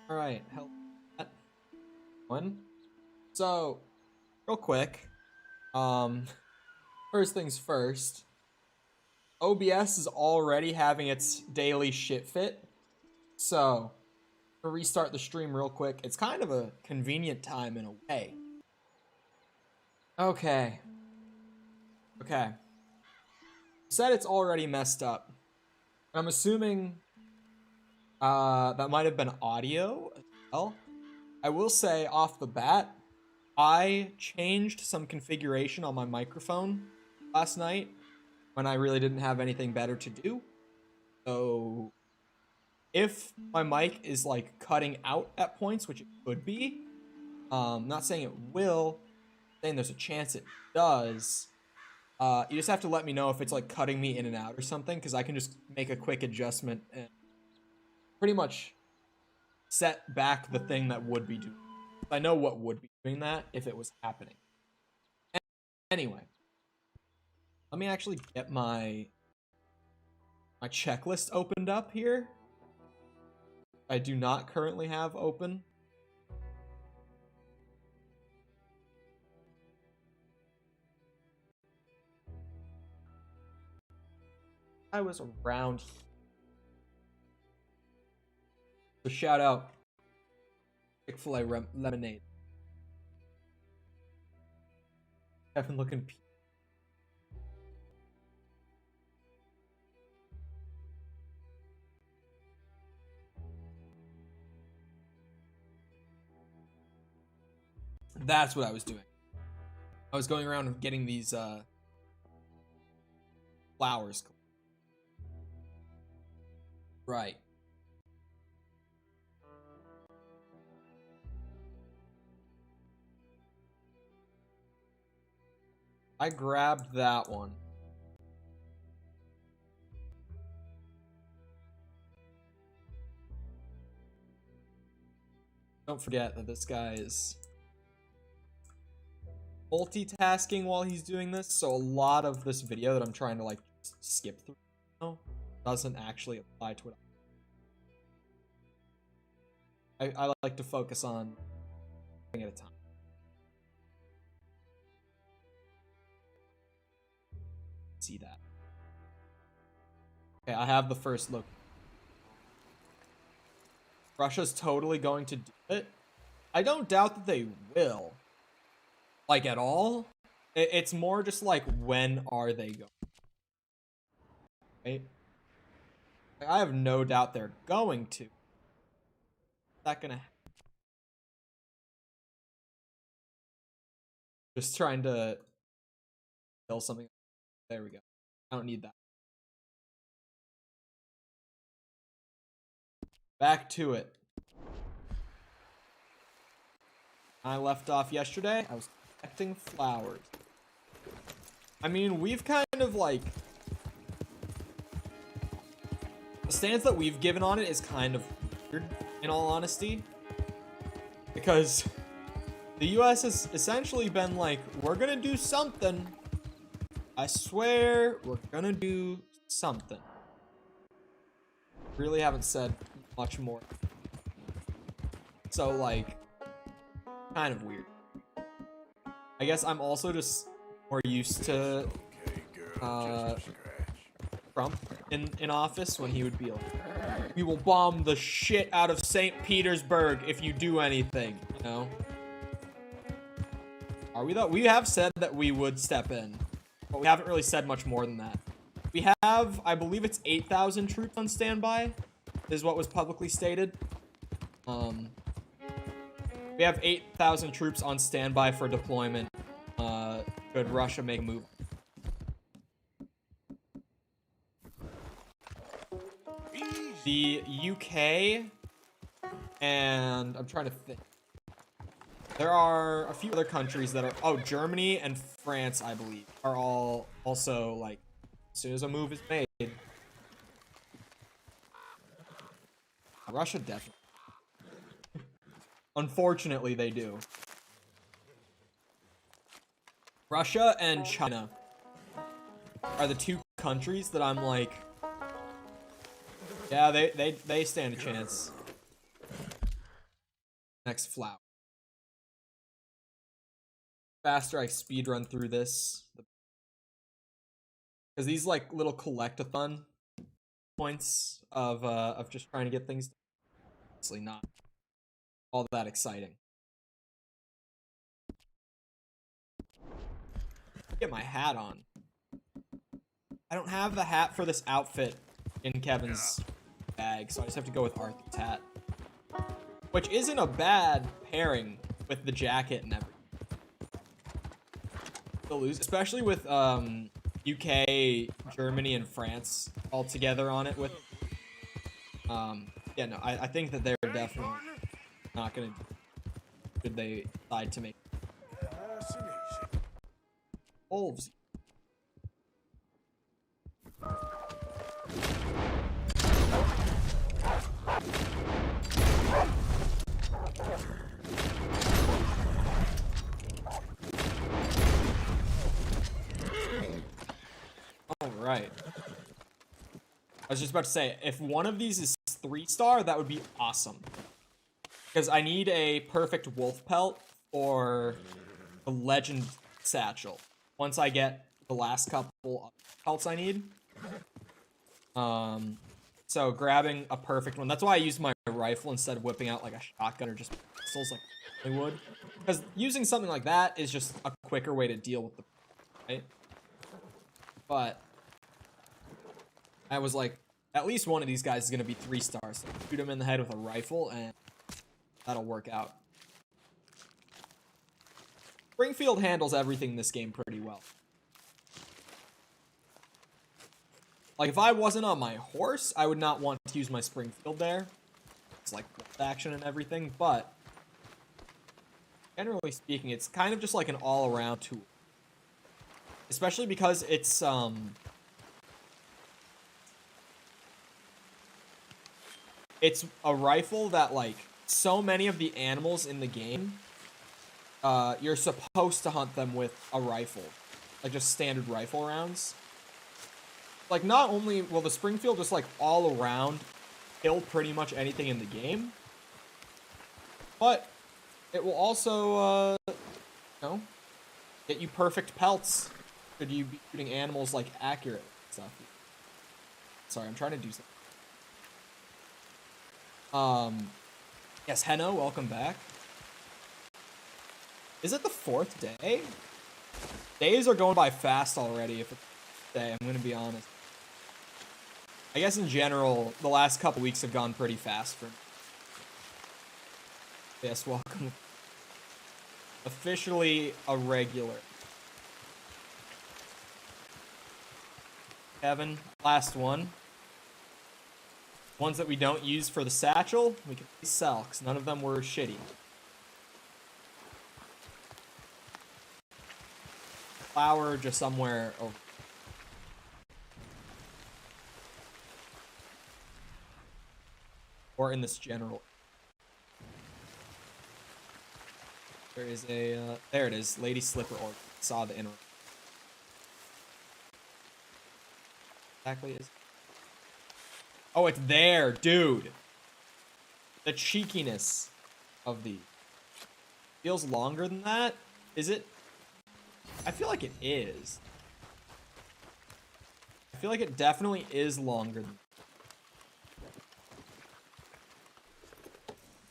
All right, help that one. So, real quick, um, first things first. OBS is already having its daily shit fit. So, to restart the stream real quick, it's kind of a convenient time in a way. Okay. Okay. Said it's already messed up. I'm assuming that might have been audio as well. I will say off the bat, I changed some configuration on my microphone last night when I really didn't have anything better to do. So if my mic is like cutting out at points, which it could be, not saying it will, saying there's a chance it does. You just have to let me know if it's like cutting me in and out or something, because I can just make a quick adjustment and pretty much set back the thing that would be doing. I know what would be doing that if it was happening. Anyway, let me actually get my checklist opened up here. I do not currently have open. I was around here. So shout out Chick-fil-A lemonade. Kevin looking. That's what I was doing. I was going around and getting these flowers. Right. I grabbed that one. Don't forget that this guy is multitasking while he's doing this, so a lot of this video that I'm trying to like skip through doesn't actually apply to it. I like to focus on thing at a time. See that. Okay, I have the first look. Russia's totally going to do it. I don't doubt that they will. Like, at all. It's more just like, when are they going? Right? Like, I have no doubt they're going to. Not gonna happen. Just trying to kill something. There we go. I don't need that. Back to it. I left off yesterday. I was collecting flowers. I mean, we've kind of like... The stance that we've given on it is kind of weird, in all honesty. Because the US has essentially been like, we're gonna do something. I swear, we're gonna do something. Really haven't said much more. So, like, kind of weird. I guess I'm also just more used to Trump in office when he would be like, we will bomb the shit out of St. Petersburg if you do anything, you know? Are we though? We have said that we would step in, but we haven't really said much more than that. We have, I believe it's 8,000 troops on standby, is what was publicly stated. We have 8,000 troops on standby for deployment. Should Russia make a move? The UK and I'm trying to think. There are a few other countries that are, oh, Germany and France, I believe, are all also like, as soon as a move is made. Russia definitely. Unfortunately, they do. Russia and China are the two countries that I'm like, yeah, they stand a chance. next flower. Faster I speed run through this, because these like little collectathon points of just trying to get things, honestly not all that exciting. Get my hat on. I don't have the hat for this outfit in Kevin's bag, so I just have to go with Arthur's hat, which isn't a bad pairing with the jacket and everything. To lose, especially with UK, Germany, and France all together on it. With yeah, no, I think that they're definitely not gonna. Should they decide to make wolves? Alright. I was just about to say, if one of these is 3-star, that would be awesome. Because I need a perfect wolf pelt or a legend satchel. Once I get the last couple of pelts I need. So grabbing a perfect one. That's why I use my rifle instead of whipping out like a shotgun or just pistols like I would. Because using something like that is just a quicker way to deal with the right? But I was like, at least one of these guys is going to be 3 stars. So shoot him in the head with a rifle and that'll work out. Springfield handles everything in this game pretty well. Like, if I wasn't on my horse, I would not want to use my Springfield there. It's like action and everything, but generally speaking, it's kind of just like an all-around tool. Especially because it's a rifle that, like, so many of the animals in the game, you're supposed to hunt them with a rifle. Like, just standard rifle rounds. Like, not only will the Springfield just, like, all around kill pretty much anything in the game, but it will also, you know, get you perfect pelts. Should you be shooting animals, like, accurate stuff. Sorry, I'm trying to do something. Yes, Henno, welcome back. Is it the 4th day? Days are going by fast already, if it's the 4th day, I'm gonna be honest. I guess in general, the last couple weeks have gone pretty fast for me. Yes, welcome. Officially a regular. Kevin, last one. Ones that we don't use for the satchel, we can sell, because none of them were shitty. Flower just somewhere over. Or in this general. There is a, there it is, Lady Slipper Orb. Saw the inner. Exactly is. Oh, it's there, dude. The cheekiness of the. Feels longer than that? Is it? I feel like it is. I feel like it definitely is longer than.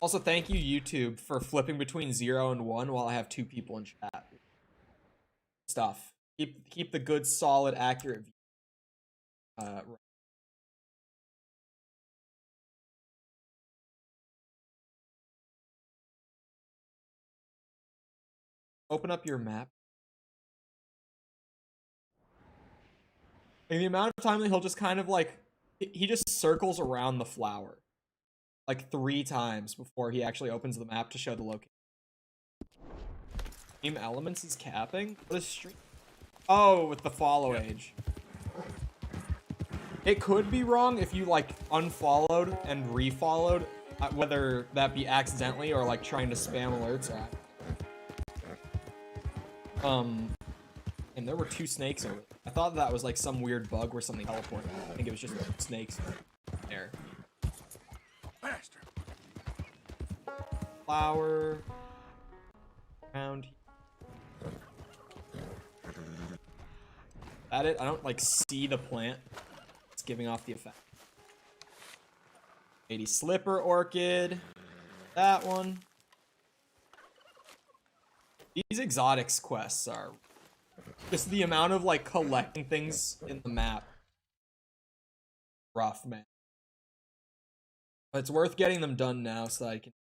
Also, thank you, YouTube, for flipping between 0 and 1 while I have 2 people in chat. Stuff. Keep the good, solid, accurate view. Open up your map. And the amount of time that he'll just kind of like, he just circles around the flower. Like 3 times before he actually opens the map to show the location. Game elements he's capping? What is stream? Oh, with the follow age. It could be wrong if you like unfollowed and refollowed, whether that be accidentally or like trying to spam alerts. And there were 2 snakes over there. I thought that was like some weird bug where something teleported. I think it was just snakes there. flower around here. That it? I don't like see the plant. It's giving off the effect. Lady Slipper Orchid. That one. These exotics quests are just the amount of like collecting things in the map. Rough, man. But it's worth getting them done now so that I can.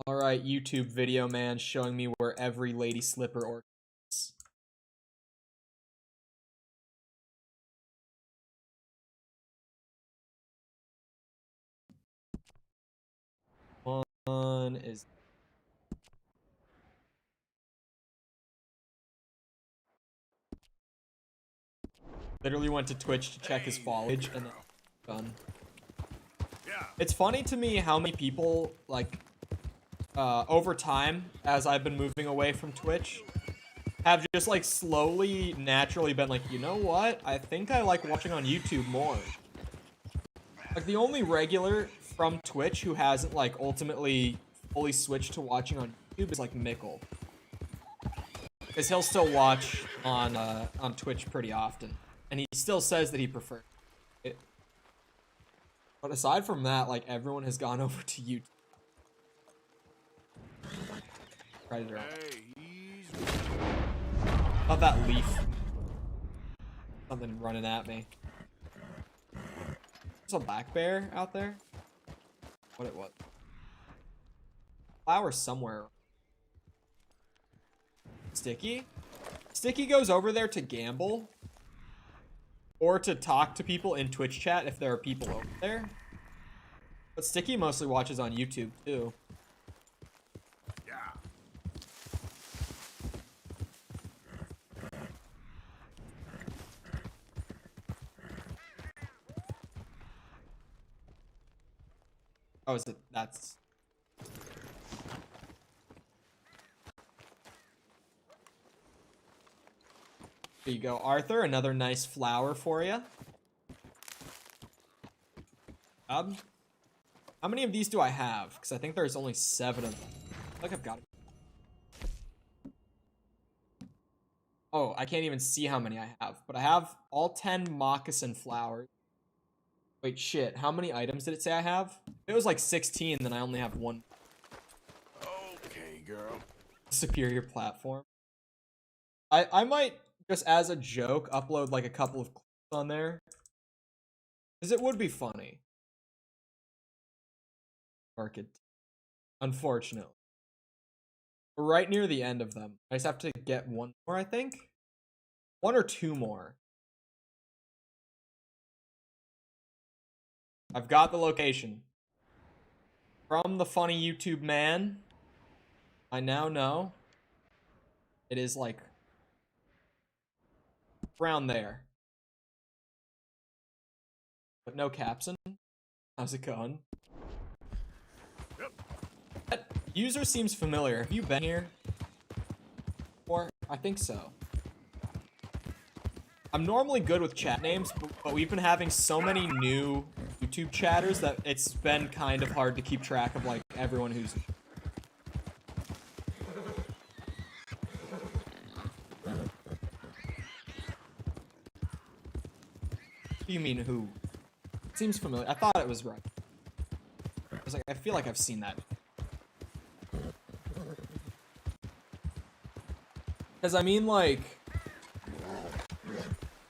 Alright, YouTube video man showing me where every Lady Slipper Orchid is. One is literally went to Twitch to check his foliage and then done. It's funny to me how many people like over time, as I've been moving away from Twitch, have just like slowly, naturally been like, you know what? I think I like watching on YouTube more. Like the only regular from Twitch who hasn't like ultimately fully switched to watching on YouTube is like Mickle. Because he'll still watch on Twitch pretty often. And he still says that he prefers it. But aside from that, like everyone has gone over to YouTube. Predator. Not that leaf. Something running at me. There's a black bear out there. What it was? Flower somewhere. Sticky? Sticky goes over there to gamble. Or to talk to people in Twitch chat if there are people over there. But Sticky mostly watches on YouTube too. Oh, is it? That's... There you go, Arthur. Another nice flower for you. How many of these do I have? Because I think there's only 7 of them. I feel like I've got it. Oh, I can't even see how many I have. But I have all 10 Moccasin Flowers. Wait, shit. How many items did it say I have? If it was like 16, then I only have 1. Okay, girl. Superior platform. I might, just as a joke, upload like a couple of clips on there. Because it would be funny. Market. Unfortunately. We're right near the end of them. I just have to get 1 more, I think. 1 or 2 more. I've got the location. From the funny YouTube man, I now know it is like around there. But no caption. How's it going? That user seems familiar. Have you been here before? I think so. I'm normally good with chat names, but we've been having so many new YouTube chatters that it's been kind of hard to keep track of like everyone who's... What do you mean who? It seems familiar. I thought it was right. I was like, I feel like I've seen that. Because I mean like...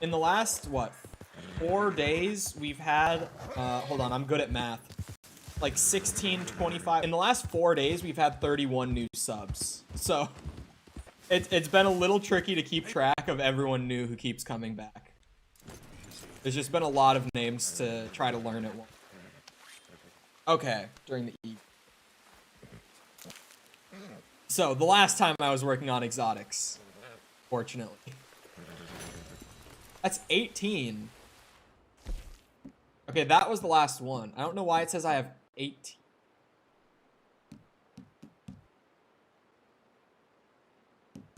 In the last, what, 4 days, we've had, hold on, I'm good at math. Like 16, 25. In the last 4 days, we've had 31 new subs. So, it's been a little tricky to keep track of everyone new who keeps coming back. There's just been a lot of names to try to learn at once. Okay, during the E. So, the last time I was working on exotics, fortunately. That's 18. Okay, that was the last one. I don't know why it says I have 18.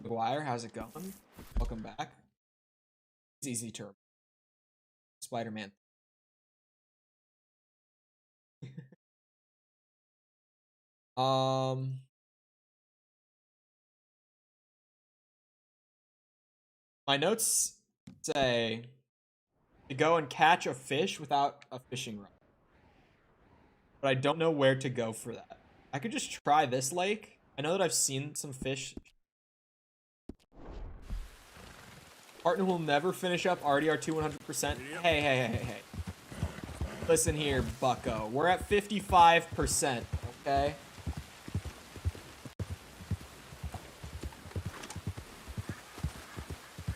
McGuire, how's it going? Welcome back. It's easy to... Spider-Man. Um, my notes say to go and catch a fish without a fishing rod, but I don't know where to go for that. I could just try this lake. I know that I've seen some fish. Partner will never finish up RDR2 100%. Hey. Listen here, bucko. We're at 55%, okay?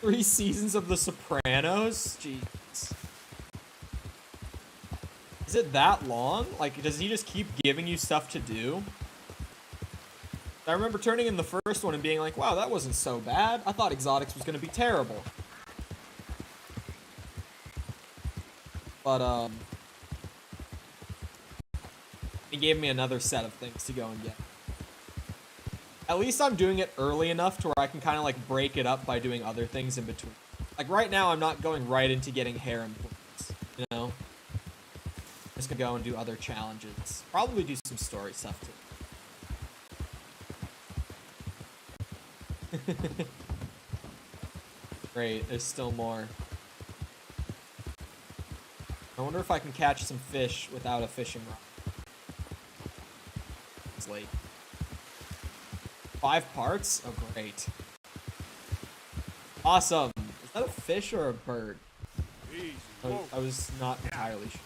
Three seasons of The Sopranos? Jeez. Is it that long? Like, does he just keep giving you stuff to do? I remember turning in the first one and being like, wow, that wasn't so bad. I thought exotics was gonna be terrible. But, he gave me another set of things to go and get. At least I'm doing it early enough to where I can kind of like break it up by doing other things in between. Like right now, I'm not going right into getting harem points, you know? I'm just gonna go and do other challenges. Probably do some story stuff too. Great, there's still more. I wonder if I can catch some fish without a fishing rod. It's late. 5 parts? Oh, great. Awesome. Is that a fish or a bird? I was not entirely sure.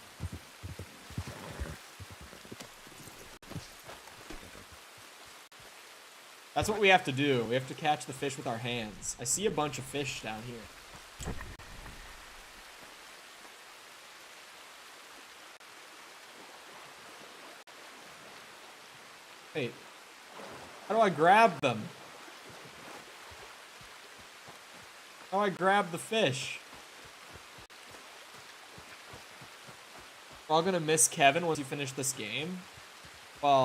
That's what we have to do. We have to catch the fish with our hands. I see a bunch of fish down here. Wait. How do I grab them? How do I grab the fish? We're all gonna miss Kevin once you finish this game. Well,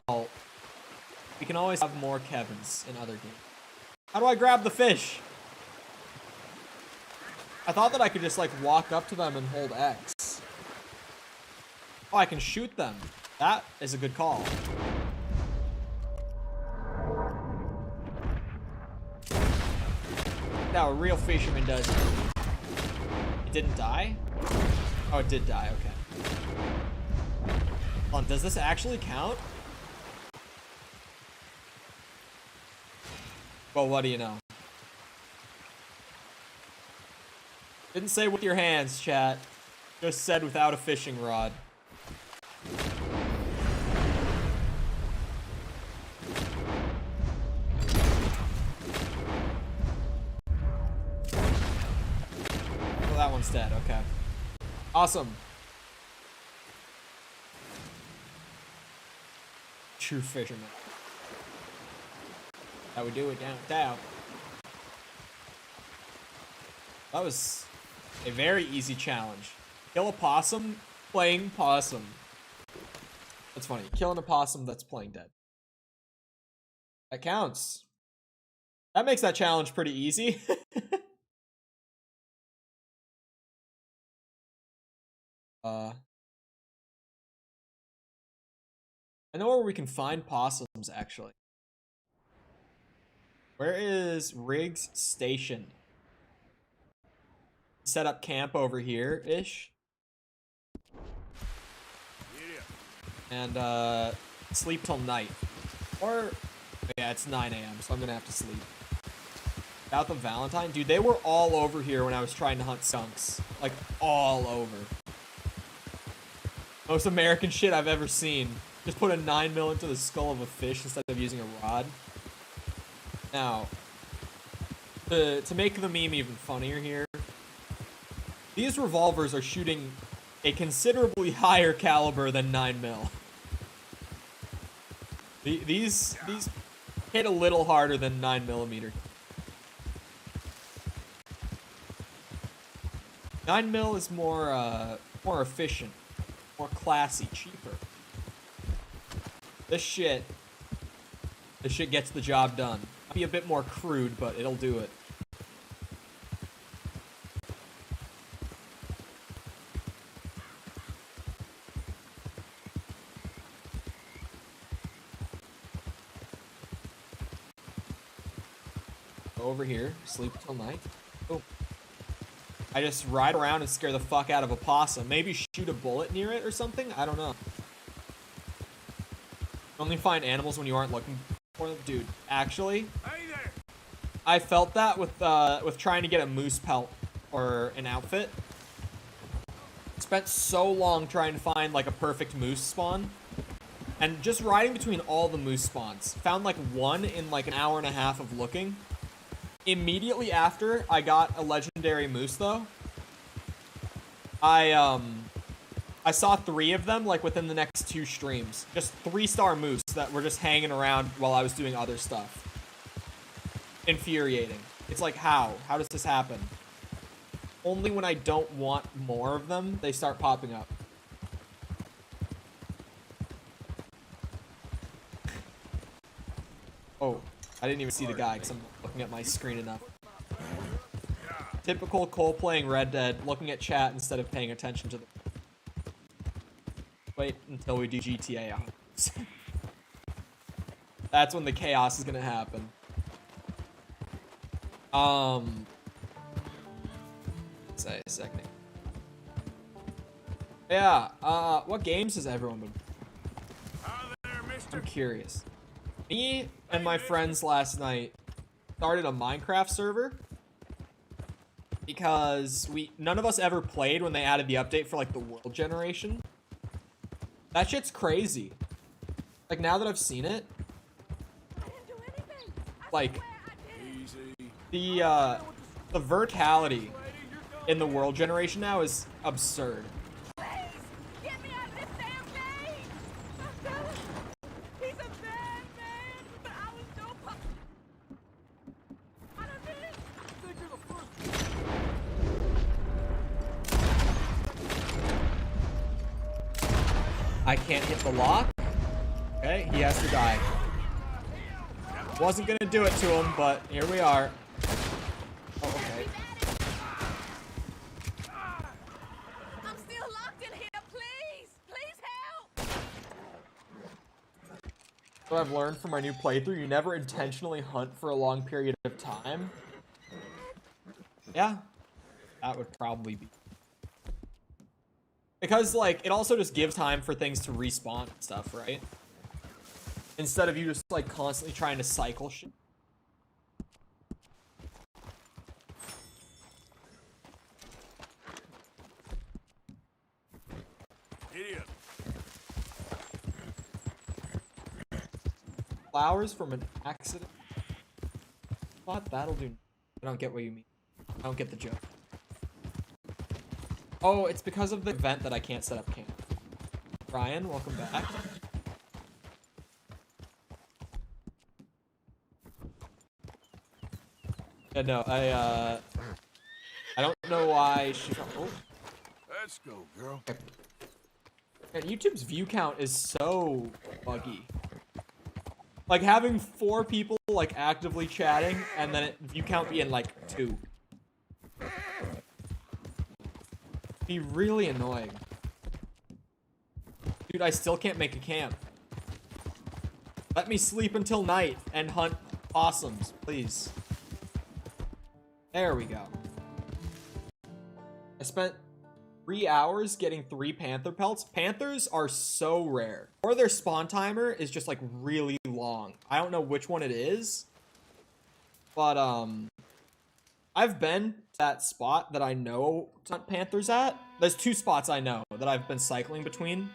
we can always have more Kevins in other games. How do I grab the fish? I thought that I could just like walk up to them and hold X. Oh, I can shoot them. That is a good call. Now a real fisherman does it. It didn't die? Oh, it did die, okay. Hold on, does this actually count? Well, what do you know? Didn't say with your hands, chat. Just said without a fishing rod. Well, that one's dead, okay. Awesome. True fisherman. How we do it down. That was a very easy challenge. Kill a possum playing possum. That's funny. Killing a possum that's playing dead. That counts. That makes that challenge pretty easy. I know where we can find possums, actually. Where is Riggs Station? Set up camp over here-ish. And, sleep till night. Or, yeah, it's 9 a.m., so I'm gonna have to sleep. South of Valentine? Dude, they were all over here when I was trying to hunt skunks. Like, all over. Most American shit I've ever seen. Just put a 9mm into the skull of a fish instead of using a rod. Now, to make the meme even funnier here, these revolvers are shooting a considerably higher caliber than 9mm. These hit a little harder than 9mm. 9mm is more efficient, more classy, cheaper. This shit gets the job done. Might be a bit more crude, but it'll do it. Go over here, sleep till night. Oh. I just ride around and scare the fuck out of a possum. Maybe shoot a bullet near it or something? I don't know. Only find animals when you aren't looking for them. Dude, actually, Hey there. I felt that with trying to get a moose pelt or an outfit. Spent so long trying to find like a perfect moose spawn. And just riding between all the moose spawns. Found like one in like an hour and a half of looking. Immediately after I got a legendary moose though, I saw 3 of them like within the next 2 streams. Just 3-star moose that were just hanging around while I was doing other stuff. Infuriating. It's like, how? How does this happen? Only when I don't want more of them, they start popping up. Oh, I didn't even see the guy because I'm looking at my screen enough. Typical Cole playing Red Dead, looking at chat instead of paying attention to the... Wait until we do GTA. That's when the chaos is gonna happen. Say a second. Yeah, what games has everyone been? I'm curious. Me and my friends last night started a Minecraft server because none of us ever played when they added the update for like the world generation. That shit's crazy. Like now that I've seen it, like the verticality in the world generation now is absurd. I can't hit the lock. Okay, he has to die. Wasn't gonna do it to him, but here we are. Oh, okay. I'm still locked in here, please! Please help! So I've learned from my new playthrough, you never intentionally hunt for a long period of time. Yeah, that would probably be. Because, like, it also just gives time for things to respawn and stuff, right? Instead of you just, like, constantly trying to cycle shit. Idiot. Flowers from an accident? What? That'll do. I don't get what you mean. I don't get the joke. Oh, it's because of the event that I can't set up camp. Ryan, welcome back. Yeah, no, I don't know why she... Oh. Let's go, girl. And YouTube's view count is so buggy. Like, having 4 people, like, actively chatting, and then view count being, like, 2. Be really annoying. Dude, I still can't make a camp. Let me sleep until night and hunt possums, please. There we go. I spent 3 hours getting 3 panther pelts. Panthers are so rare. Or their spawn timer is just like really long. I don't know which one it is. But I've been to that spot that I know to hunt panthers at. There's 2 spots I know that I've been cycling between.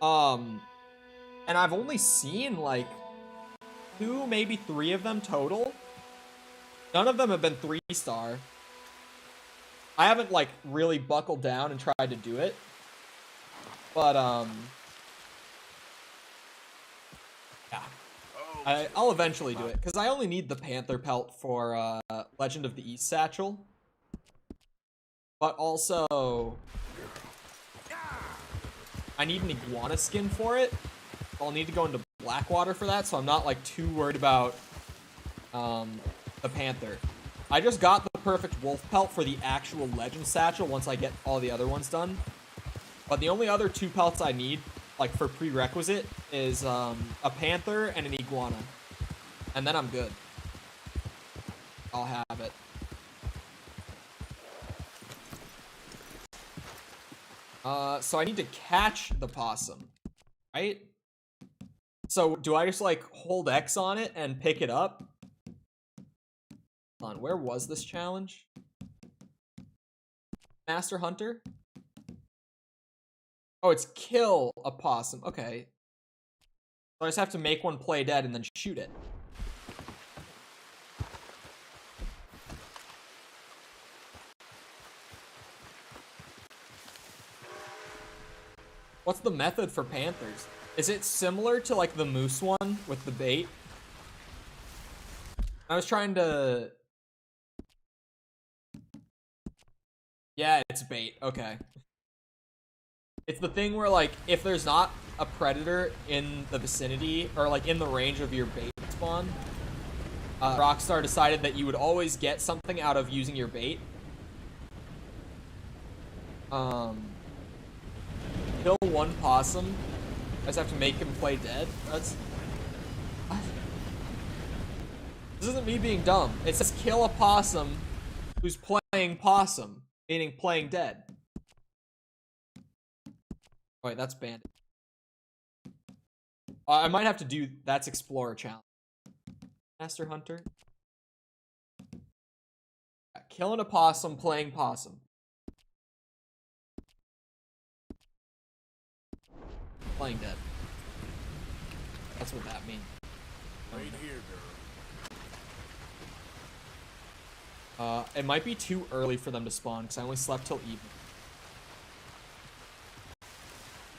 And I've only seen like 2, maybe 3 of them total. None of them have been 3-star. I haven't like really buckled down and tried to do it. But yeah. I'll eventually do it, because I only need the panther pelt for Legend of the East Satchel. But also, I need an iguana skin for it. I'll need to go into Blackwater for that, so I'm not like too worried about the panther. I just got the perfect wolf pelt for the actual Legend Satchel once I get all the other ones done. But the only other 2 pelts I need, like for prerequisite, is a panther and an iguana. And then I'm good. I'll have it. So I need to catch the possum, right? So do I just like hold X on it and pick it up? Hold on, where was this challenge? Master Hunter? Oh, it's kill a possum. Okay. So I just have to make one play dead and then shoot it. What's the method for panthers? Is it similar to like the moose one with the bait? I was trying to... Yeah, it's bait. Okay. It's the thing where like if there's not a predator in the vicinity or like in the range of your bait spawn, Rockstar decided that you would always get something out of using your bait. Kill one possum. I just have to make him play dead. That's... What? This isn't me being dumb. It says kill a possum who's playing possum, meaning playing dead. Oh, wait, that's bandit. I might have to do... That's Explorer challenge. Master Hunter. Yeah, killing a possum, playing possum. Playing dead. That's what that means. Right here, girl. It might be too early for them to spawn because I only slept till evening.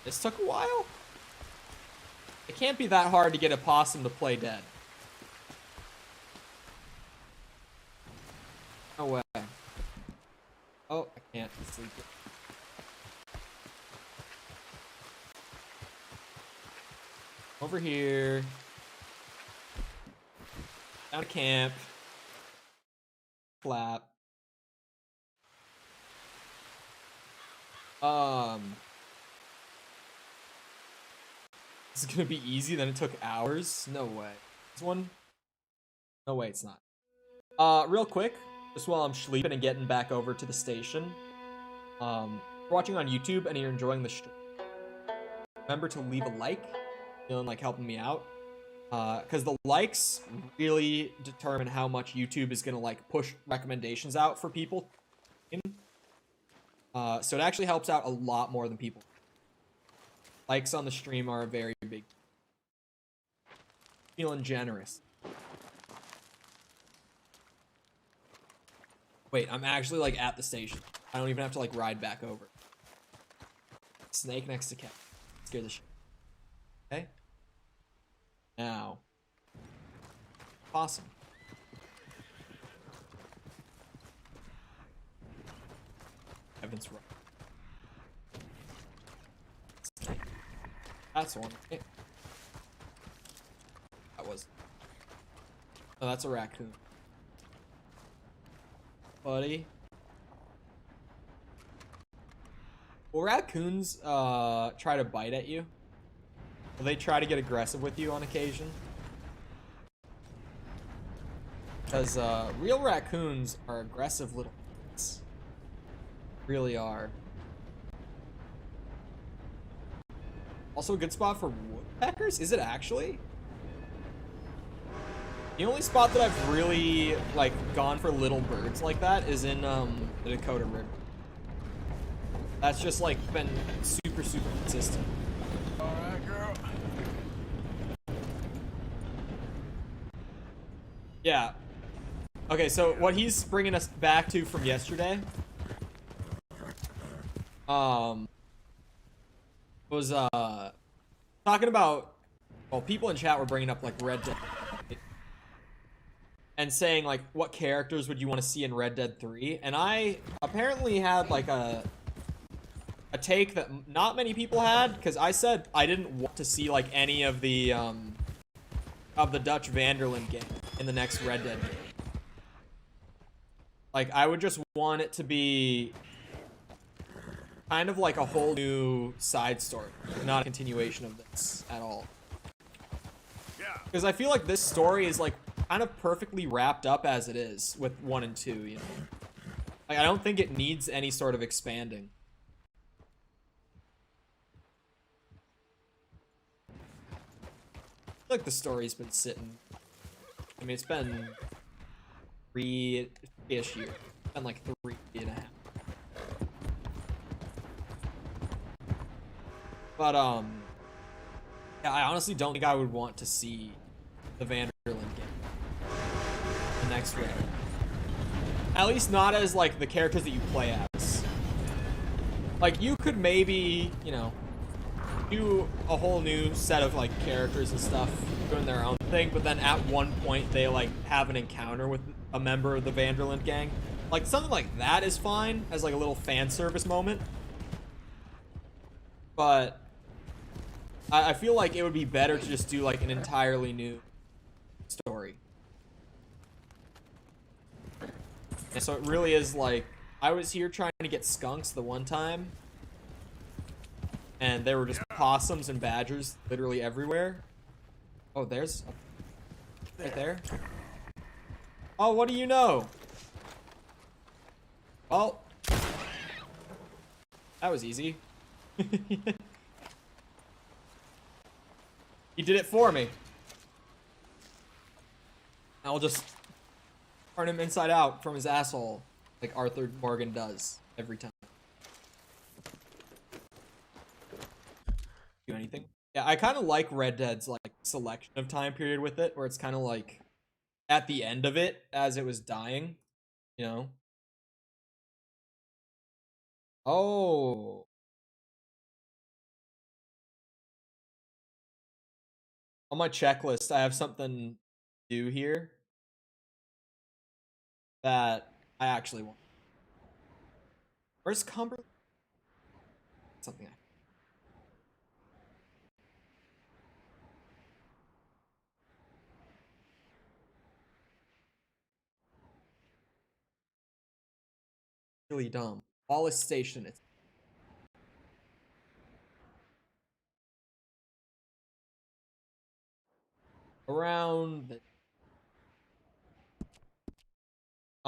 This took a while? It can't be that hard to get a possum to play dead. No way. Oh, I can't sleep. Over here. Down to camp. Flap. This is gonna be easy, then it took hours? No way. This one? No way it's not. Real quick, just while I'm sleeping and getting back over to the station. If you're watching on YouTube and you're enjoying the stream, remember to leave a like. Feeling like helping me out. Because the likes really determine how much YouTube is gonna like push recommendations out for people. So it actually helps out a lot more than people. Likes on the stream are a very big... Feeling generous. Wait, I'm actually like at the station. I don't even have to like ride back over. Snake next to cat. Scare the shit. Okay. Now. Possum. Evidence right. That's the one. Okay. That was. Oh, that's a raccoon. Buddy. Will raccoons try to bite at you? Will they try to get aggressive with you on occasion? Because real raccoons are aggressive little kids. Really are. Also a good spot for woodpeckers? Is it actually? The only spot that I've really like gone for little birds like that is in the Dakota River. That's just like been super consistent. Alright, girl. Yeah. Okay, so what he's bringing us back to from yesterday was talking about, well, people in chat were bringing up like Red Dead and saying like what characters would you want to see in Red Dead 3, and I apparently had like a take that not many people had, because I said I didn't want to see like any of the Dutch Vanderland game in the next Red Dead game. Like, I would just want it to be kind of like a whole new side story, not a continuation of this at all. Yeah. Because I feel like this story is like kind of perfectly wrapped up as it is with 1 and 2, you know. Like, I don't think it needs any sort of expanding. I feel like the story's been sitting. I mean, it's been 3-ish years. It's been like 3.5. But, yeah, I honestly don't think I would want to see the Vanderland game. The next Red. At least not as, like, the characters that you play as. Like, you could maybe, you know, do a whole new set of, like, characters and stuff doing their own thing, but then at one point they, like, have an encounter with a member of the Vanderland gang. Like, something like that is fine as, like, a little fan service moment. But I feel like it would be better to just do, like, an entirely new story. And so it really is like, I was here trying to get skunks the one time, and there were just possums and badgers literally everywhere. Oh, there's right there. Oh, what do you know? Well, that was easy. He did it for me. I'll just turn him inside out from his asshole, like Arthur Morgan does every time. Do anything? Yeah, I kind of like Red Dead's like selection of time period with it, where it's kind of like at the end of it as it was dying, you know. Oh. On my checklist, I have something to do here that I actually want. Where's Cumberland? Something. Really dumb. Wallace Station. It's around the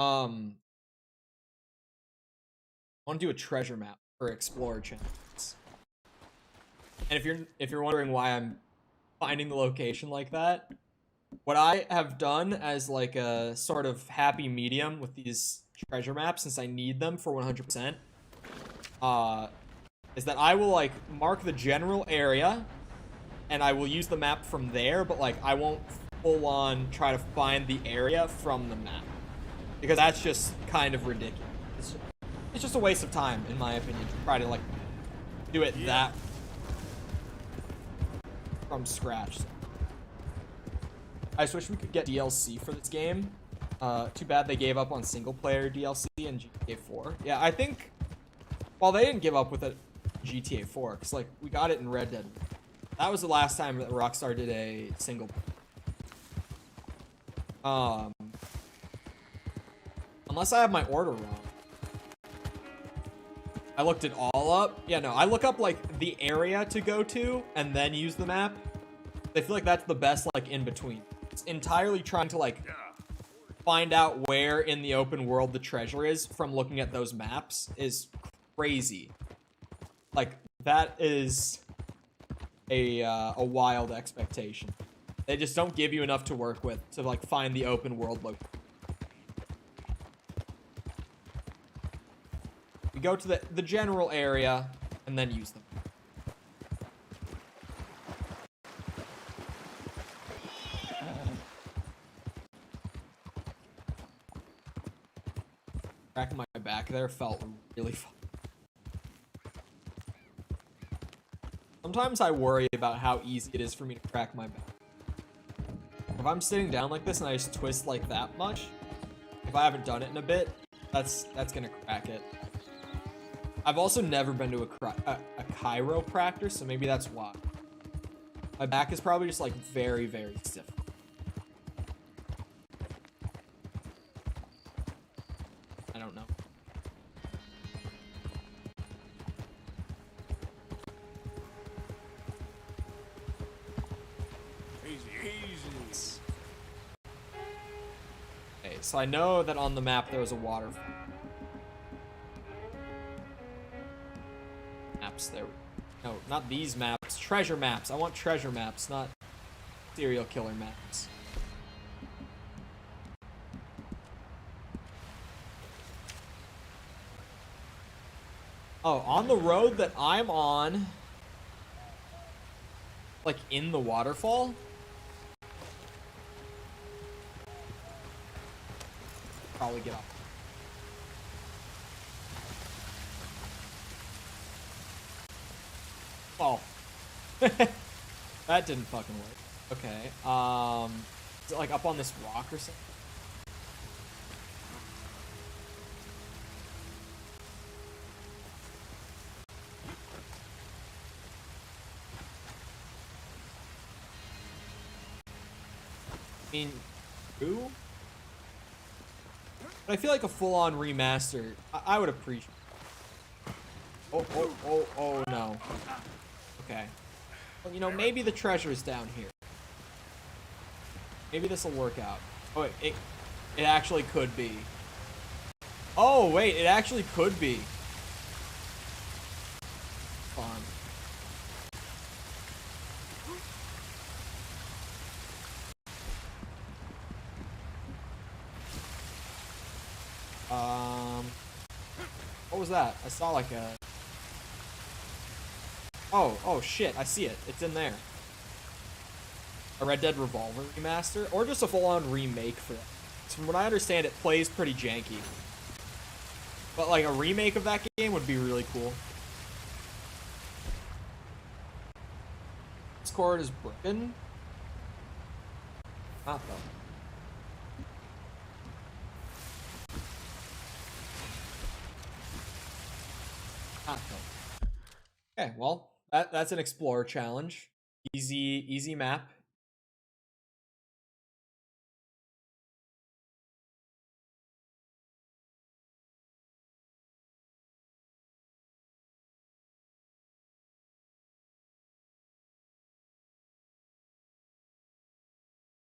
I want to do a treasure map for Explorer channels. And if you're wondering why I'm finding the location like that, what I have done as like a sort of happy medium with these treasure maps, since I need them for 100%, is that I will like mark the general area, and I will use the map from there, but like I won't full on try to find the area from the map, because that's just kind of ridiculous. It's just a waste of time, in my opinion, to try to like do it that from scratch. I just wish we could get DLC for this game. Too bad they gave up on single player DLC in GTA 4. Yeah, I think, well, they didn't give up with it GTA 4, because like we got it in Red Dead. That was the last time that Rockstar did a single player. Unless I have my order wrong. I looked it all up. Yeah, no, I look up like the area to go to and then use the map. I feel like that's the best like in between. It's entirely trying to like find out where in the open world the treasure is from looking at those maps is crazy. Like that is a wild expectation. They just don't give you enough to work with to like find the open world location. We go to the general area and then use them. Cracking my back there felt really fun. Sometimes I worry about how easy it is for me to crack my back. If I'm sitting down like this and I just twist like that much, if I haven't done it in a bit, that's gonna crack it. I've also never been to a chiropractor, so maybe that's why. My back is probably just like very, very stiff. I don't know. Easy, easy. so I know that on the map there was a waterfall. Maps there. No, not these maps. Treasure maps. I want treasure maps, not serial killer maps. Oh, on the road that I'm on, like in the waterfall. Probably get off. Oh. That didn't fucking work. Okay. Is it like up on this rock or something? I mean, who? But I feel like a full-on remaster, I would appreciate. Oh, no. Okay. Well, you know, maybe the treasure's down here. Maybe this will work out. Oh, wait, it actually could be. Oh, wait, it actually could be. Fun. What was that? I saw like a... Oh shit, I see it. It's in there. A Red Dead Revolver remaster? Or just a full-on remake for it. From what I understand, it plays pretty janky. But like a remake of that game would be really cool. Discord is broken? Not though. Not though. Okay, well, that's an Explorer challenge. Easy map.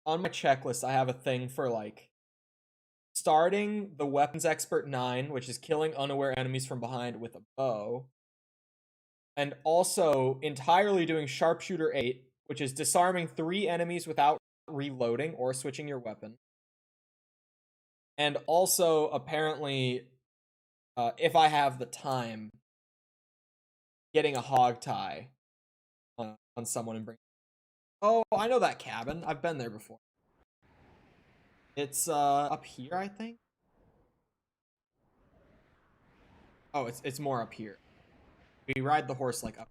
On my checklist, I have a thing for like starting the Weapons Expert 9, which is killing unaware enemies from behind with a bow. And also entirely doing Sharpshooter 8, which is disarming 3 enemies without reloading or switching your weapon. And also, apparently, if I have the time, getting a hog tie on someone and bring. Oh, I know that cabin. I've been there before. It's up here, I think. Oh, it's more up here. We ride the horse like up.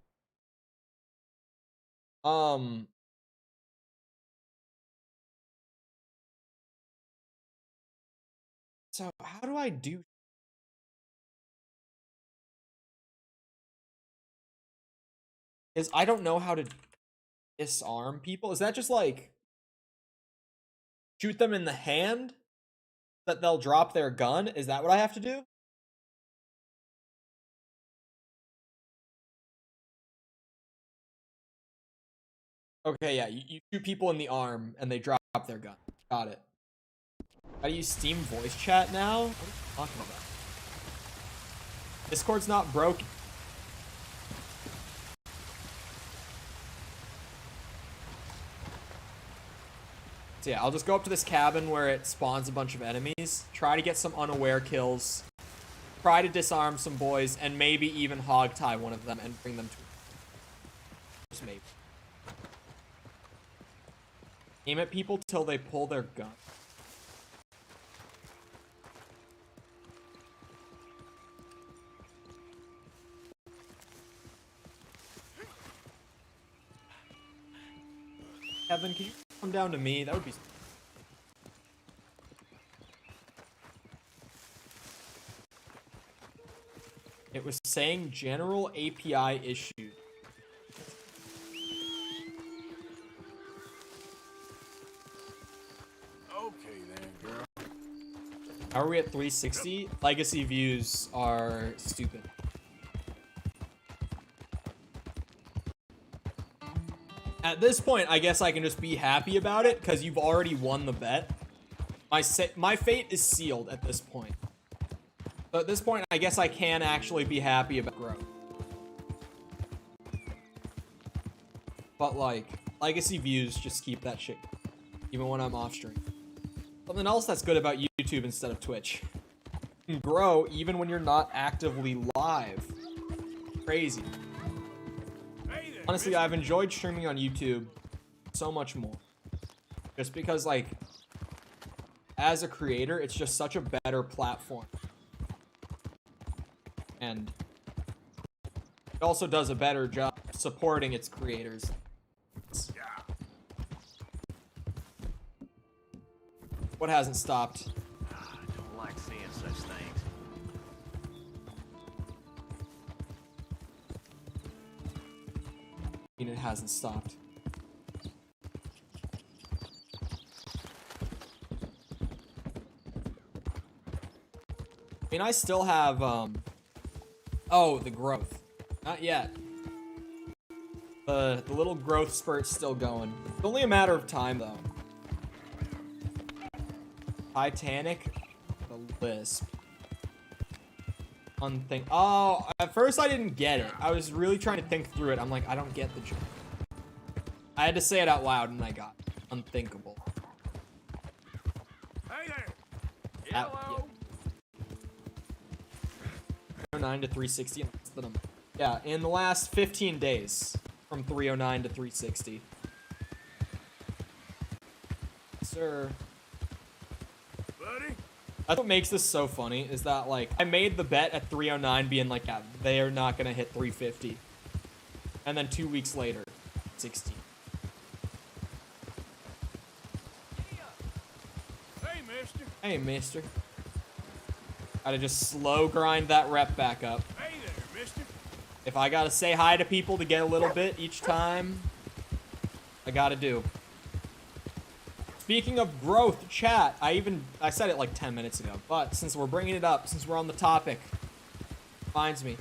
So how do I do? Is I don't know how to disarm people. Is that just like shoot them in the hand that they'll drop their gun? Is that what I have to do? Okay, yeah, you shoot people in the arm and they drop their gun. Got it. How do you Steam voice chat now? What are you talking about? Discord's not broken. So yeah, I'll just go up to this cabin where it spawns a bunch of enemies, try to get some unaware kills, try to disarm some boys, and maybe even hog tie one of them and bring them to just maybe. Aim at people till they pull their gun. Kevin, can you come down to me? That would be... It was saying general API issued. Okay then, girl. How are we at 360? Legacy views are stupid. At this point, I guess I can just be happy about it, because you've already won the bet. My fate is sealed at this point. So at this point, I guess I can actually be happy about growth. But like, legacy views just keep that shit, even when I'm off stream. Something else that's good about YouTube instead of Twitch. You can grow even when you're not actively live. Crazy. Hey there, Honestly, I've enjoyed streaming on YouTube so much more. Just because, like, as a creator, it's just such a better platform. And it also does a better job supporting its creators. Yeah. What hasn't stopped? I don't like seeing such things. I mean, it hasn't stopped. I mean, I still have, oh, the growth. Not yet. The little growth spurt's still going. It's only a matter of time, though. Titanic, the Lisp. Unthink. Oh, at first I didn't get it. I was really trying to think through it. I'm like, I don't get the joke. I had to say it out loud, and I got it. Unthinkable. Hey there. At- Hello. 309 to 360. And that's the number. Yeah, in the last 15 days, from 309 to 360. Sir. Buddy. That's what makes this so funny, is that, like, I made the bet at 309 being like, yeah, they're not gonna hit 350. And then 2 weeks later, 60. Hey, mister. Hey, mister. Gotta just slow grind that rep back up. Hey there, mister. If I gotta say hi to people to get a little bit each time, I gotta do. Speaking of growth, chat, I said it like 10 minutes ago, but since we're bringing it up, since we're on the topic, reminds me,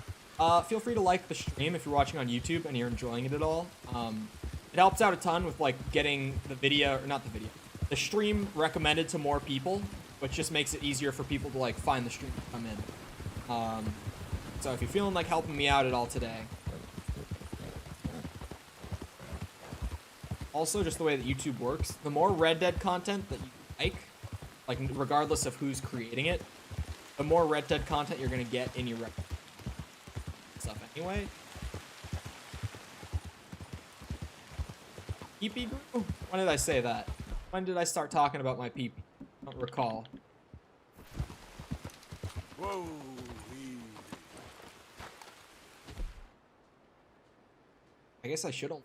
feel free to like the stream if you're watching on YouTube and you're enjoying it at all. It helps out a ton with like getting the video, or not the video, the stream recommended to more people, which just makes it easier for people to like find the stream to come in. So if you're feeling like helping me out at all today. Also, just the way that YouTube works, the more Red Dead content that you like regardless of who's creating it, the more Red Dead content you're gonna get in your stuff anyway. Peepee grew? When did I say that? When did I start talking about my peepee? I don't recall. Whoa. Easy. I guess I shouldn't.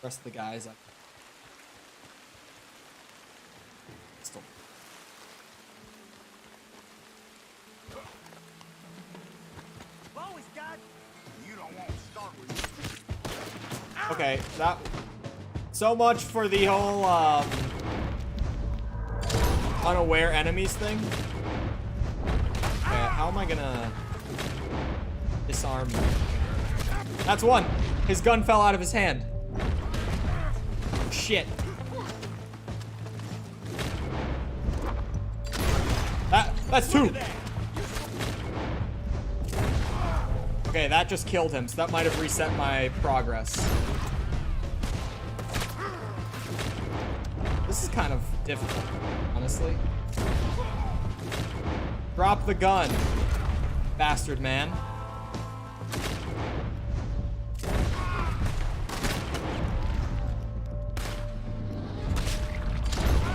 Rest of the guys, still. Always got. You don't want to start with. Okay, that. So much for the whole unaware enemies thing. Okay, how am I gonna disarm you? That's one. His gun fell out of his hand. Shit. That's two. Okay, that just killed him, so that might have reset my progress. This is kind of difficult, honestly. Drop the gun, bastard man.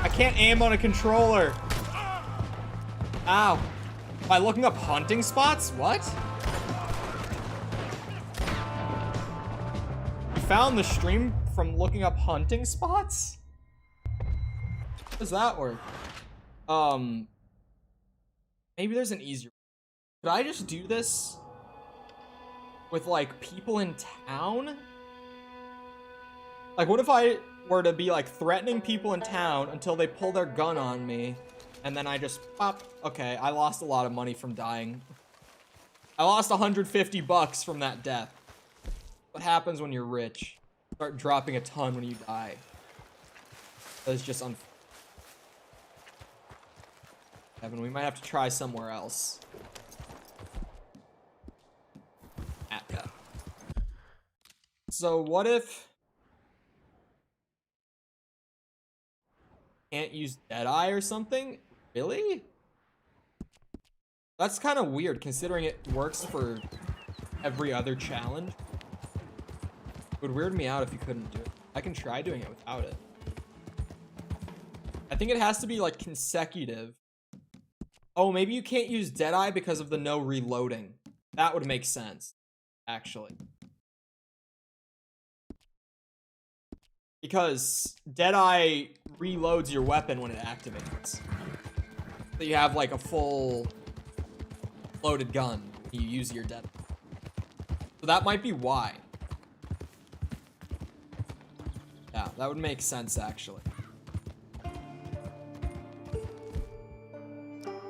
I can't aim on a controller. Ow. By looking up hunting spots? What? You found the stream from looking up hunting spots? How does that work? Maybe there's an easier. Could I just do this with like people in town? Like, what if I were to be like threatening people in town until they pull their gun on me, and then I just pop? Okay, I lost a lot of money from dying. I lost 150 bucks from that death. What happens when you're rich? Start dropping a ton when you die. That is just Evan, we might have to try somewhere else. Atka. So what if... Can't use Deadeye or something? Really? That's kind of weird, considering it works for every other challenge. It would weird me out if you couldn't do it. I can try doing it without it. I think it has to be, like, consecutive. Oh, maybe you can't use Deadeye because of the no reloading. That would make sense, actually. Because Deadeye reloads your weapon when it activates. So you have, like, a full loaded gun. You use your Deadeye. So that might be why. Yeah, that would make sense, actually.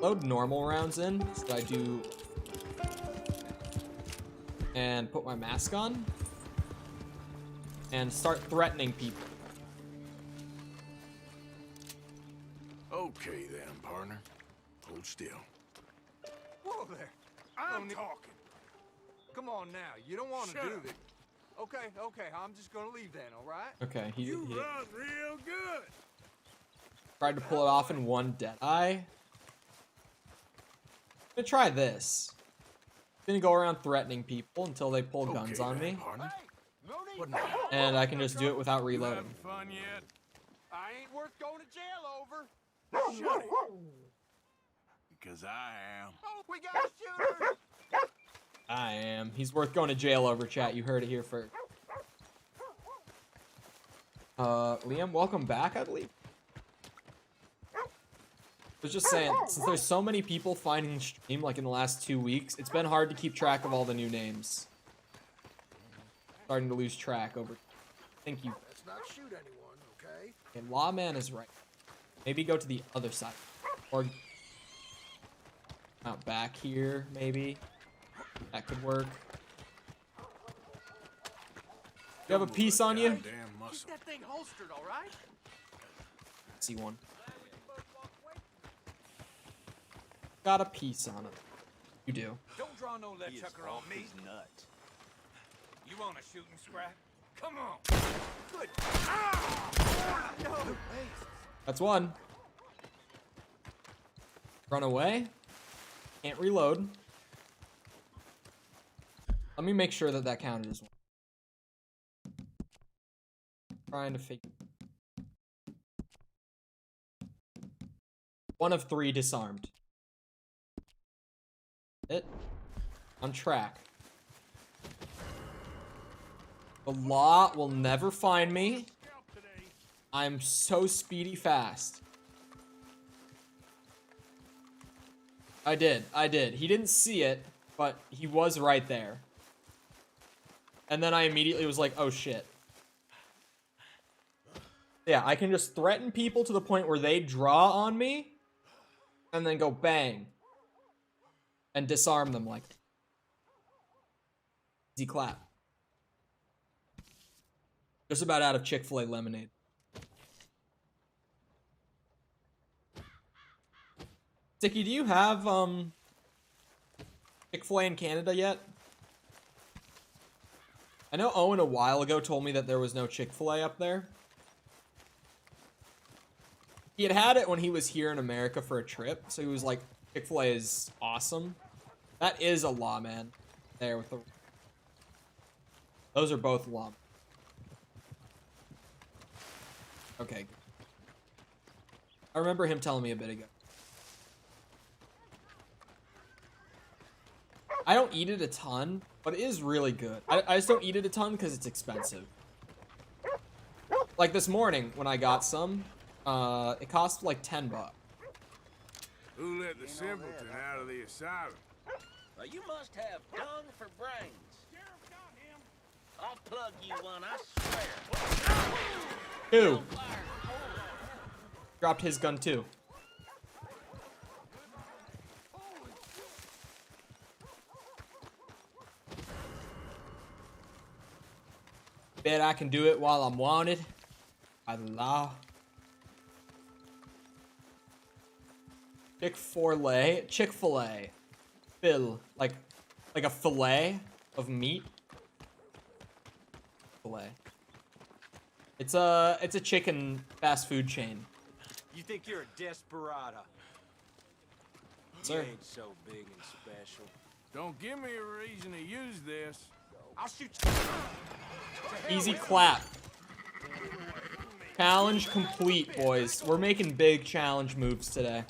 Load normal rounds in, so I do... And put my mask on. And start threatening people. Okay then, partner. Hold still. Whoa there. I'm talking. Come on now. You don't want to Shut do up. this. Okay. I'm just gonna leave then, all right? Okay, he You run real good. tried to pull it off in one Deadeye. I'm gonna try this. I'm gonna go around threatening people until they pull guns on me. Partner. No need. What now? And I can just do it without You reloading. having fun yet? I ain't worth going to jail over. Shut it. Because I am. Oh, we got shooters. I am. He's worth going to jail over, chat. You heard it here first. Liam, welcome back, I believe. I was just saying, since there's so many people finding stream, like in the last 2 weeks, it's been hard to keep track of all the new names. Starting to lose track over. Thank you. Let's not shoot anyone, okay? And Lawman is right. Maybe go to the other side. Or out back here, maybe. That could work. You have a piece on you? Goddamn muscle. Keep that thing holstered, all right? See one. Got a piece on it. You do. Don't draw no lead chucker on me. Nuts. You want a shooting scrap? Come on. Good. Ah! No. That's one. Run away. Can't reload. Let me make sure that that counted as one. Trying to figure. 1 of 3 disarmed. It. On track. The law will never find me. I'm so speedy fast. I did. He didn't see it, but he was right there. And then I immediately was like, oh shit. Yeah, I can just threaten people to the point where they draw on me, and then go bang. And disarm them like. Easy clap. Just about out of Chick-fil-A lemonade. Sticky, do you have Chick-fil-A in Canada yet? I know Owen a while ago told me that there was no Chick-fil-A up there. He had it when he was here in America for a trip, so he was like, Chick-fil-A is awesome. That is a lawman. There with the... Those are both law. Okay. I remember him telling me a bit ago. I don't eat it a ton, but it is really good. I just don't eat it a ton because it's expensive. Like this morning when I got some, it cost like $10. Who let the simpleton out of the asylum? Well, you must have dung for brains. I'll plug you one, I swear. 2. Dropped his gun too. Bet I can do it while I'm wanted by the law. Chick-fil-A. Chick-fil-A. Fill. Like a fillet of meat. Filet. It's a chicken fast food chain. You think you're a desperado? Sir. You ain't so big and special. Don't give me a reason to use this. I'll shoot you. Easy clap. Challenge complete, boys. We're making big challenge moves today.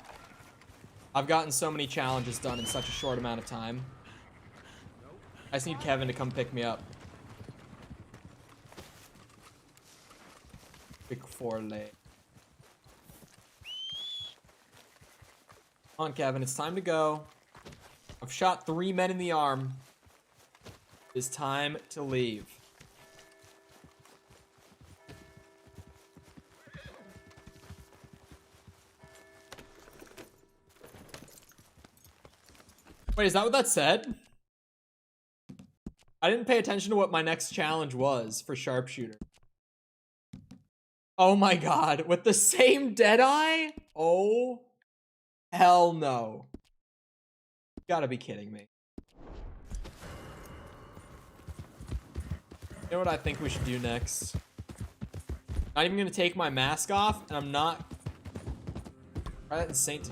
I've gotten so many challenges done in such a short amount of time. I just need Kevin to come pick me up. Big four leg. Come on, Kevin. It's time to go. I've shot 3 men in the arm. It's time to leave. Wait, is that what that said? I didn't pay attention to what my next challenge was for sharpshooter. Oh my god, with the same Deadeye? Oh, hell no. You gotta be kidding me. You know what I think we should do next? Not even gonna take my mask off, and I'm not... Try that in Saint...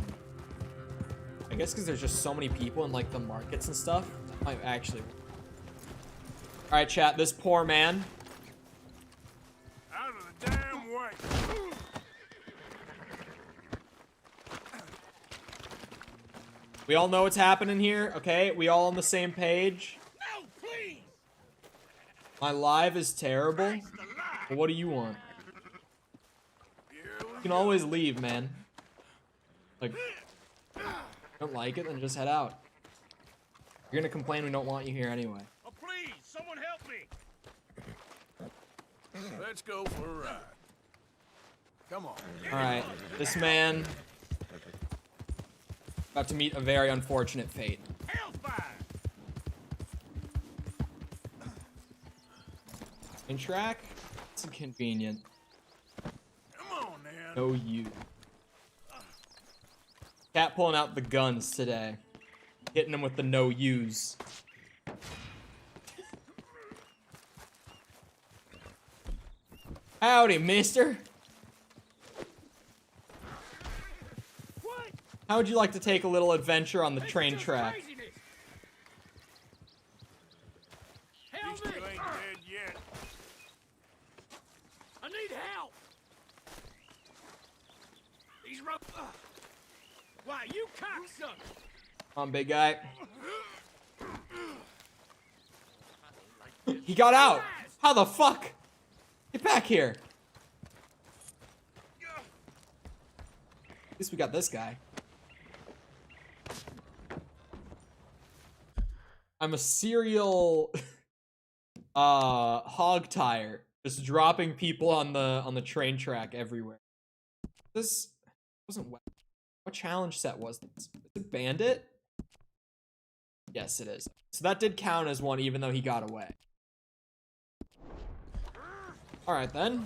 I guess because there's just so many people in like the markets and stuff. That might actually... Alright, chat, this poor man. Out of the damn way. We all know what's happening here, okay? We all on the same page. No, please! My live is terrible. But what do you want? You can always leave, man. Like, don't like it, then just head out. You're gonna complain we don't want you here anyway. Oh, please, someone help me! Let's go for a ride. Come on. Alright, this man... about to meet a very unfortunate fate. Hellfire! In track? It's inconvenient. Come on, man. No you. Cat pulling out the guns today. Hitting him with the no use. Howdy, mister. What? How would you like to take a little adventure on the This is train just track? craziness. At Help least me! you ain't dead yet. I need help! These rope... Why, you cocksucker! Come on, big guy. He got out. How the fuck? Get back here. At least we got this guy. I'm a serial hog tire, just dropping people on the train track everywhere. This wasn't wet. What challenge set was this? Is it Bandit? Yes, it is. So that did count as one, even though he got away. Alright then.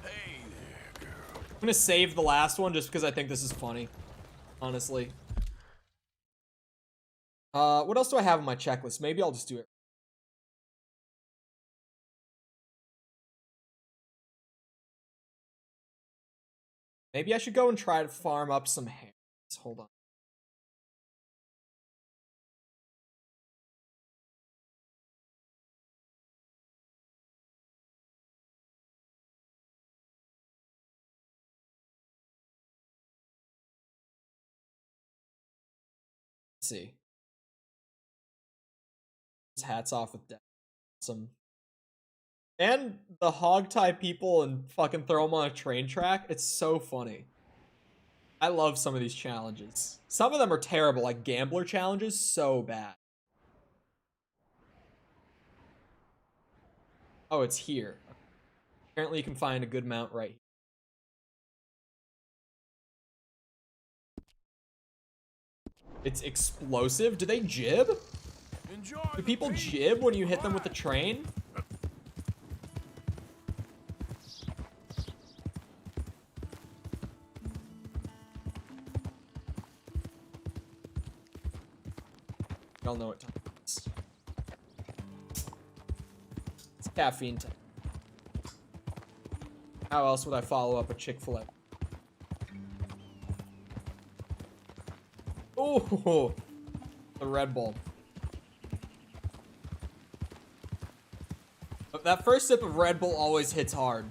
Hey there, girl. I'm gonna save the last one just because I think this is funny. Honestly. What else do I have on my checklist? Maybe I'll just do it. Maybe I should go and try to farm up some hares. Hold on. Let's see. Hats off with death. Awesome. And the hog tie people and fucking throw them on a train track. It's so funny. I love some of these challenges. Some of them are terrible, like gambler challenges, so bad. Oh, it's here. Apparently you can find a good mount right here. It's explosive. Do they jib? Enjoy. Do people jib when you hit them with the train? Y'all know what time it is. It's caffeine time. How else would I follow up a Chick-fil-A? Oh, the Red Bull. But that first sip of Red Bull always hits hard.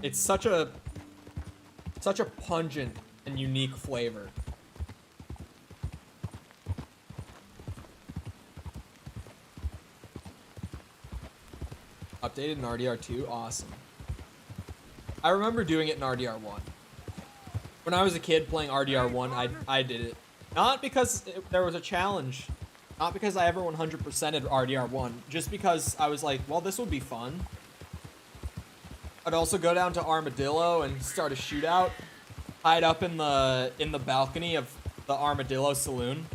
It's such a pungent and unique flavor. Updated in RDR2, awesome. I remember doing it in RDR1. When I was a kid playing RDR1, I did it. Not because there was a challenge. Not because I ever 100%ed RDR1. Just because I was like, well, this would be fun. I'd also go down to Armadillo and start a shootout. Hide up in the balcony of the Armadillo Saloon.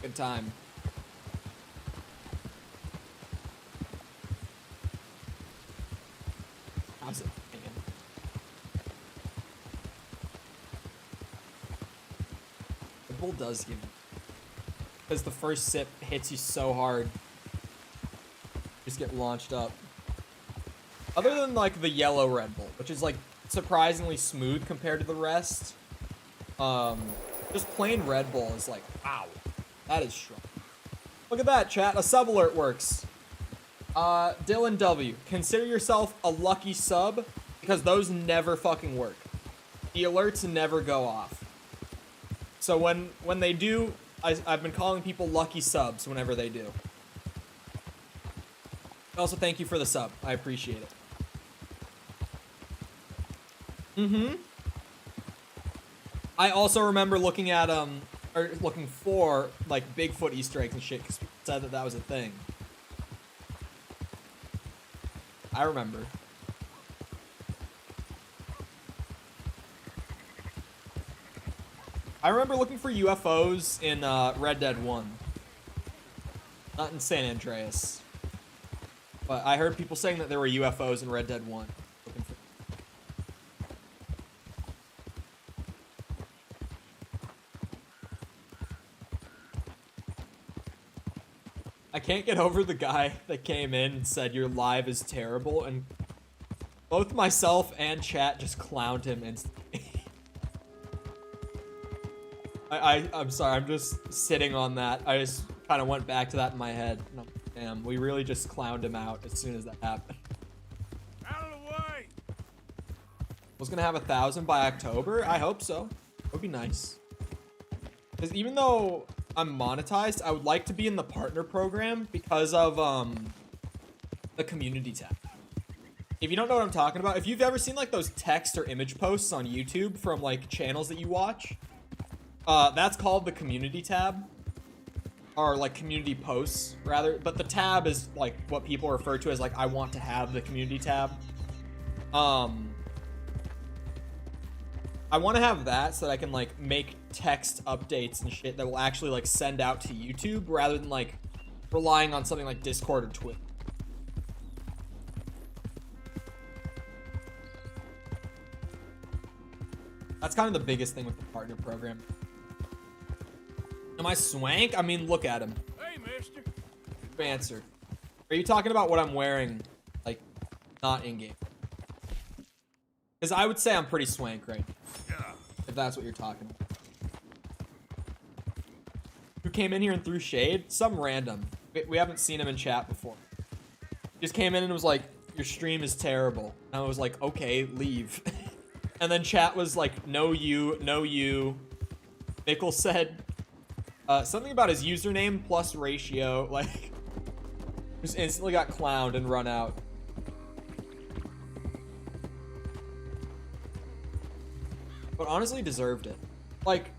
Good time. How's it? The bull does give, because the first sip hits you so hard. Just get launched up. Other than like the yellow Red Bull, which is like surprisingly smooth compared to the rest. Just plain Red Bull is like, wow, that is strong. Look at that, chat. A sub alert works. Dylan W, consider yourself a lucky sub because those never fucking work. The alerts never go off. So when they do, I've been calling people lucky subs whenever they do. Also, thank you for the sub. I appreciate it. I also remember looking at or looking for like Bigfoot Easter eggs and shit because people said that was a thing. I remember. I remember looking for UFOs in Red Dead 1. Not in San Andreas. But I heard people saying that there were UFOs in Red Dead 1. I can't get over the guy that came in and said your live is terrible, and both myself and chat just clowned him instantly. I'm sorry, I'm just sitting on that. I just kind of went back to that in my head. And I'm like, damn, we really just clowned him out as soon as that happened. Out of the way! Was gonna have 1,000 by October? I hope so. It would be nice. Because even though I'm monetized, I would like to be in the partner program because of the community tab. If you don't know what I'm talking about, if you've ever seen like those text or image posts on YouTube from like channels that you watch, that's called the community tab. Or like community posts rather, but the tab is like what people refer to as like I want to have the community tab. I want to have that so that I can like make text updates and shit that will actually like send out to YouTube rather than like relying on something like Discord or Twitter. That's kind of the biggest thing with the partner program. Am I swank? I mean, look at him. Hey, mister. Good answer. Are you talking about what I'm wearing, like, not in-game? Because I would say I'm pretty swank right now, if that's what you're talking about. Who came in here and threw shade? Some random. We haven't seen him in chat before. He just came in and was like, your stream is terrible. And I was like, okay, leave. And then chat was like, no you, no you. Mickle said something about his username plus ratio, like, just instantly got clowned and run out. But honestly deserved it. Like,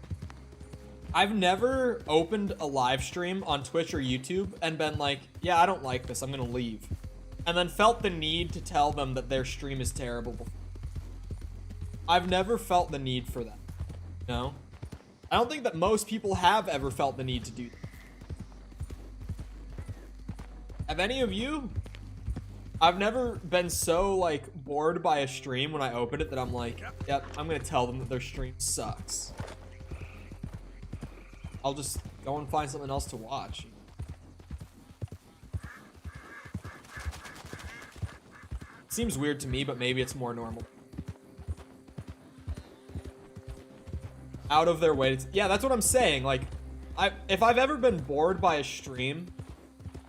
I've never opened a live stream on Twitch or YouTube and been like, yeah, I don't like this, I'm gonna leave. And then felt the need to tell them that their stream is terrible before. I've never felt the need for that. No? I don't think that most people have ever felt the need to do that. Have any of you? I've never been so, like, bored by a stream when I open it that I'm like, yep, I'm gonna tell them that their stream sucks. I'll just go and find something else to watch. Seems weird to me, but maybe it's more normal. Out of their way to... Yeah, that's what I'm saying. Like, if I've ever been bored by a stream,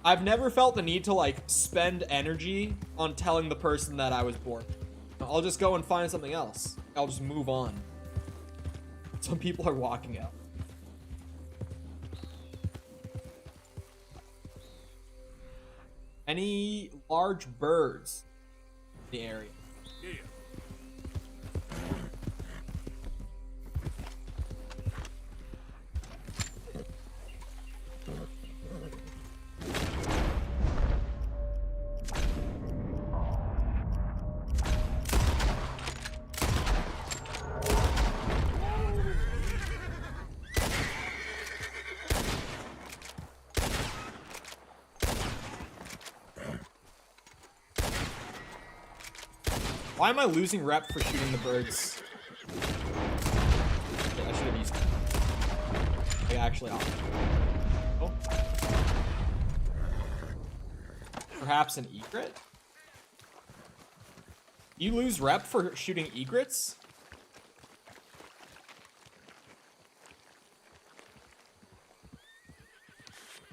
I've never felt the need to, like, spend energy on telling the person that I was bored. I'll just go and find something else. I'll just move on. Some people are walking out. Any large birds in the area? Yeah. Why am I losing rep for shooting the birds? Okay, I should have used that. Like, actually, oh. Perhaps an egret? You lose rep for shooting egrets?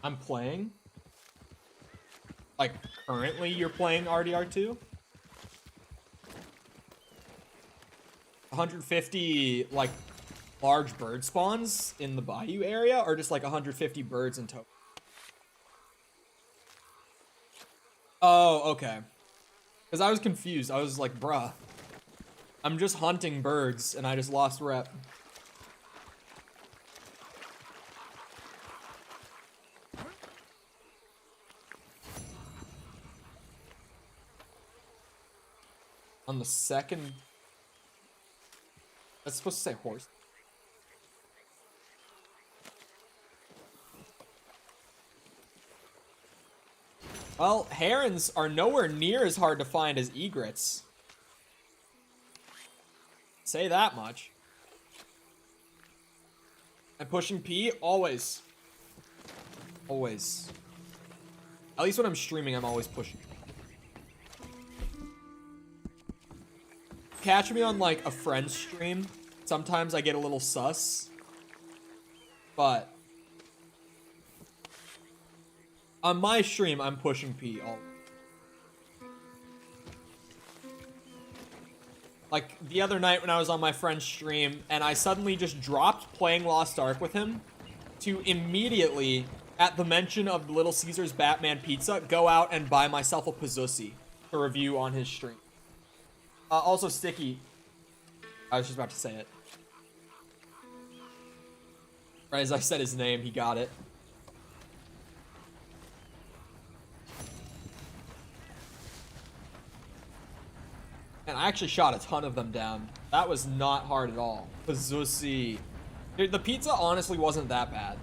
I'm playing? Like, currently you're playing RDR2? 150 like large bird spawns in the bayou area, or just like 150 birds in total? Oh, okay. Because I was confused. I was like, bruh, I'm just hunting birds and I just lost rep. On the second... That's supposed to say horse. Well, herons are nowhere near as hard to find as egrets. Say that much. And pushing P, always. Always. At least when I'm streaming, I'm always pushing. Catch me on like a friend's stream. Sometimes I get a little sus. But on my stream, I'm pushing P all. Like the other night when I was on my friend's stream and I suddenly just dropped playing Lost Ark with him to immediately, at the mention of Little Caesars Batman Pizza, go out and buy myself a Pizzusi to review on his stream. Also, Sticky. I was just about to say it. Right as I said his name, he got it. And I actually shot a ton of them down. That was not hard at all. Pizzusi. Dude, the pizza honestly wasn't that bad.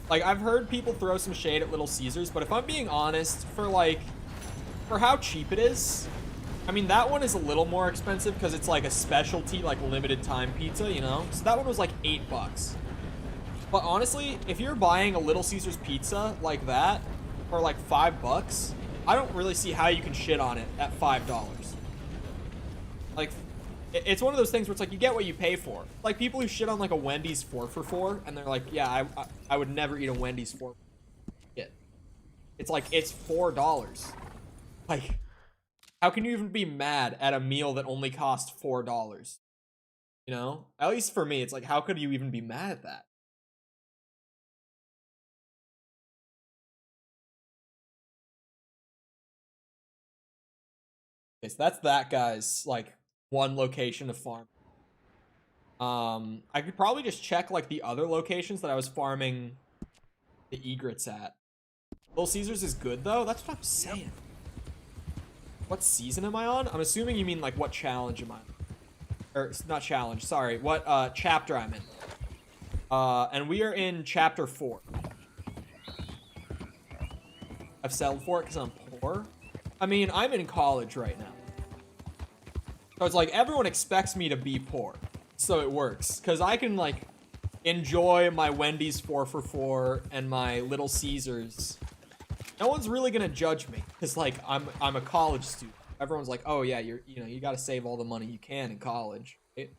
Like, I've heard people throw some shade at Little Caesars, but if I'm being honest, for how cheap it is, I mean, that one is a little more expensive because it's like a specialty, like limited time pizza, you know? So that one was like $8. But honestly, if you're buying a Little Caesars pizza like that for like $5, I don't really see how you can shit on it at $5. Like, it's one of those things where it's like you get what you pay for. Like people who shit on like a Wendy's 4 for $4 and they're like, yeah, I would never eat a Wendy's 4 for $4. It's like, it's $4. Like, how can you even be mad at a meal that only cost $4? You know? At least for me, it's like, how could you even be mad at that? Okay, so that's that guy's, like, one location to farm. I could probably just check, like, the other locations that I was farming the egrets at. Little Caesars is good, though? That's what I'm saying. What season am I on? I'm assuming you mean, like, what challenge am I on? Or, not challenge, sorry. What, chapter I'm in. And we are in chapter 4. I've settled for it because I'm poor. I mean, I'm in college right now. So it's like, everyone expects me to be poor. So it works. Because I can, like, enjoy my Wendy's 4 for 4 and my Little Caesars, no one's really gonna judge me because like I'm a college student. Everyone's like, oh yeah, you got to save all the money you can in college. Right?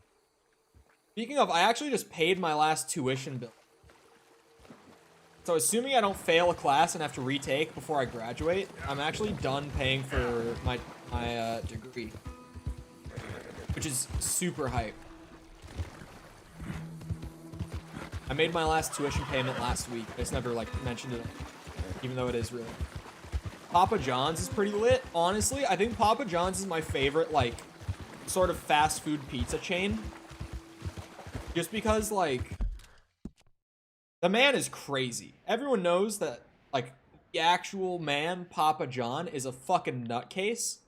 Speaking of, I actually just paid my last tuition bill. So assuming I don't fail a class and have to retake before I graduate, I'm actually done paying for my degree, which is super hype. I made my last tuition payment last week. I just never like mentioned it, even though it is really. Papa John's is pretty lit, honestly. I think Papa John's is my favorite, like, sort of fast food pizza chain. Just because, like, the man is crazy. Everyone knows that, like, the actual man, Papa John, is a fucking nutcase.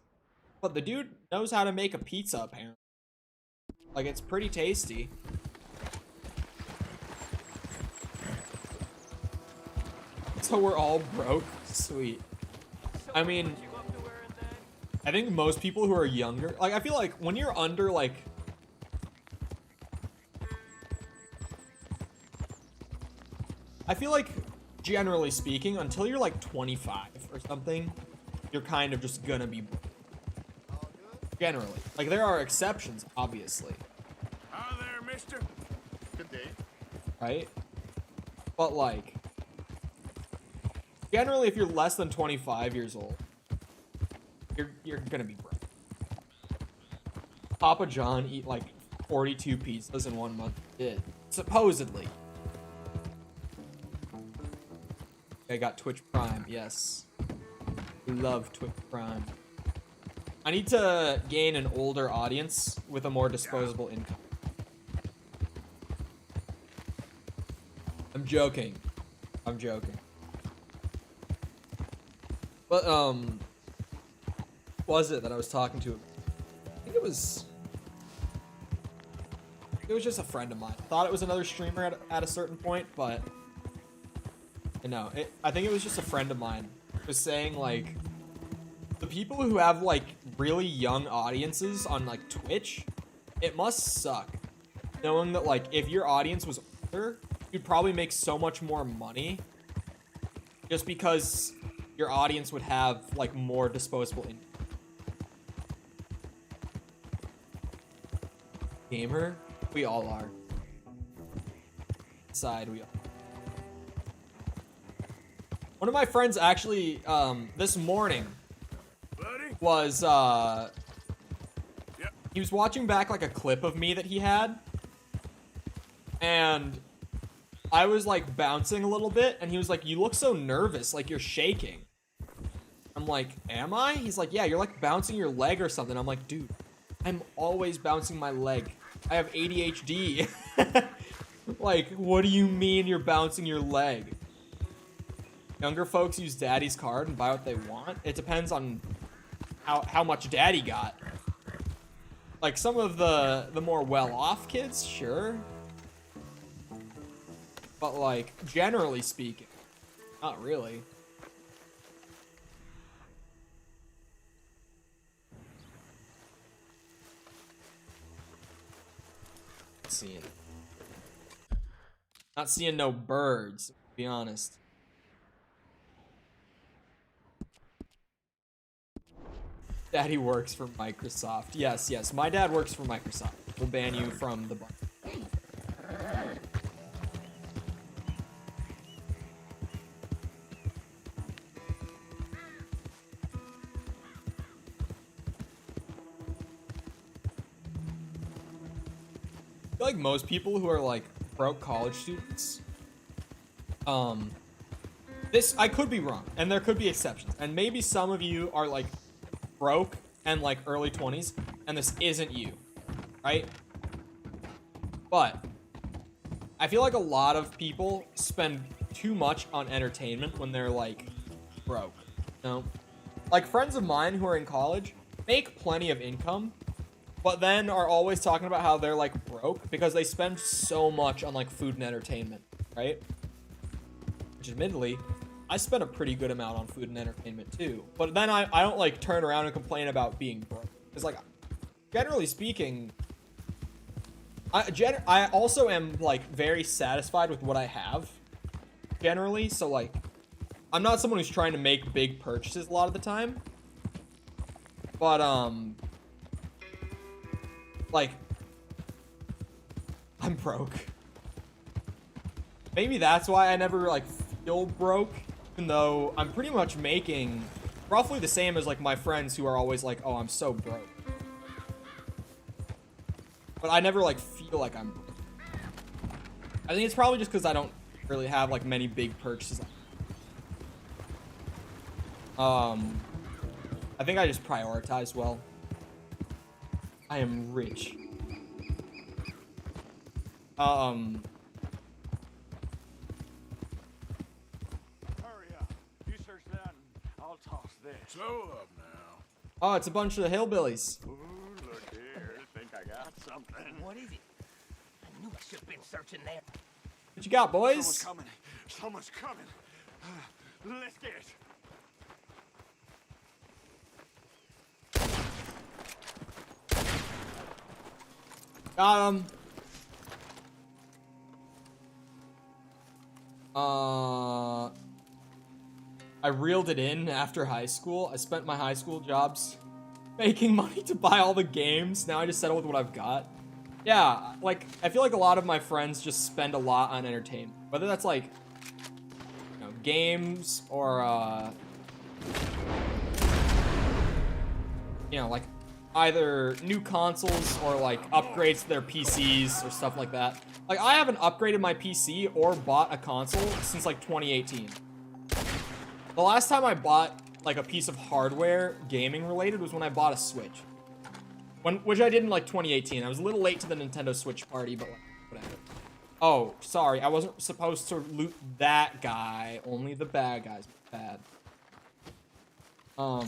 But the dude knows how to make a pizza, apparently. Like, it's pretty tasty. So we're all broke? Sweet. I mean, I think most people who are younger, like, I feel like when you're under, like, I feel like, generally speaking, until you're, like, 25 or something, you're kind of just gonna be broke. Generally. Like, there are exceptions, obviously. Hi there, mister. Good day. Right? But, like, generally, if you're less than 25 years old, you're gonna be broke. Papa John eat like 42 pizzas in 1 month. Did supposedly. I got Twitch Prime. Yes, we love Twitch Prime. I need to gain an older audience with a more disposable income. I'm joking. I'm joking. But, what was it that I was talking to? I think it was just a friend of mine. I thought it was another streamer at a certain point, but, I think it was just a friend of mine. It was saying, like, the people who have, like, really young audiences on, like, Twitch, it must suck. Knowing that, like, if your audience was older, you'd probably make so much more money just because your audience would have, like, more disposable income. Gamer? We all are. Inside, we all. One of my friends actually, this morning was, he was watching back, like, a clip of me that he had, and I was, like, bouncing a little bit, and he was like, you look so nervous, like you're shaking. I'm like, am I? He's like, yeah, you're, like, bouncing your leg or something. I'm like, dude, I'm always bouncing my leg. I have ADHD. Like, what do you mean you're bouncing your leg? Younger folks use daddy's card and buy what they want. It depends on how much daddy got. Like, some of the more well-off kids, sure. But, like, generally speaking, not really. Not seeing no birds, to be honest. Daddy works for Microsoft. Yes, yes, my dad works for Microsoft. We'll ban you from the bar. I feel like most people who are like broke college students, I could be wrong, and there could be exceptions, and maybe some of you are like broke and like early 20s, and this isn't you, right? But I feel like a lot of people spend too much on entertainment when they're like broke, you know? Like friends of mine who are in college make plenty of income, but then are always talking about how they're like broke because they spend so much on like food and entertainment, right? Which admittedly, I spend a pretty good amount on food and entertainment too. But then I don't like turn around and complain about being broke. It's like, generally speaking, I also am like very satisfied with what I have generally, so like I'm not someone who's trying to make big purchases a lot of the time. But like I'm broke. Maybe that's why I never like feel broke, even though I'm pretty much making roughly the same as like my friends who are always like, "Oh, I'm so broke." But I never like feel like I'm broke. I think it's probably just because I don't really have like many big purchases. I think I just prioritize well. I am rich. Hurry up. You search that and I'll toss this. Slow up now. Oh, it's a bunch of hillbillies. Ooh, look here. Think I got something. What is it? I knew I should have been searching there. What you got, Someone's boys? coming. Someone's coming. Let's get it. Got him. I reeled it in after high school. I spent my high school jobs making money to buy all the games. Now I just settle with what I've got. Yeah, like, I feel like a lot of my friends just spend a lot on entertainment. Whether that's, like, you know, games or, you know, like, either new consoles or, like, upgrades to their PCs or stuff like that. Like, I haven't upgraded my PC or bought a console since, like, 2018. The last time I bought, like, a piece of hardware, gaming related, was when I bought a Switch. Which I did in, like, 2018. I was a little late to the Nintendo Switch party, but, like, whatever. Oh, sorry. I wasn't supposed to loot that guy. Only the bad guys. Bad. I'll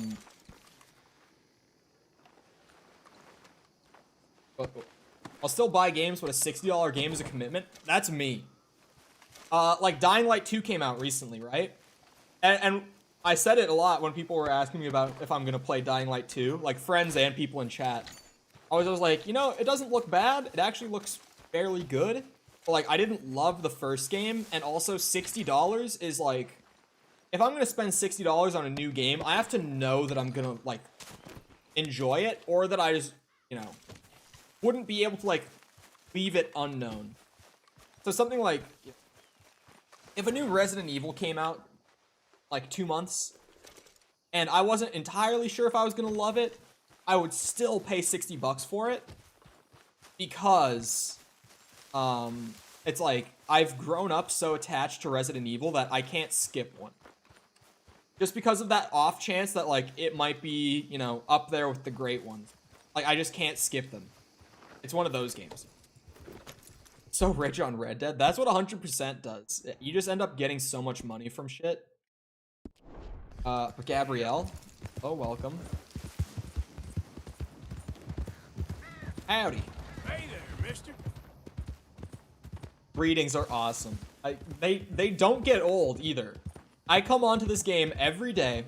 still buy games, but a $60 game is a commitment. That's me. Like, Dying Light 2 came out recently, right? And I said it a lot when people were asking me about if I'm gonna play Dying Light 2, like friends and people in chat. I was like, you know, it doesn't look bad. It actually looks fairly good. But, like, I didn't love the first game, and also $60 is, like, if I'm gonna spend $60 on a new game, I have to know that I'm gonna, like, enjoy it, or that I just, you know, wouldn't be able to, like, leave it unknown. So something like, if a new Resident Evil came out, like, 2 months, and I wasn't entirely sure if I was gonna love it, I would still pay $60 for it, because, it's like, I've grown up so attached to Resident Evil that I can't skip one. Just because of that off chance that, like, it might be, you know, up there with the great ones. Like, I just can't skip them. It's one of those games. So rich on Red Dead. That's what 100% does. You just end up getting so much money from shit. Gabrielle. Oh, welcome. Howdy. Hey there, mister. Greetings are awesome. They don't get old either. I come onto this game every day.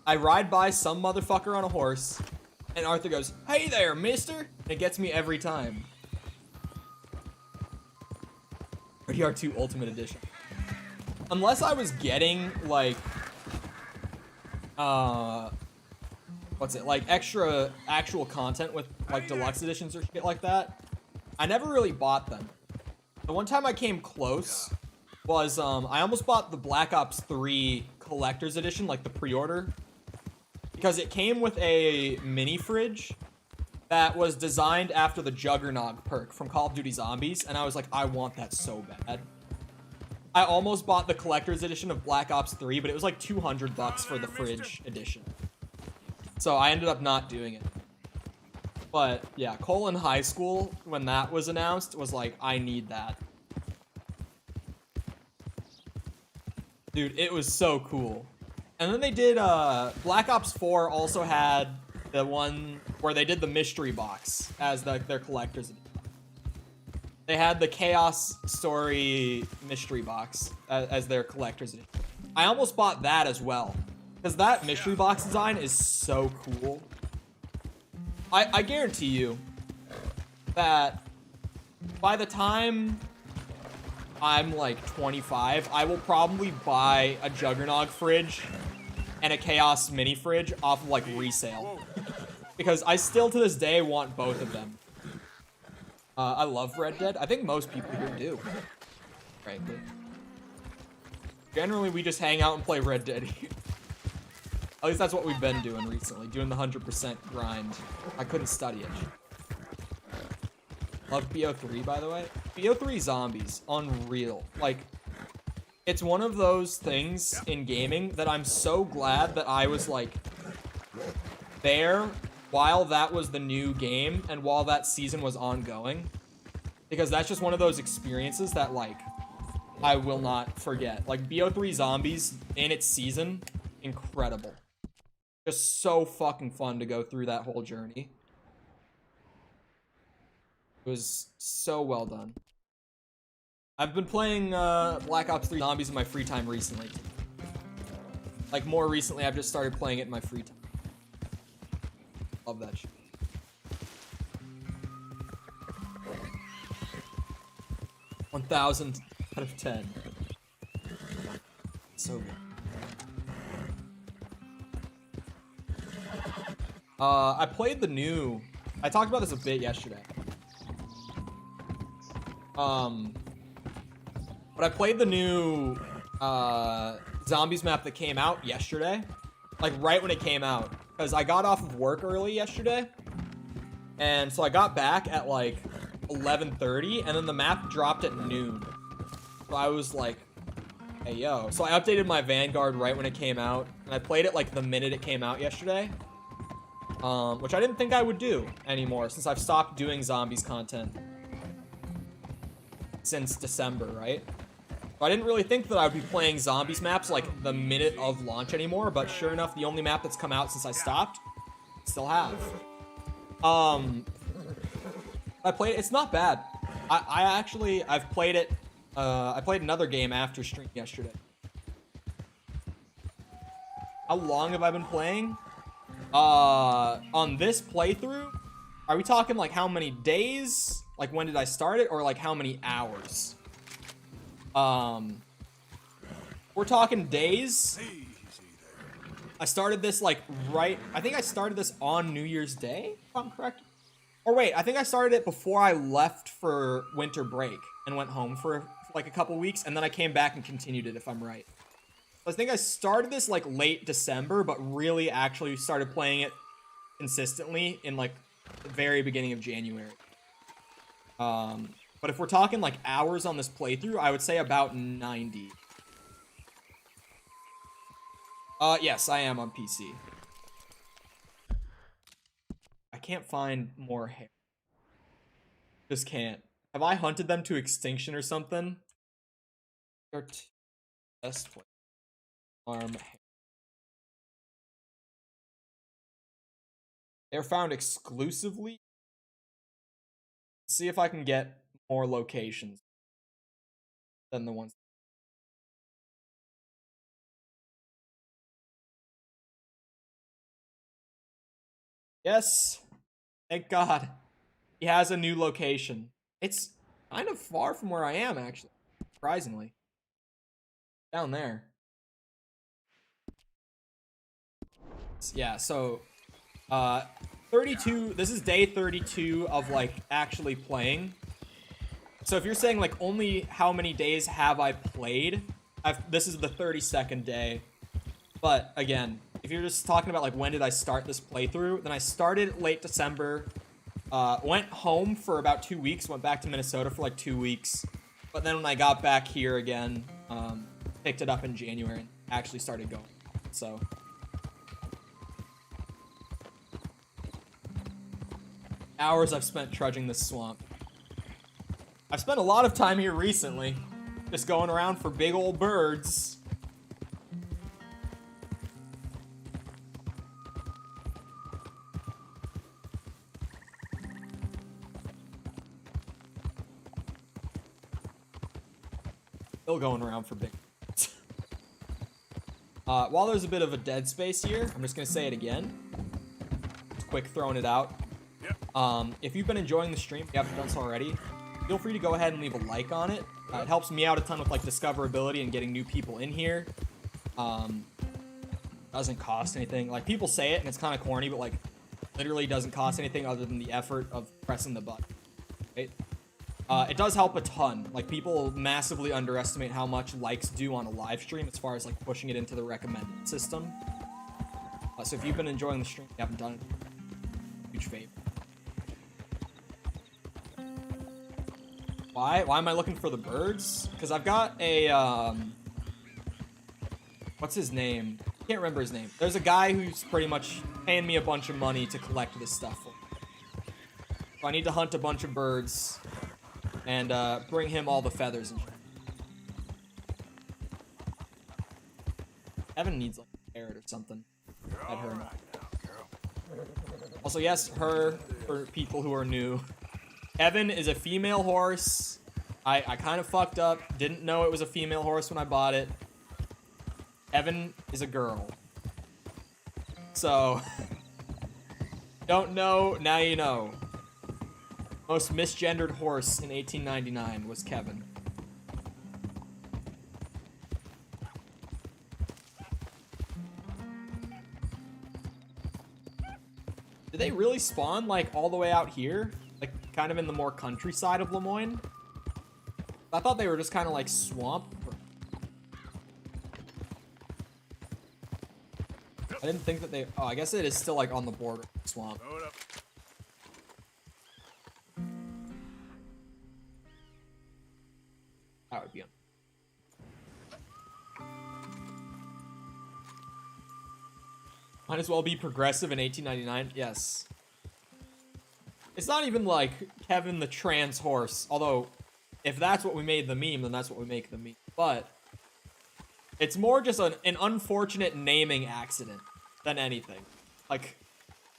I ride by some motherfucker on a horse, and Arthur goes, "Hey there, mister!" And it gets me every time. RDR2 Ultimate Edition. Unless I was getting, like, what's it, like, extra actual content with, like, deluxe editions or shit like that, I never really bought them. The one time I came close was, I almost bought the Black Ops 3 Collector's Edition, like the pre-order, because it came with a mini fridge that was designed after the Juggernog perk from Call of Duty Zombies, and I was like, I want that so bad. I almost bought the Collector's Edition of Black Ops 3, but it was like $200 for the fridge edition. So I ended up not doing it. But yeah, Cole in high school, when that was announced, was like, I need that. Dude, it was so cool. And then they did, Black Ops 4 also had the one where they did the mystery box as their collector's edition. They had the Chaos Story mystery box as their collector's edition. I almost bought that as well, because that mystery box design is so cool. I guarantee you that by the time I'm like 25, I will probably buy a Juggernog fridge and a Chaos mini fridge off of like resale. Because I still to this day want both of them. I love Red Dead. I think most people here do, frankly. Generally, we just hang out and play Red Dead here. At least that's what we've been doing recently, doing the 100% grind. I couldn't study it. Love BO3, by the way. BO3 zombies, unreal. Like, it's one of those things in gaming that I'm so glad that I was, like, there while that was the new game and while that season was ongoing. Because that's just one of those experiences that, like, I will not forget. Like, BO3 zombies in its season, incredible. Just so fucking fun to go through that whole journey. It was so well done. I've been playing Black Ops 3 Zombies in my free time recently. Like, more recently, I've just started playing it in my free time. Love that shit. $1,000 out of 10. So good. I played the new... I talked about this a bit yesterday. But I played the new Zombies map that came out yesterday. Like, right when it came out. Because I got off of work early yesterday. And so I got back at, like, 11:30. And then the map dropped at noon. So I was like, hey, yo. So I updated my Vanguard right when it came out. And I played it, like, the minute it came out yesterday. Which I didn't think I would do anymore. Since I've stopped doing Zombies content. Since December, right? So I didn't really think that I would be playing Zombies maps like the minute of launch anymore, but sure enough, the only map that's come out since I stopped, still have. I played it, it's not bad. I've played it, I played another game after stream yesterday. How long have I been playing? On this playthrough, are we talking like how many days? Like, when did I start it? Or, like, how many hours? We're talking days. I started this, like, right... I think I started this on New Year's Day, if I'm correct. Or wait, I think I started it before I left for winter break and went home for, like, a couple weeks. And then I came back and continued it, if I'm right. So I think I started this, like, late December, but really actually started playing it consistently in, like, the very beginning of January. But if we're talking like hours on this playthrough, I would say about 90. Yes, I am on PC. I can't find more hair. Just can't. Have I hunted them to extinction or something? Best place. Arm hair. They're found exclusively. See if I can get more locations than the ones. Yes. Thank God. He has a new location. It's kind of far from where I am, actually. Surprisingly. Down there. Yeah, so 32, this is day 32 of, like, actually playing. So if you're saying, like, only how many days have I played, this is the 32nd day. But, again, if you're just talking about, like, when did I start this playthrough, then I started late December, went home for about 2 weeks, went back to Minnesota for, like, 2 weeks. But then when I got back here again, picked it up in January and actually started going. So... hours I've spent trudging this swamp. I've spent a lot of time here recently, just going around for big old birds. Still going around for big birds. While there's a bit of a dead space here, I'm just gonna say it again. Just quick throwing it out. If you've been enjoying the stream, if you haven't done so already, feel free to go ahead and leave a like on it. It helps me out a ton with like discoverability and getting new people in here. Doesn't cost anything. Like, people say it and it's kind of corny, but like literally doesn't cost anything other than the effort of pressing the button, right? It does help a ton. Like, people massively underestimate how much likes do on a live stream as far as like pushing it into the recommended system. So if you've been enjoying the stream, you haven't done it, huge favor. Why am I looking for the birds? Because I've got a what's his name? I can't remember his name. There's a guy who's pretty much paying me a bunch of money to collect this stuff for me. So I need to hunt a bunch of birds and bring him all the feathers and shit. Evan needs like a carrot or something. Let her know. Also, yes, her, for people who are new. Evan is a female horse. I kind of fucked up. Didn't know it was a female horse when I bought it. Evan is a girl. So, don't know, now you know. Most misgendered horse in 1899 was Kevin. Did they really spawn, like, all the way out here? Like, kind of in the more countryside of Lemoyne? I thought they were just kind of, like, swamp. I didn't think that they... Oh, I guess it is still, like, on the border of the swamp. That would be on. Might as well be progressive in 1899. Yes. It's not even like Kevin the trans horse. Although, if that's what we made the meme, then that's what we make the meme. But it's more just an unfortunate naming accident than anything. Like,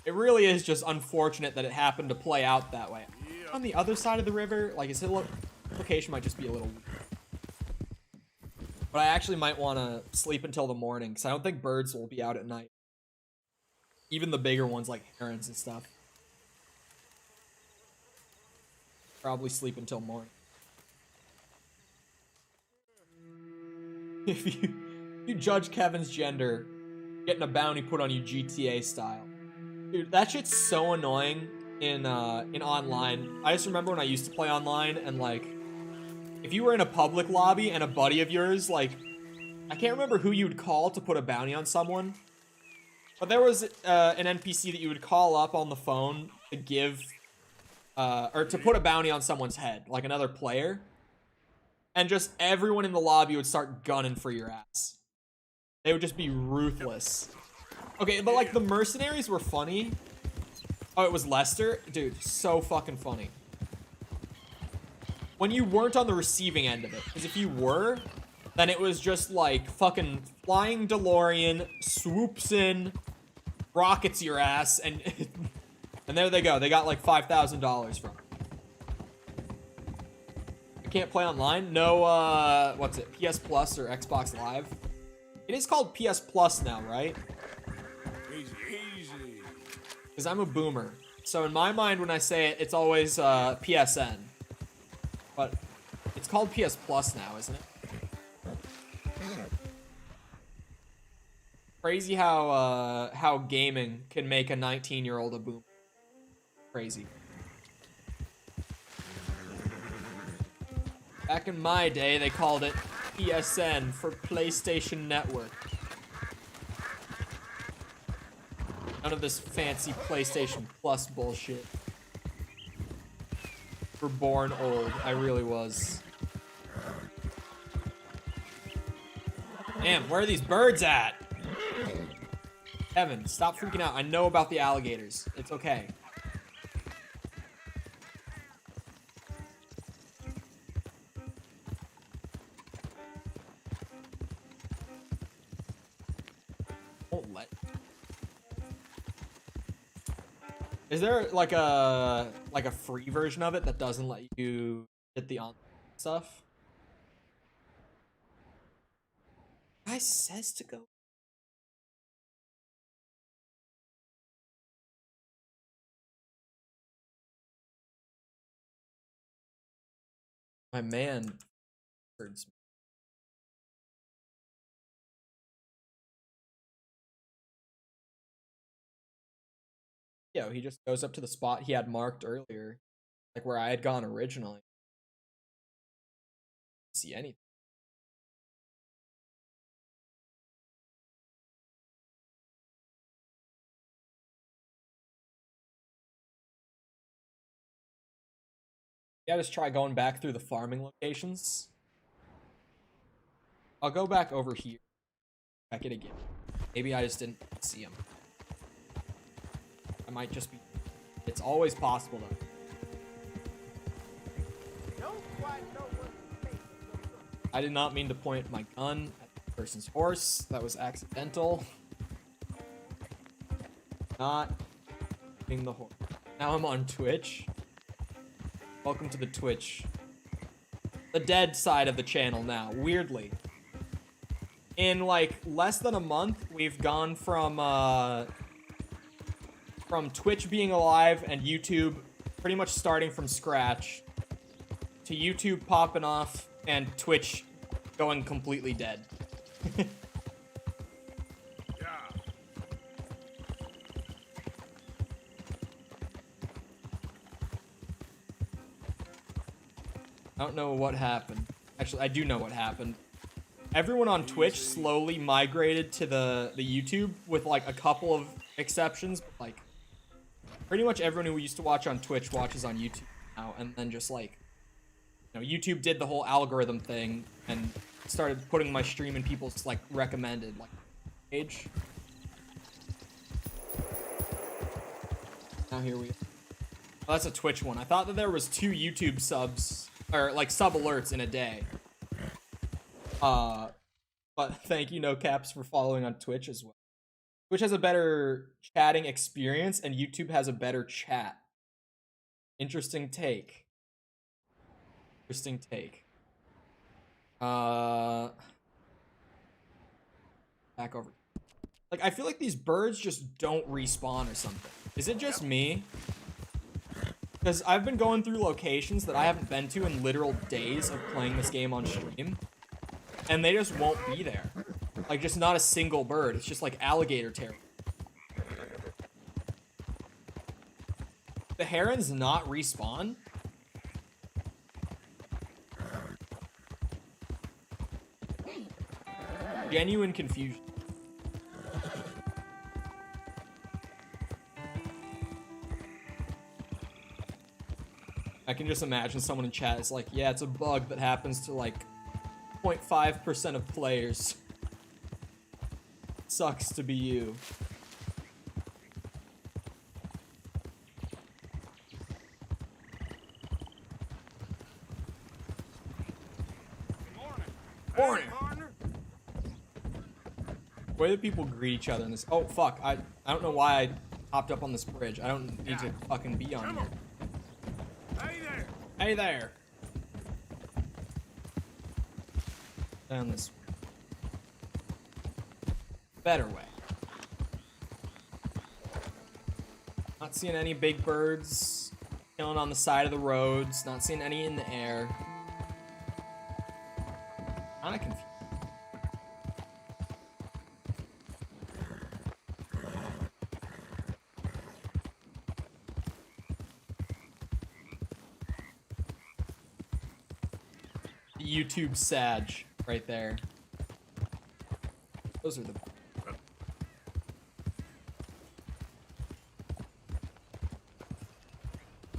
it really is just unfortunate that it happened to play out that way. On the other side of the river, like, his location might just be a little weird. But I actually might want to sleep until the morning, because I don't think birds will be out at night. Even the bigger ones, like herons and stuff. Probably sleep until morning. If you judge Kevin's gender, getting a bounty put on you GTA style. Dude, that shit's so annoying in online. I just remember when I used to play online, and like, if you were in a public lobby and a buddy of yours, like, I can't remember who you'd call to put a bounty on someone, but there was an NPC that you would call up on the phone to give, or to put a bounty on someone's head, like another player, and just everyone in the lobby would start gunning for your ass. They would just be ruthless. Okay, but like the mercenaries were funny. Oh, it was Lester? Dude, so fucking funny. When you weren't on the receiving end of it. Because if you were, then it was just like fucking flying DeLorean, swoops in, rockets your ass, and and there they go. They got like $5,000 from it. I can't play online? No, what's it? PS Plus or Xbox Live? It is called PS Plus now, right? Easy. Because I'm a boomer. So in my mind, when I say it, it's always PSN. But it's called PS Plus now, isn't it? Crazy how gaming can make a 19-year-old a boomer. Crazy. Back in my day, they called it PSN for PlayStation Network. None of this fancy PlayStation Plus bullshit. We're born old. I really was. Damn, where are these birds at? Evan, stop freaking out. I know about the alligators. It's okay. Won't let. Is there like a free version of it that doesn't let you hit the on stuff? Guy says to go. My man hurts me. Yeah, he just goes up to the spot he had marked earlier, like where I had gone originally. See anything. Yeah, just try going back through the farming locations. I'll go back over here. Check it again. Maybe I just didn't see him. I might just be... It's always possible, though. I did not mean to point my gun at the person's horse. That was accidental. Not hitting the horse. Now I'm on Twitch. Welcome to the Twitch. The dead side of the channel now, weirdly. In like less than a month, we've gone from Twitch being alive and YouTube pretty much starting from scratch to YouTube popping off and Twitch going completely dead. I don't know what happened. Actually, I do know what happened. Everyone on Twitch slowly migrated to the YouTube with like a couple of exceptions. Like pretty much everyone who used to watch on Twitch watches on YouTube now, and then just like, you know, YouTube did the whole algorithm thing and started putting my stream in people's like recommended like page. Now here we are. Oh, that's a Twitch one. I thought that there was 2 YouTube subs or like sub alerts in a day. But thank you, No Caps, for following on Twitch as well. Twitch has a better chatting experience and YouTube has a better chat. Interesting take. Interesting take. Back over. Like, I feel like these birds just don't respawn or something. Is it just me? Because I've been going through locations that I haven't been to in literal days of playing this game on stream, and they just won't be there. Like, just not a single bird. It's just like alligator territory. The herons not respawn? Genuine confusion. I can just imagine someone in chat is like, yeah, it's a bug that happens to like 0.5% of players. Sucks to be you. Morning. The way that people greet each other in this. Oh fuck! I don't know why I hopped up on this bridge. I don't need to fucking be on here. Hey there. Hey there. Down this way. Better way. Not seeing any big birds. Chilling on the side of the roads. Not seeing any in the air. Kinda confused. YouTube Sag right there. Those are the...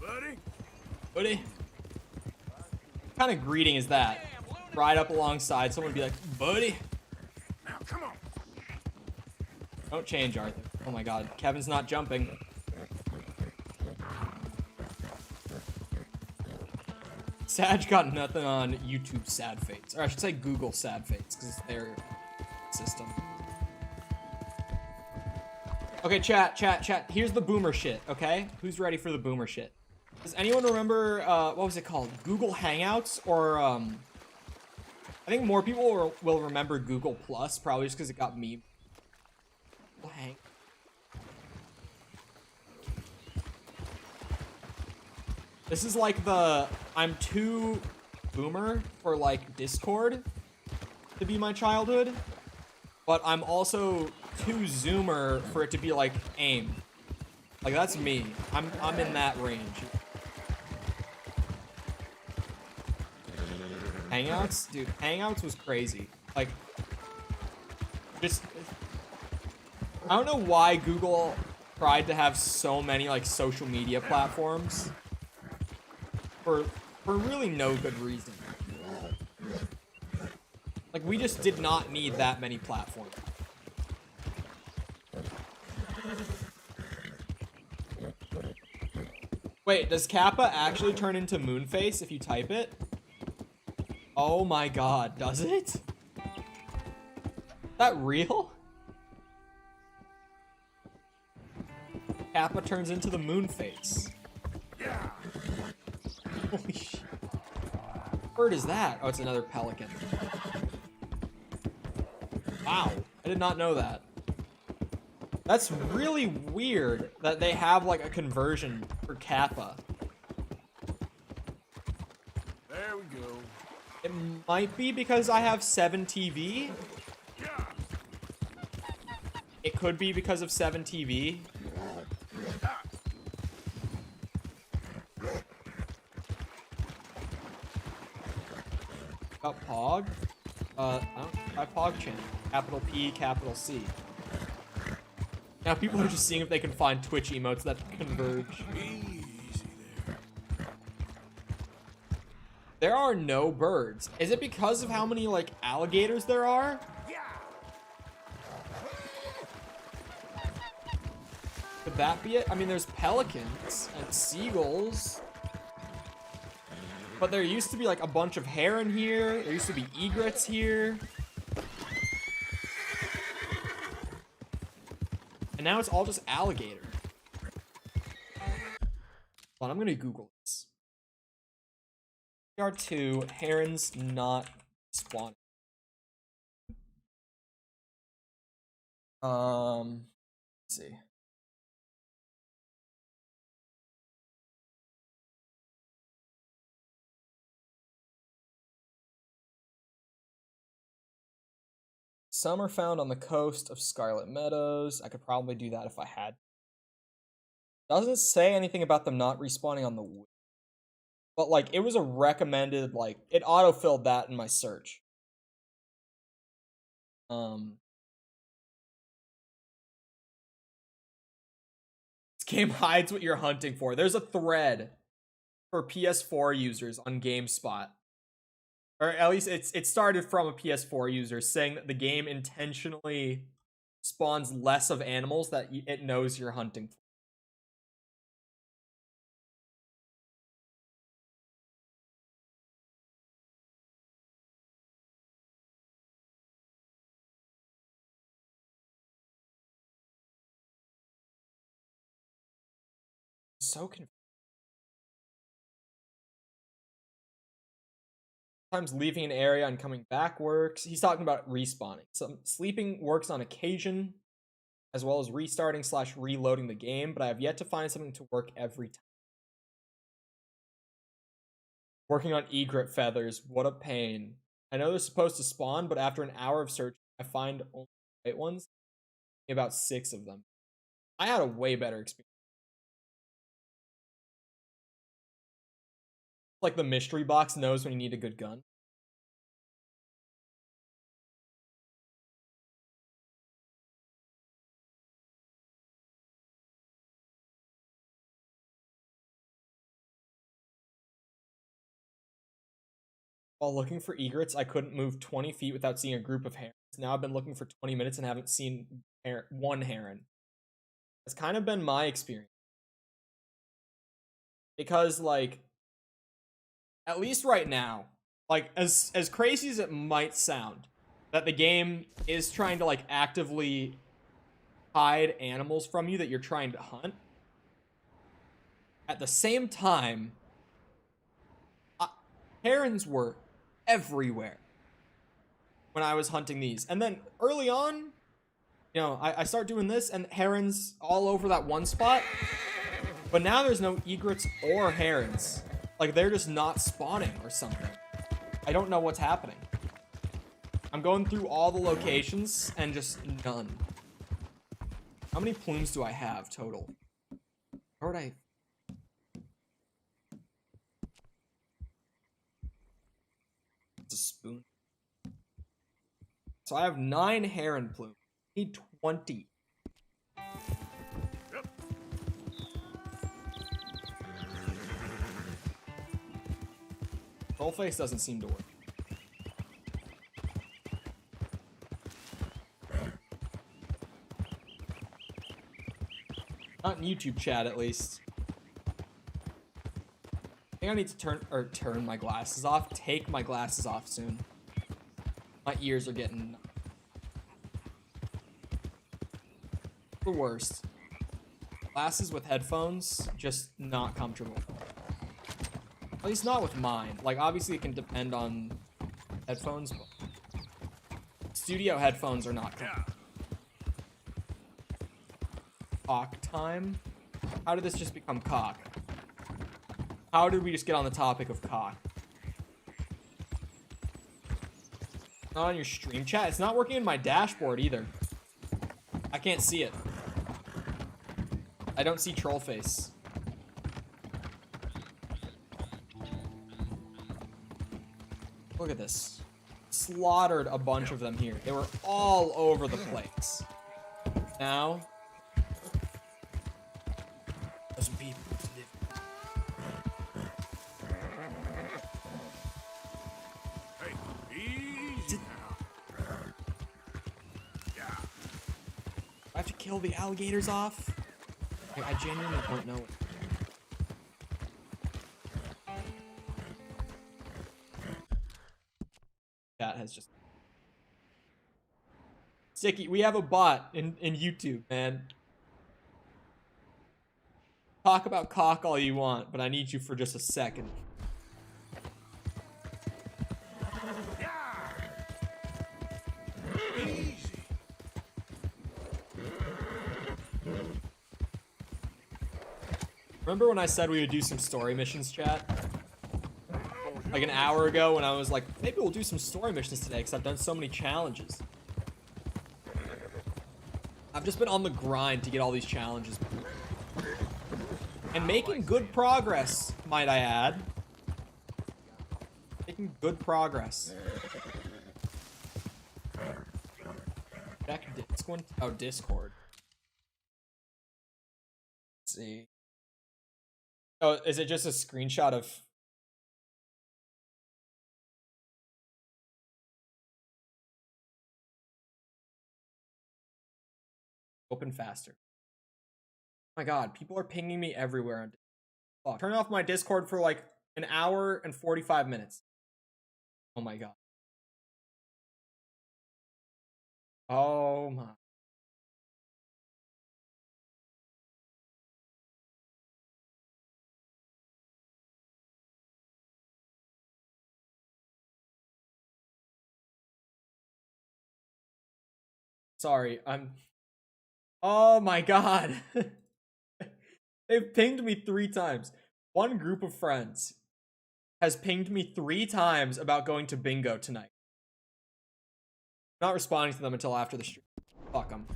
Buddy? Buddy? What kind of greeting is that? Ride up alongside someone and be like, buddy? Now, come on. Don't change, Arthur. Oh my god. Kevin's not jumping. Sag got nothing on YouTube Sad Fates. Or I should say Google Sad Fates, because it's their system. Okay, chat. Here's the boomer shit, okay? Who's ready for the boomer shit? Does anyone remember, what was it called? Google Hangouts? Or, I think more people will remember Google Plus, probably just because it got me. Google Hang. This is like the, I'm too boomer for like Discord to be my childhood, but I'm also too zoomer for it to be like AIM. Like that's me. I'm in that range. Hangouts? Dude, Hangouts was crazy. Like, just... I don't know why Google tried to have so many, like, social media platforms. For really no good reason. Like, we just did not need that many platforms. Wait, does Kappa actually turn into Moonface if you type it? Oh my god, does it? Is that real? Kappa turns into the Moonface. Holy shit. What bird is that? Oh, it's another pelican. Wow, I did not know that. That's really weird that they have like a conversion for Kappa. There we go. It might be because I have 7 TV. It could be because of 7 TV. Got Pog? I don't try Pog channel. Capital P, capital C. Now people are just seeing if they can find Twitch emotes that converge. Easy there. There are no birds. Is it because of how many, like, alligators there are? Could that be it? I mean, there's pelicans and seagulls. But there used to be, like, a bunch of heron here. There used to be egrets here. And now it's all just alligator. Hold on, I'm gonna Google this. PR2, herons not spawning. Let's see. Some are found on the coast of Scarlet Meadows. I could probably do that if I had. Doesn't say anything about them not respawning on the wood. But, like, it was a recommended, like, it autofilled that in my search. This game hides what you're hunting for. There's a thread for PS4 users on GameSpot. Or at least it started from a PS4 user saying that the game intentionally spawns less of animals that it knows you're hunting for. So confused. Sometimes leaving an area and coming back works. He's talking about respawning. Some sleeping works on occasion, as well as restarting / reloading the game, but I have yet to find something to work every time. Working on egret feathers, what a pain. I know they're supposed to spawn, but after an hour of search, I find only the right ones. About 6 of them. I had a way better experience. Like the mystery box knows when you need a good gun. While looking for egrets, I couldn't move 20 feet without seeing a group of herons. Now I've been looking for 20 minutes and haven't seen one heron. That's kind of been my experience. Because, like, at least right now, like, as crazy as it might sound, that the game is trying to, like, actively hide animals from you that you're trying to hunt. At the same time, herons were everywhere when I was hunting these. And then early on, you know, I start doing this and herons all over that one spot. But now there's no egrets or herons. Like, they're just not spawning or something. I don't know what's happening. I'm going through all the locations and just none. How many plumes do I have total? Where would I... It's a spoon. So I have 9 heron plumes. I need 20. Trollface doesn't seem to work. Not in YouTube chat, at least. I think I need to turn my glasses off. Take my glasses off soon. My ears are getting the worst. Glasses with headphones, just not comfortable. At least not with mine. Like, obviously it can depend on headphones, but studio headphones are not comfortable. Cock time? How did this just become cock? How did we just get on the topic of cock? Not on your stream chat. It's not working in my dashboard either. I can't see it. I don't see Trollface. Look at this. Slaughtered a bunch of them here. They were all over the place. Now, some people to live. Hey, easy now. Yeah. I have to kill the alligators off? Like, I genuinely don't know. Chat has just... Sticky, we have a bot in YouTube, man. Talk about cock all you want, but I need you for just a second. Easy. Remember when I said we would do some story missions, chat? Like an hour ago when I was like, maybe we'll do some story missions today because I've done so many challenges. I've just been on the grind to get all these challenges. And making good progress, might I add. Making good progress. Check Discord. Oh, Discord. Let's see. Oh, is it just a screenshot of... Open faster. Oh my god, people are pinging me everywhere on Discord. Turn off my Discord for like an hour and 45 minutes. Oh my god. Oh my. Sorry, I'm... Oh my god. They've pinged me 3 times. One group of friends has pinged me 3 times about going to bingo tonight. I'm not responding to them until after the stream. Fuck them.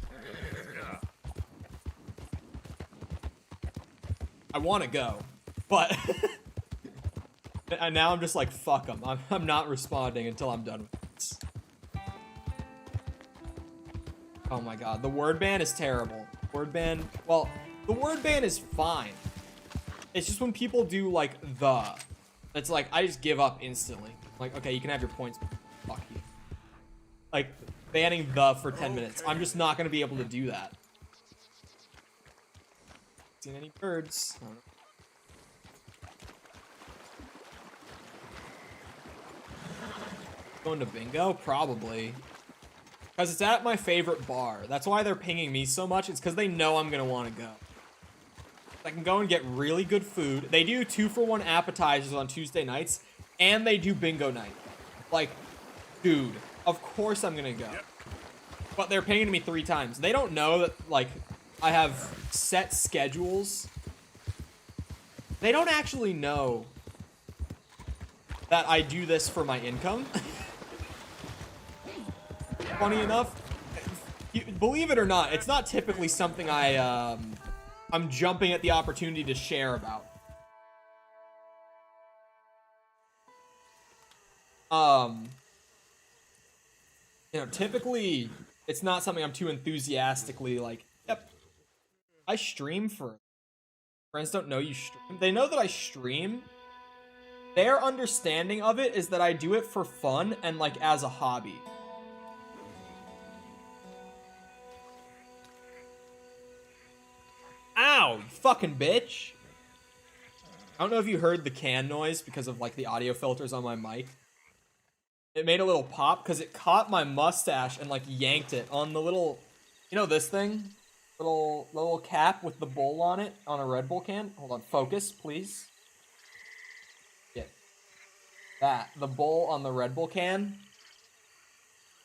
I want to go, but and now I'm just like, fuck them. I'm not responding until I'm done with this. Oh my god, the word ban is terrible. Word ban, well, the word ban is fine. It's just when people do like the, it's like, I just give up instantly. Like, okay, you can have your points, but fuck you. Like, banning the for 10 minutes. I'm just not gonna be able to do that. Seen any birds? I don't know. Going to bingo? Probably. Because it's at my favorite bar. That's why they're pinging me so much. It's because they know I'm going to want to go. I can go and get really good food. They do 2-for-1 appetizers on Tuesday nights. And they do bingo night. Like, dude, of course I'm going to go. But they're pinging me 3 times. They don't know that, like, I have set schedules. They don't actually know that I do this for my income. Funny enough, believe it or not, it's not typically something I'm jumping at the opportunity to share about. You know, typically it's not something I'm too enthusiastically like, yep, I stream for. Friends don't know you stream. They know that I stream. Their understanding of it is that I do it for fun and like as a hobby. Ow, you fucking bitch. I don't know if you heard the can noise because of like the audio filters on my mic. It made a little pop because it caught my mustache and like yanked it on the little, you know this thing? Little cap with the bowl on it on a Red Bull can. Hold on, focus, please. Yeah. That, the bowl on the Red Bull can.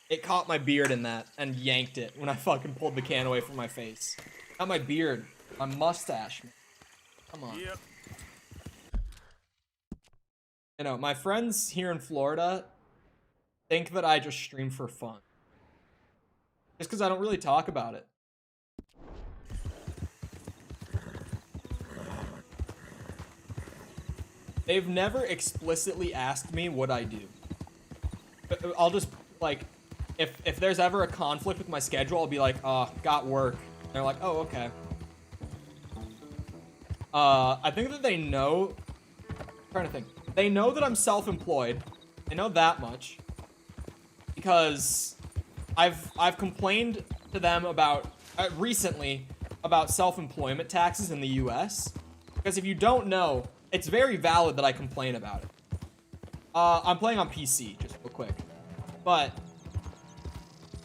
It caught my beard in that and yanked it when I fucking pulled the can away from my face. Not my beard, my mustache. Come on. Yep. You know, my friends here in Florida think that I just stream for fun. Just because I don't really talk about it. They've never explicitly asked me what I do. I'll just, like, if there's ever a conflict with my schedule, I'll be like, got work. And they're like, oh, okay. I think that they know, I'm trying to think. They know that I'm self-employed. They know that much. Because I've complained to them about, recently, about self-employment taxes in the US. Because if you don't know, it's very valid that I complain about it. I'm playing on PC, just real quick. But,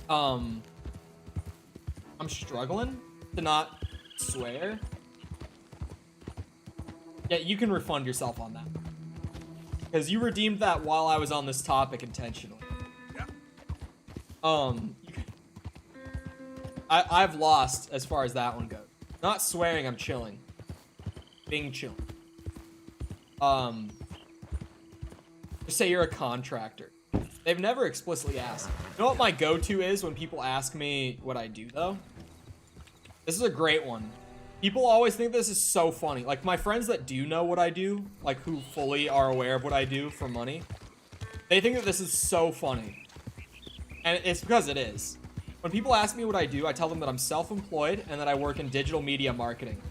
I'm struggling to not swear. Yeah, you can refund yourself on that. Because you redeemed that while I was on this topic intentionally. Yeah. I've lost as far as that one goes. Not swearing, I'm chilling. Being chill. Just say you're a contractor. They've never explicitly asked. You know what my go-to is when people ask me what I do, though? This is a great one. People always think this is so funny. Like, my friends that do know what I do, like, who fully are aware of what I do for money, they think that this is so funny. And it's because it is. When people ask me what I do, I tell them that I'm self-employed and that I work in digital media marketing.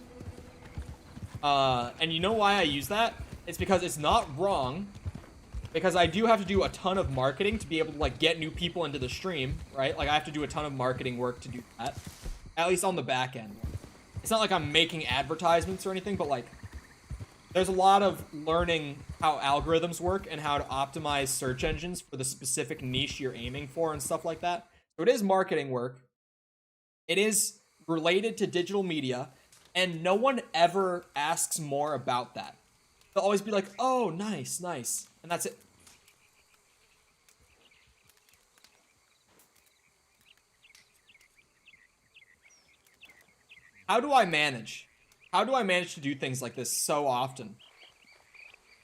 And you know why I use that? It's because it's not wrong. Because I do have to do a ton of marketing to be able to, like, get new people into the stream, right? Like, I have to do a ton of marketing work to do that. At least on the back end. It's not like I'm making advertisements or anything, but, like, there's a lot of learning how algorithms work and how to optimize search engines for the specific niche you're aiming for and stuff like that. So it is marketing work. It is related to digital media, and no one ever asks more about that. They'll always be like, oh, nice, nice. And that's it. How do I manage? How do I manage to do things like this so often?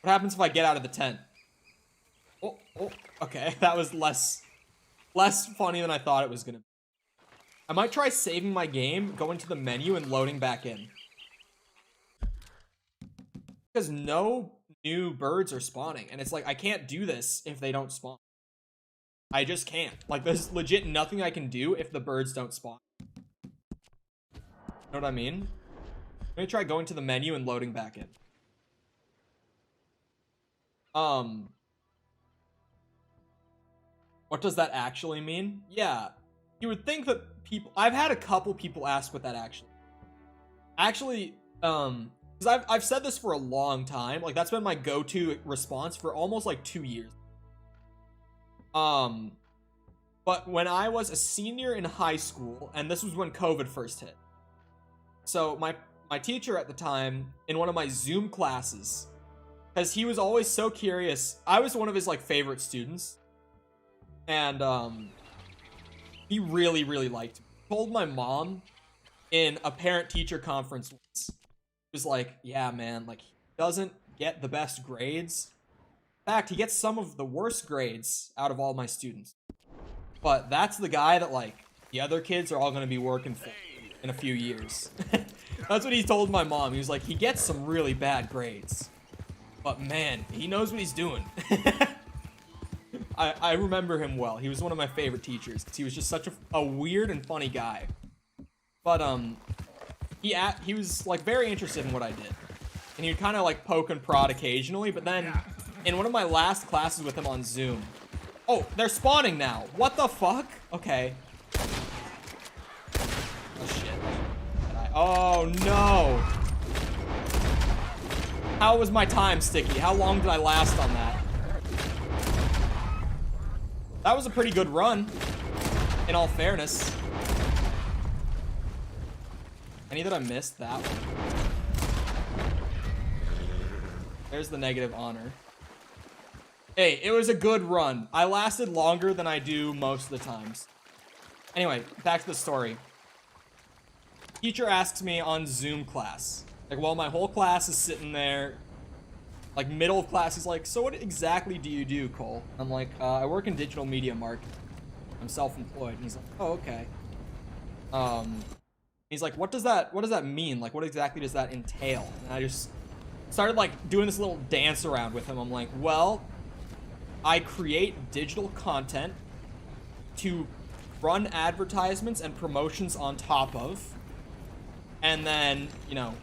What happens if I get out of the tent? Oh, okay. That was less funny than I thought it was gonna be. I might try saving my game, going to the menu, and loading back in. Because no new birds are spawning. And it's like, I can't do this if they don't spawn. I just can't. Like, there's legit nothing I can do if the birds don't spawn. Know what I mean? Let me try going to the menu and loading back in. What does that actually mean? Yeah. You would think that people... I've had a couple people ask what that actually... because I've said this for a long time. Like, that's been my go-to response for almost, like, 2 years. But when I was a senior in high school, and this was when COVID first hit. So, my teacher at the time, in one of my Zoom classes, because he was always so curious. I was one of his, like, favorite students. And, he really, really liked me. He told my mom in a parent-teacher conference once. He was like, yeah, man, like, he doesn't get the best grades, In fact, he gets some of the worst grades out of all my students. But that's the guy that, like, the other kids are all going to be working for in a few years. That's what he told my mom. He was like, he gets some really bad grades. But man, he knows what he's doing. I remember him well. He was one of my favorite teachers because he was just such a weird and funny guy. But he was like very interested in what I did. And he would kind of like poke and prod occasionally, but then in one of my last classes with him on Zoom. Oh, they're spawning now. What the fuck? Okay. Oh shit. Oh no. How was my time, Sticky? How long did I last on that? That was a pretty good run, in all fairness. Any that I missed? That one. There's the negative honor. Hey, it was a good run. I lasted longer than I do most of the times. Anyway, back to the story. Teacher asks me on Zoom class. Like, while my whole class is sitting there, like, middle of class, he's like, so what exactly do you do, Cole? I'm like, I work in digital media marketing. I'm self-employed. And he's like, oh, okay. He's like, what does that mean? Like, what exactly does that entail? And I just started, like, doing this little dance around with him. I'm like, well, I create digital content to run advertisements and promotions on top of. And then, you know,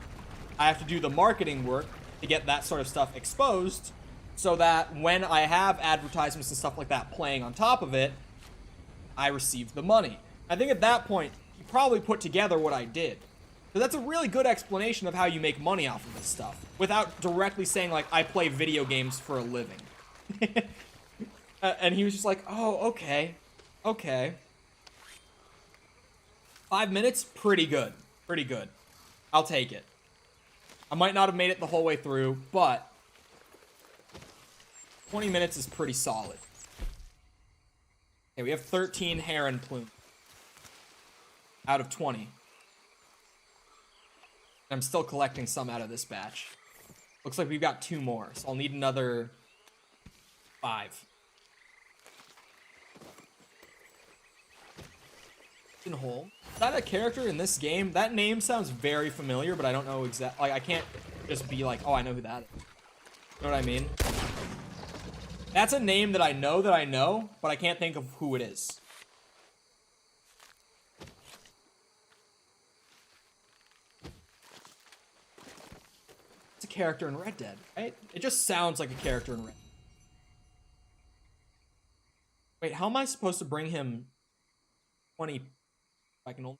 I have to do the marketing work to get that sort of stuff exposed so that when I have advertisements and stuff like that playing on top of it, I receive the money. I think at that point, he probably put together what I did. So that's a really good explanation of how you make money off of this stuff without directly saying, like, I play video games for a living. And he was just like, oh, okay. Okay. 5 minutes? Pretty good. Pretty good. I'll take it. I might not have made it the whole way through, but 20 minutes is pretty solid. Okay, we have 13 heron plumes out of 20. I'm still collecting some out of this batch. Looks like we've got 2 more, so I'll need another 5. Hole. Is that a character in this game? That name sounds very familiar, but I don't know exactly. Like, I can't just be like, oh, I know who that is. You know what I mean? That's a name that I know, but I can't think of who it is. It's a character in Red Dead, right? It just sounds like a character in Red Dead. Wait, how am I supposed to bring him 20? I can only...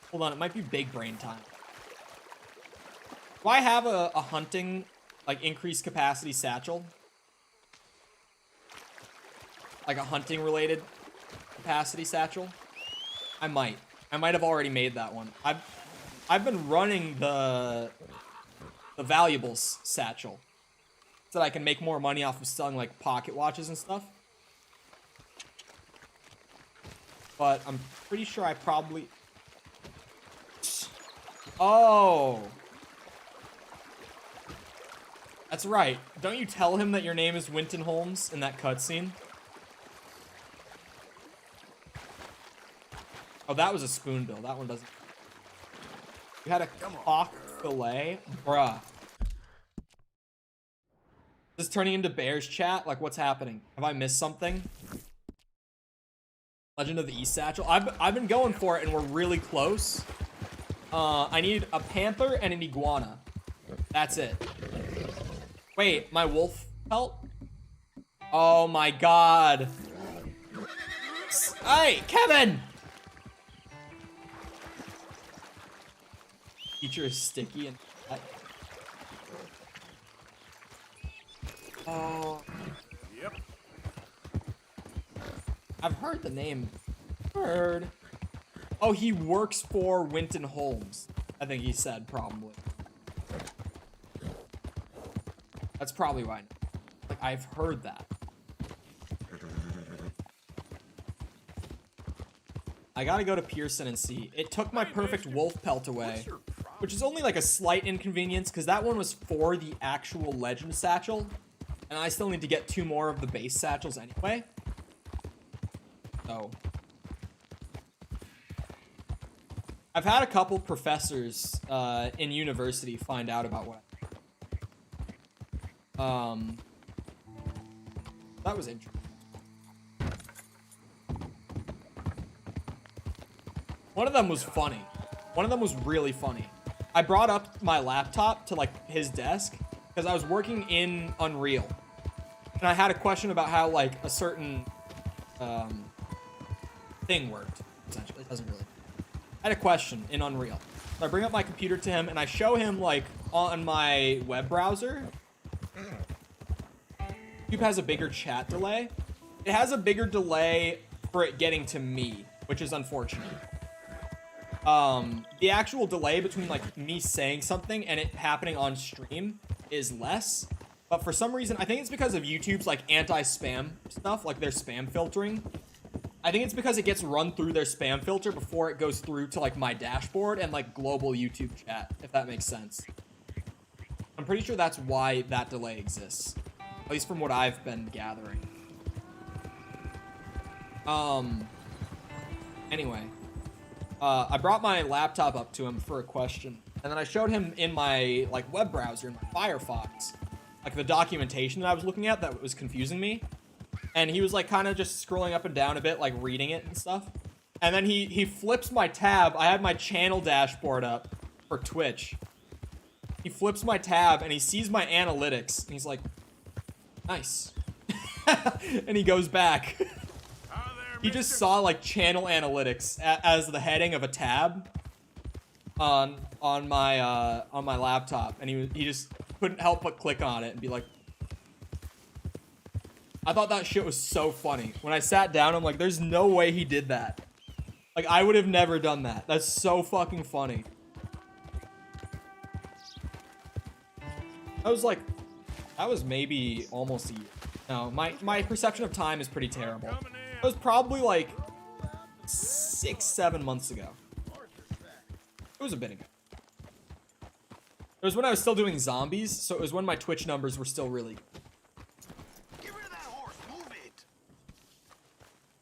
Hold on, it might be big brain time. Do I have a hunting, like, increased capacity satchel? Like a hunting related capacity satchel? I might. I might have already made that one. I've been running the valuables satchel so that I can make more money off of selling, like, pocket watches and stuff. But I'm pretty sure I probably... Oh! That's right. Don't you tell him that your name is Winton Holmes in that cutscene? Oh, that was a spoonbill. That one doesn't... You had a cock fillet? Bruh. Is this turning into Bears chat? Like, what's happening? Have I missed something? Legend of the East Satchel. I've been going for it, and we're really close. I need a panther and an iguana. That's it. Wait, my wolf pelt? Oh my god. Hey, Kevin! Teacher is sticky and... Oh... Yep. I've heard the name. Heard. Oh, he works for Winton Holmes. I think he said, probably. That's probably why. Like, I've heard that. I gotta go to Pearson and see. It took my perfect wolf pelt away. which is only like a slight inconvenience because that one was for the actual legend satchel, and I still need to get 2 more of the base satchels anyway. So I've had a couple professors in university find out about what that was interesting. One of them was funny. One of them was really funny. I brought up my laptop to like his desk because I was working in Unreal, and I had a question about how like a certain thing worked. Essentially, it doesn't really. I had a question in Unreal. So I bring up my computer to him and I show him like on my web browser. YouTube has a bigger chat delay. It has a bigger delay for it getting to me, which is unfortunate. The actual delay between like me saying something and it happening on stream is less. But for some reason, I think it's because of YouTube's like anti-spam stuff, like their spam filtering. I think it's because it gets run through their spam filter before it goes through to like my dashboard and like global YouTube chat, if that makes sense. I'm pretty sure that's why that delay exists. At least from what I've been gathering. Anyway. I brought my laptop up to him for a question. And then I showed him in my like web browser, in my Firefox, like the documentation that I was looking at that was confusing me. And he was like kind of just scrolling up and down a bit, like reading it and stuff. And then he flips my tab. I had my channel dashboard up for Twitch. He flips my tab and he sees my analytics. And he's like, nice. And he goes back. He just saw like channel analytics as the heading of a tab on my laptop. And he just couldn't help but click on it and be like, I thought that shit was so funny. When I sat down, I'm like, there's no way he did that. Like, I would have never done that. That's so fucking funny. That was maybe almost a year. No, my perception of time is pretty terrible. It was probably like 6-7 months ago. It was a bit ago. It was when I was still doing zombies, so it was when my Twitch numbers were still really good. Get rid of that horse. Move it.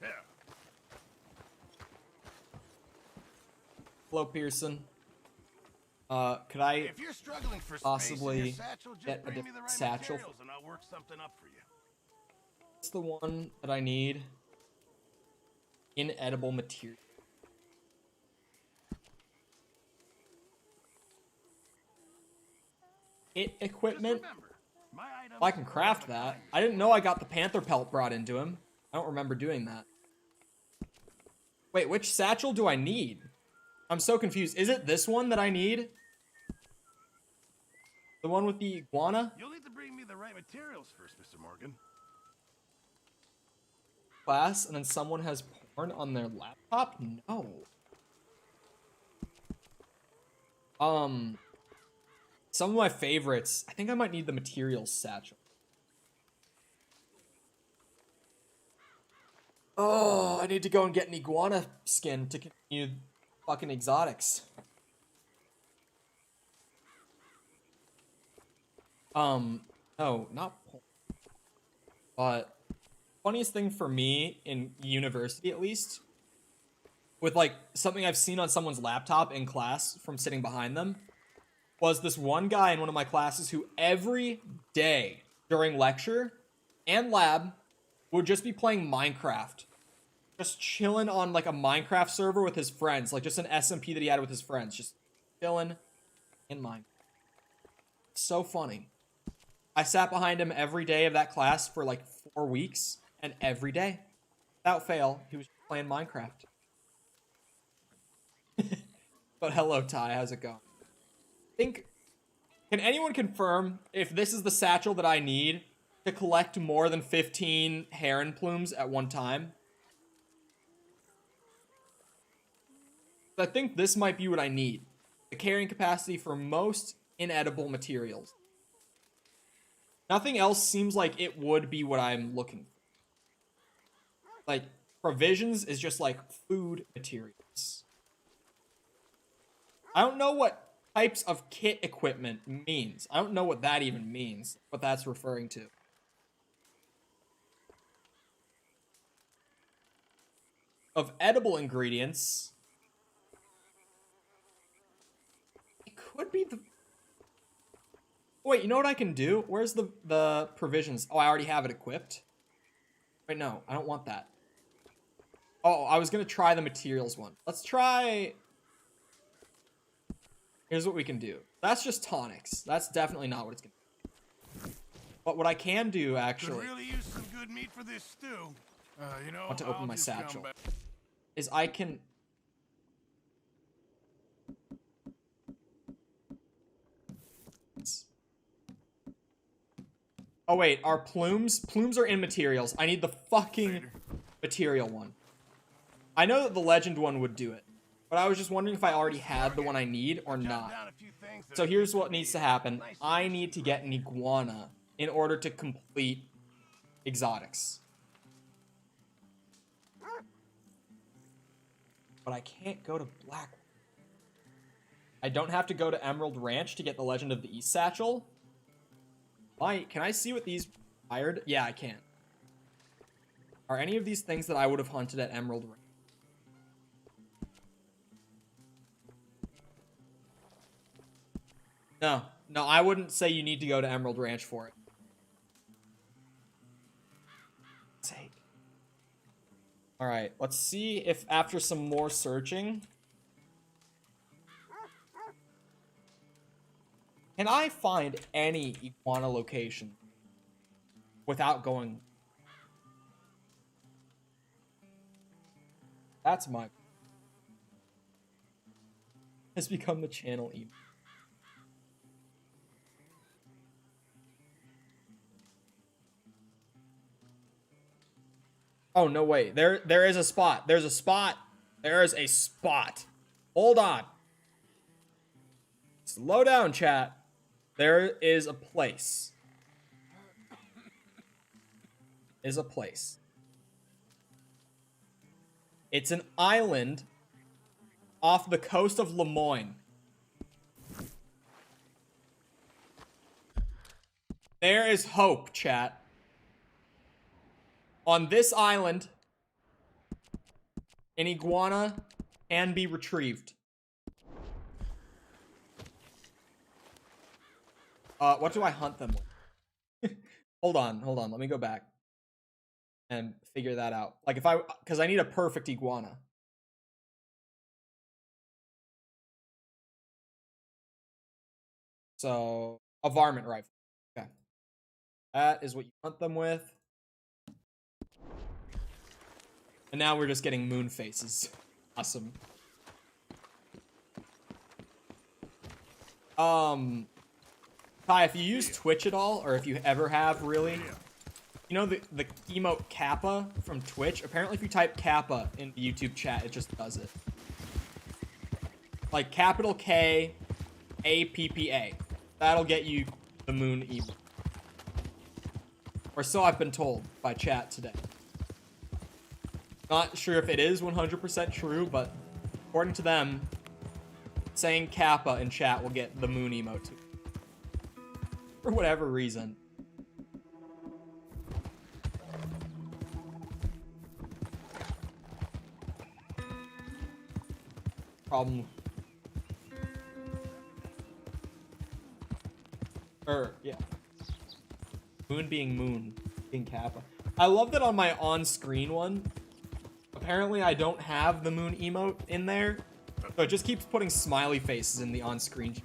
Yeah. Hello, Pearson. Could I If you're struggling for possibly space in your satchel, just get a bring me different the right satchel? materials and I'll work something up for you. What's the one that I need? Inedible material. Equipment. Just remember, my items Well, I can craft that. I didn't know I got the panther pelt brought into him. I don't remember doing that. Wait, which satchel do I need? I'm so confused. Is it this one that I need? The one with the iguana? You'll need to bring me the right materials first, Mr. Morgan. Class, and then someone has porn on their laptop? No. Some of my favorites. I think I might need the materials satchel. Oh, I need to go and get an iguana skin to continue fucking exotics. No, not porn. But funniest thing for me in university, at least, with like something I've seen on someone's laptop in class from sitting behind them, was this one guy in one of my classes who every day during lecture and lab would just be playing Minecraft. Just chilling on like a Minecraft server with his friends, like just an SMP that he had with his friends, just chilling in Minecraft. So funny. I sat behind him every day of that class for like 4 weeks, and every day, without fail, he was playing Minecraft. But hello, Ty, how's it going? Can anyone confirm if this is the satchel that I need to collect more than 15 heron plumes at one time? I think this might be what I need. The carrying capacity for most inedible materials. Nothing else seems like it would be what I'm looking for. Like, provisions is just like food materials. I don't know what types of kit equipment means. I don't know what that even means, what that's referring to. Of edible ingredients, it could be the... Wait, you know what I can do? Where's the provisions? Oh, I already have it equipped. Wait, no, I don't want that. Oh, I was gonna try the materials one. Let's try... Here's what we can do. That's just tonics. That's definitely not what it's gonna be. But what I can do, actually... Could really use some good meat for this stew. You know, I want to open I'll my just come satchel. back. Is I can... Oh wait, our plumes? Plumes are in materials. I need the fucking material one. I know that the legend one would do it, but I was just wondering if I already had the one I need or not. Down a few things that So here's what needs to happen. I need to get an iguana in order to complete exotics. But I can't go to Black. I don't have to go to Emerald Ranch to get the Legend of the East Satchel. Can I see what these hired? Yeah, I can. Are any of these things that I would have hunted at Emerald Ranch? No, I wouldn't say you need to go to Emerald Ranch for it. Sake. All right, let's see if after some more searching, can I find any iguana location without going? That's my... Has become the channel email. Oh, no way. There is a spot. There's a spot. There is a spot. Hold on. Slow down, chat. There is a place. Is a place. It's an island off the coast of Lemoyne. There is hope, chat. On this island, an iguana can be retrieved. What do I hunt them with? Hold on. Let me go back and figure that out. Like because I need a perfect iguana. So, a varmint rifle. Okay. That is what you hunt them with. And now we're just getting moon faces. Awesome. Kai, if you use Twitch at all, or if you ever have, really, you know the emote Kappa from Twitch? Apparently if you type Kappa in the YouTube chat, it just does it. Like capital K, A-P-P-A. That'll get you the moon emote. Or so I've been told by chat today. Not sure if it is 100% true, but according to them, saying Kappa in chat will get the moon emote too. For whatever reason. Problem. Yeah. Moon being Kappa. I love that on my on-screen one. Apparently I don't have the moon emote in there, so it just keeps putting smiley faces in the on-screen.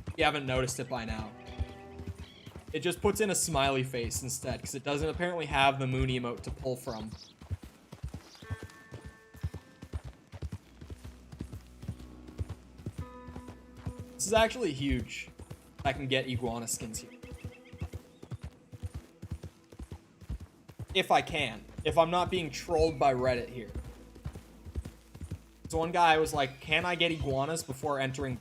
If you haven't noticed it by now. It just puts in a smiley face instead, because it doesn't apparently have the moon emote to pull from. This is actually huge. I can get iguana skins here. If I can. If I'm not being trolled by Reddit here. So one guy was like, can I get iguanas before entering...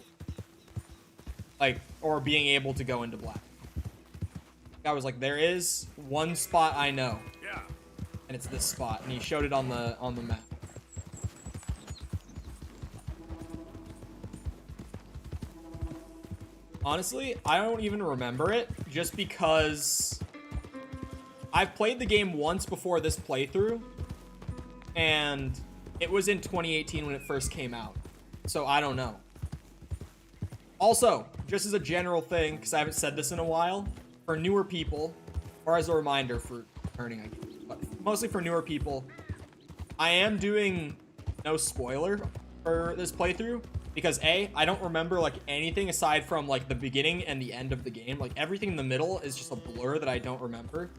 Like, or being able to go into black? I was like, there is one spot I know. Yeah. And it's this spot. And he showed it on the map. Honestly, I don't even remember it just because I've played the game once before this playthrough, and it was in 2018 when it first came out. So I don't know. Also, just as a general thing, because I haven't said this in a while, for newer people, or as a reminder for returning, I guess, but mostly for newer people, I am doing no spoiler for this playthrough because A, I don't remember like anything aside from like the beginning and the end of the game. Like everything in the middle is just a blur that I don't remember.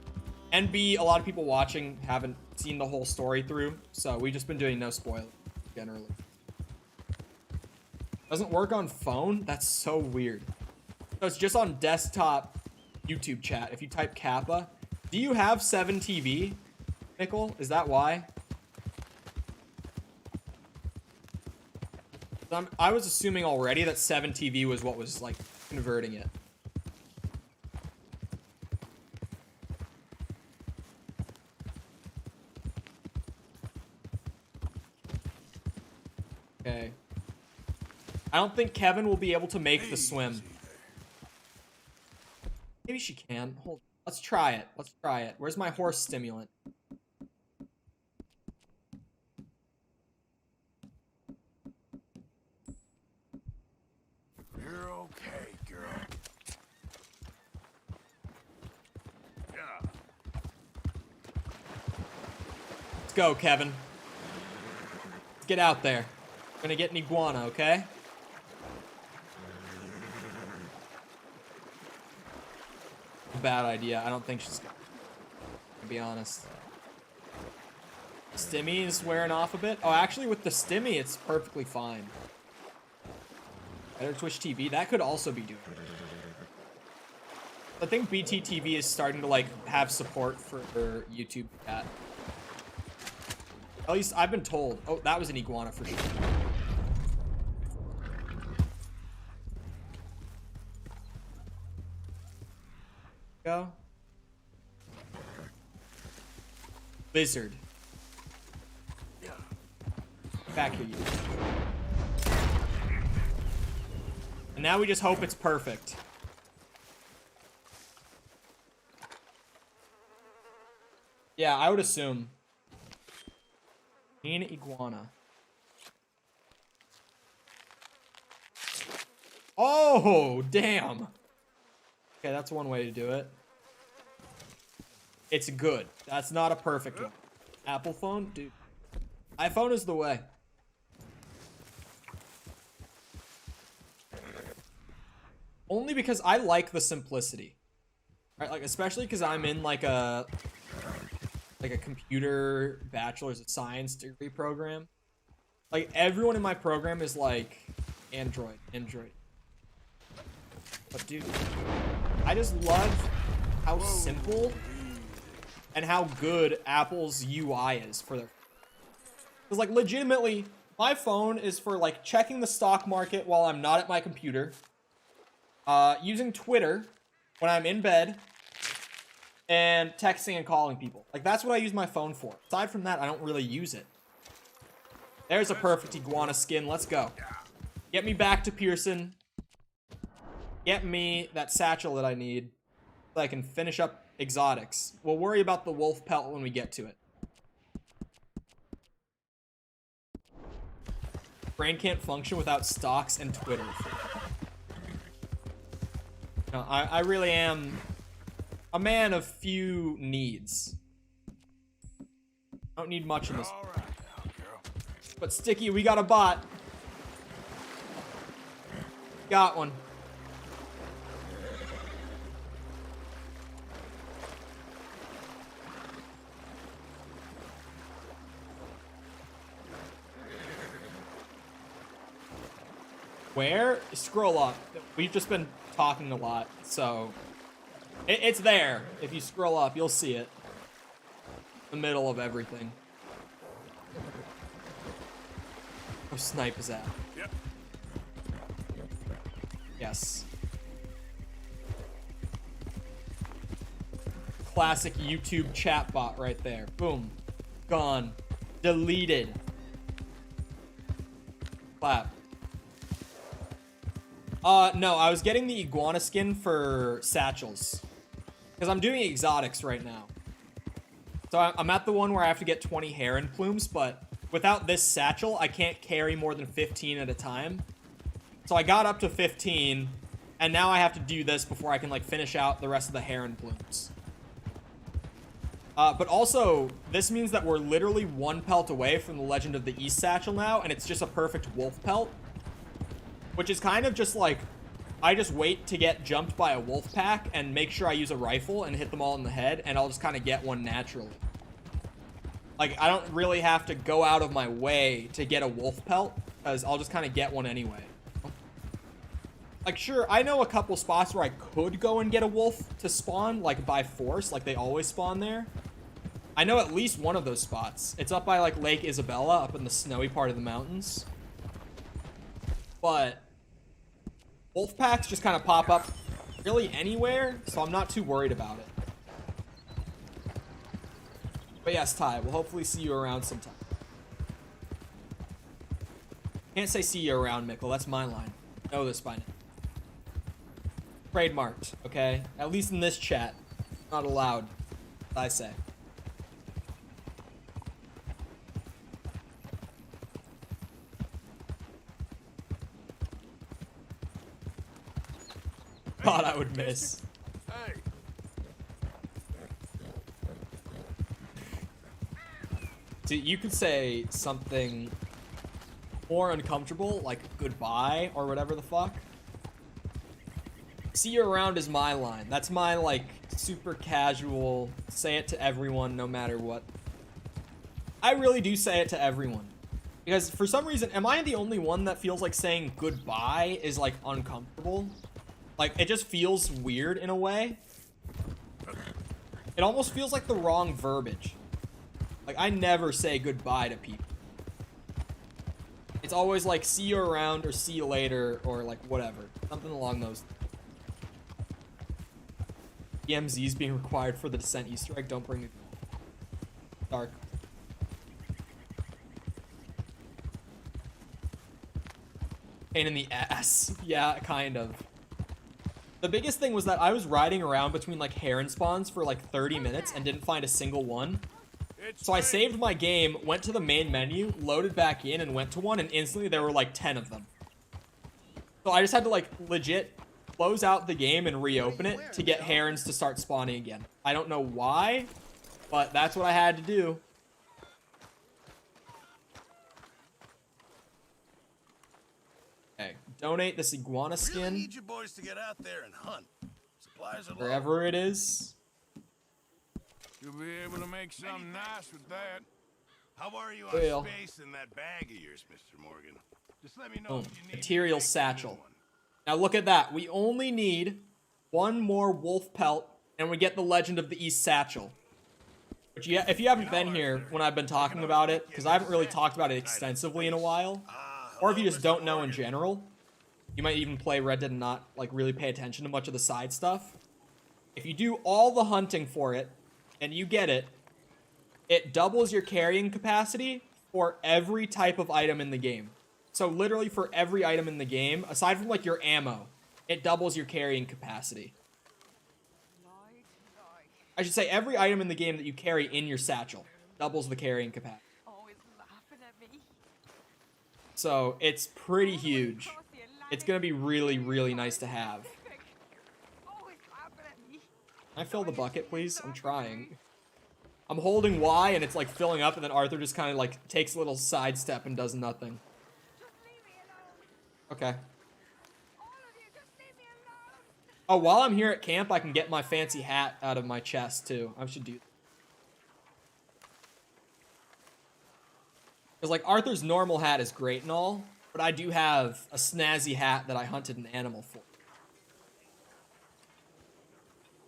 And B, a lot of people watching haven't seen the whole story through, so we've just been doing no spoiler generally. Doesn't work on phone? That's so weird. So it's just on desktop YouTube chat. If you type Kappa, do you have 7TV, Nickel? Is that why? I was assuming already that 7TV was what was like converting it. Okay. I don't think Kevin will be able to make the swim. Maybe she can. Hold. Let's try it. Let's try it. Where's my horse stimulant? You're okay, girl. Yeah. Let's go, Kevin. Let's get out there. We're gonna get an iguana, okay? Bad idea. I don't think she's gonna, to be honest. Stimmy is wearing off a bit. Oh, actually, with the stimmy, it's perfectly fine. Better Twitch TV. That could also be doing it. I think BTTV is starting to like have support for YouTube chat. At least I've been told. Oh, that was an iguana for sure. Go. Lizard. Back here, you. And now we just hope it's perfect. Yeah, I would assume. Green iguana. Oh, damn. Okay, that's one way to do it. It's good. That's not a perfect one. Apple phone? Dude. iPhone is the way. Only because I like the simplicity. Right, like especially because I'm in like a computer bachelor's of science degree program. Like everyone in my program is like Android. But dude, I just love how simple and how good Apple's UI is for their. Because like legitimately, my phone is for like checking the stock market while I'm not at my computer. Using Twitter when I'm in bed. And texting and calling people. Like, that's what I use my phone for. Aside from that, I don't really use it. There's a perfect iguana skin. Let's go. Get me back to Pearson. Get me that satchel that I need so I can finish up exotics. We'll worry about the wolf pelt when we get to it. Brain can't function without stocks and Twitter. No, I really am a man of few needs. I don't need much in this. All right now, girl. But Sticky, we got a bot. Got one. Where? Scroll up. We've just been talking a lot, so it's there. If you scroll up, you'll see it. The middle of everything. Where Snipe is at. Yep. Yes. Classic YouTube chatbot right there. Boom. Gone. Deleted. Clap. No, I was getting the iguana skin for satchels. Because I'm doing exotics right now. So I'm at the one where I have to get 20 heron plumes, but without this satchel, I can't carry more than 15 at a time. So I got up to 15, and now I have to do this before I can, like, finish out the rest of the heron plumes. But also, this means that we're literally one pelt away from the Legend of the East satchel now, and it's just a perfect wolf pelt. Which is kind of just like, I just wait to get jumped by a wolf pack and make sure I use a rifle and hit them all in the head, and I'll just kind of get one naturally. Like, I don't really have to go out of my way to get a wolf pelt, because I'll just kind of get one anyway. Like, sure, I know a couple spots where I could go and get a wolf to spawn, like, by force, like they always spawn there. I know at least one of those spots. It's up by, like, Lake Isabella, up in the snowy part of the mountains. But wolf packs just kind of pop up really anywhere, so I'm not too worried about it. But yes, Ty, we'll hopefully see you around sometime. Can't say see you around, Mikkel. That's my line. Know this by now. Trademarked, okay? At least in this chat. Not allowed, I say. Thought I would miss. Hey. See, you could say something more uncomfortable, like goodbye or whatever the fuck. See you around is my line. That's my, like, super casual, say it to everyone no matter what. I really do say it to everyone. Because for some reason, am I the only one that feels like saying goodbye is, like, uncomfortable? Like, it just feels weird in a way. It almost feels like the wrong verbiage. Like, I never say goodbye to people. It's always like, see you around, or see you later, or like, whatever. Something along those. EMZs being required for the Descent Easter egg. Don't bring me dark. Pain in the ass. Yeah, kind of. The biggest thing was that I was riding around between, like, heron spawns for, like, 30 minutes and didn't find a single one. So I saved my game, went to the main menu, loaded back in, and went to one, and instantly there were, like, 10 of them. So I just had to, like, legit close out the game and reopen it to get herons to start spawning again. I don't know why, but that's what I had to do. Okay, donate this iguana Really skin. need you boys to get out there and hunt. Supplies are low. Wherever it is. You'll be able to make something nice with that. How are you on Well. space in that bag of yours, Mr. Morgan? Just let me know Boom. if you need Material me to make a new satchel. one. Now look at that. We only need one more wolf pelt, and we get the Legend of the East satchel. But yeah, if you haven't been here when I've been talking about it, because I haven't really talked about it extensively in a while, or if you just don't know in general, you might even play Red Dead and not, like, really pay attention to much of the side stuff. If you do all the hunting for it, and you get it, it doubles your carrying capacity for every type of item in the game. So literally for every item in the game, aside from, like, your ammo, it doubles your carrying capacity. I should say every item in the game that you carry in your satchel doubles the carrying capacity. Always laughing at me. So it's pretty huge. It's gonna be really, really nice to have. Always laughing at me. Can I fill the bucket, please? I'm trying. I'm holding Y and it's like filling up, and then Arthur just kind of like takes a little sidestep and does nothing. Just leave me alone. Okay. All of you, just leave me alone. Oh, while I'm here at camp, I can get my fancy hat out of my chest too. I should do. Because like Arthur's normal hat is great and all, but I do have a snazzy hat that I hunted an animal for.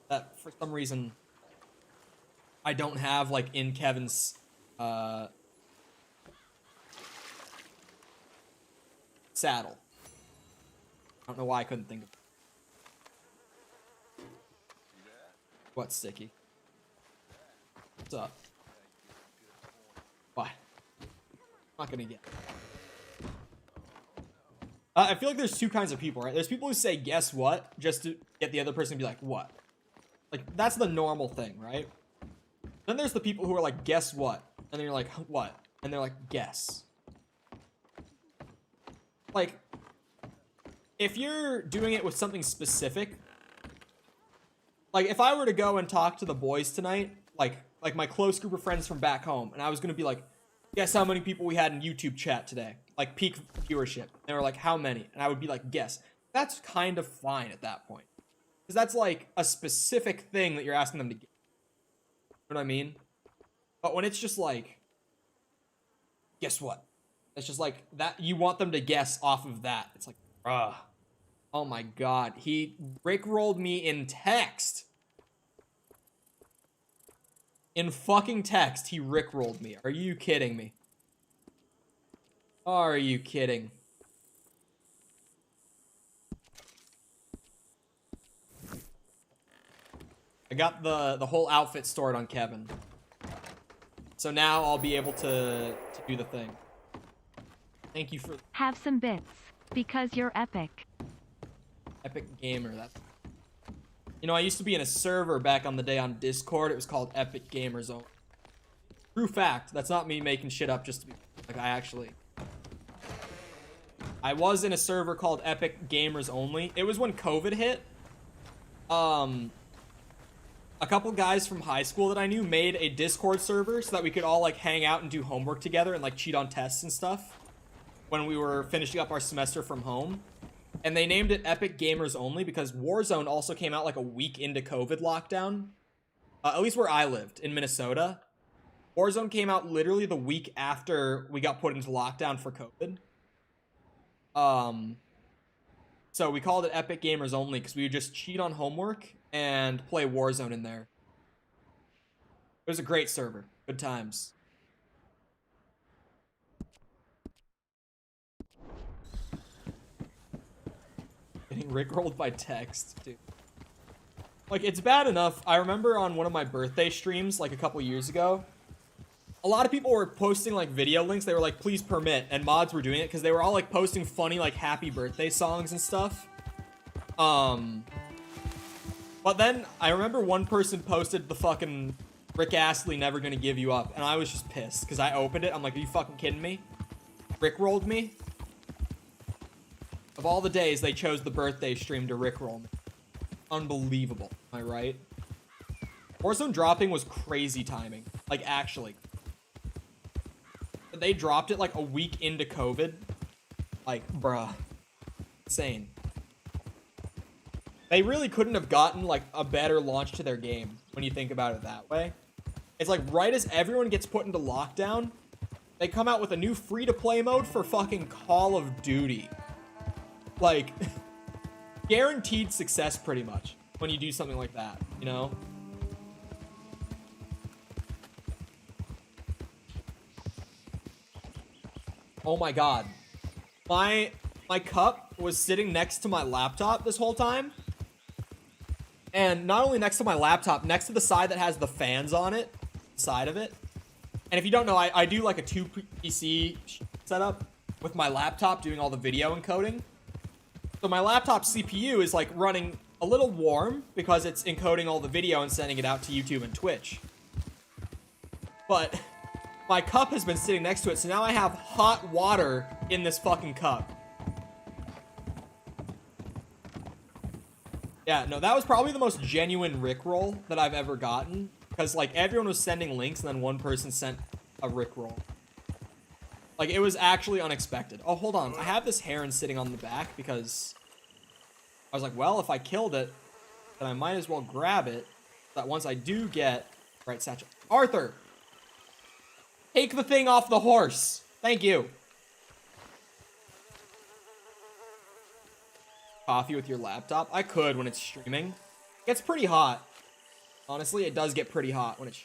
That for some reason I don't have like in Kevin's saddle. I don't know why I couldn't think of it. What, Sticky? What's up? Why? I'm not gonna get. I feel like there's two kinds of people, right? There's people who say, guess what? Just to get the other person to be like, what? Like, that's the normal thing, right? Then there's the people who are like, guess what? And then you're like, what? And they're like, guess. Like, if you're doing it with something specific, like if I were to go and talk to the boys tonight, like my close group of friends from back home, and I was gonna be like, guess how many people we had in YouTube chat today? Like peak viewership. They were like, how many? And I would be like, guess. That's kind of fine at that point. Because that's like a specific thing that you're asking them to get. You know what I mean? But when it's just like, guess what? It's just like that. You want them to guess off of that. It's like, bruh. Oh my god. He rickrolled me in text. In fucking text, he rickrolled me. Are you kidding me? Are you kidding? I got the whole outfit stored on Kevin. So now I'll be able to do the thing. Thank you for... Have some bits, because you're epic. Epic gamer, that's... You know, I used to be in a server back on the day on Discord. It was called Epic Gamers Only. True fact. That's not me making shit up just to be... Like, I was in a server called Epic Gamers Only. It was when COVID hit. A couple guys from high school that I knew made a Discord server so that we could all, like, hang out and do homework together and, like, cheat on tests and stuff when we were finishing up our semester from home. And they named it Epic Gamers Only because Warzone also came out like a week into COVID lockdown. At least where I lived, in Minnesota. Warzone came out literally the week after we got put into lockdown for COVID. So we called it Epic Gamers Only because we would just cheat on homework and play Warzone in there. It was a great server. Good times. Getting rickrolled by text, dude. Like, it's bad enough. I remember on one of my birthday streams, like, a couple years ago, a lot of people were posting, like, video links. They were like, please permit. And mods were doing it because they were all, like, posting funny, like, happy birthday songs and stuff. But then I remember one person posted the fucking Rick Astley Never Gonna Give You Up. And I was just pissed because I opened it. I'm like, are you fucking kidding me? Rickrolled me? Of all the days, they chose the birthday stream to rickroll me. Unbelievable. Am I right? Warzone dropping was crazy timing. Like, actually. They dropped it, like, a week into COVID. Like, bruh. Insane. They really couldn't have gotten, like, a better launch to their game when you think about it that way. It's like, right as everyone gets put into lockdown, they come out with a new free-to-play mode for fucking Call of Duty. Like, guaranteed success pretty much when you do something like that, you know? Oh my god. My cup was sitting next to my laptop this whole time. And not only next to my laptop, next to the side that has the fans on it, side of it. And if you don't know, I do like a 2 PC setup with my laptop doing all the video encoding. So my laptop CPU is like running a little warm because it's encoding all the video and sending it out to YouTube and Twitch. But my cup has been sitting next to it, so now I have hot water in this fucking cup. Yeah, no, that was probably the most genuine rickroll that I've ever gotten. Because, like, everyone was sending links and then one person sent a rickroll. Like, it was actually unexpected. Oh, hold on. I have this heron sitting on the back because I was like, well, if I killed it, then I might as well grab it. So that once I do get... Right, satchel. Arthur! Take the thing off the horse. Thank you. Coffee with your laptop? I could when it's streaming. It gets pretty hot. Honestly, it does get pretty hot when it's...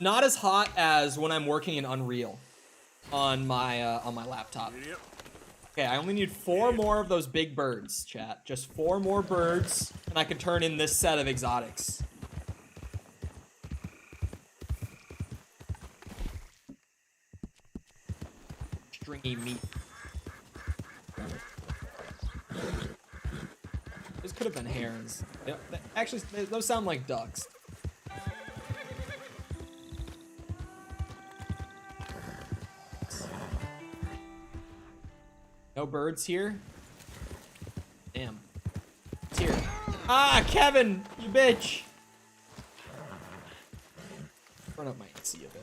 Not as hot as when I'm working in Unreal on my laptop. Okay, I only need 4 more of those big birds, chat. Just 4 more birds, and I can turn in this set of exotics. stringy meat. Those could have been herons. Yeah, actually, those sound like ducks. No birds here? Damn. It's here. Ah, Kevin! You bitch! Run up my AC a bit.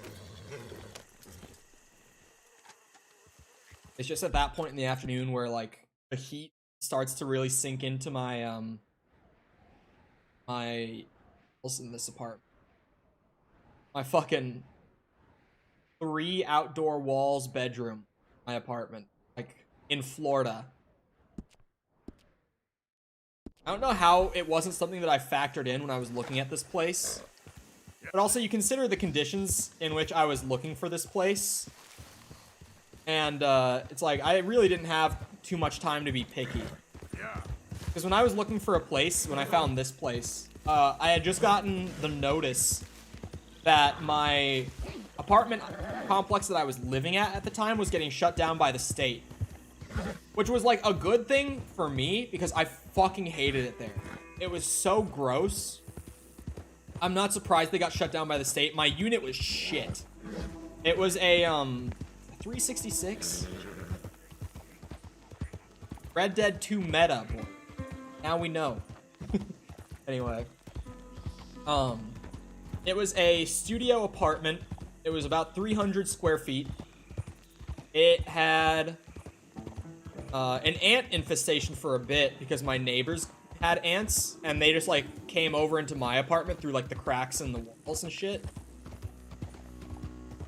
It's just at that point in the afternoon where, like, the heat starts to really sink into my, what's in this apartment? My fucking 3 outdoor walls bedroom. My apartment. Like, in Florida. I don't know how it wasn't something that I factored in when I was looking at this place. But also, you consider the conditions in which I was looking for this place. And, it's like, I really didn't have too much time to be picky. Because when I was looking for a place, when I found this place, I had just gotten the notice that my apartment complex that I was living at the time was getting shut down by the state. Which was, like, a good thing for me, because I fucking hated it there. It was so gross. I'm not surprised they got shut down by the state. My unit was shit. It was a, 366? Red Dead 2 meta, boy. Now we know. Anyway. It was a studio apartment. It was about 300 square feet. It had an ant infestation for a bit because my neighbors had ants and they just like came over into my apartment through like the cracks in the walls and shit.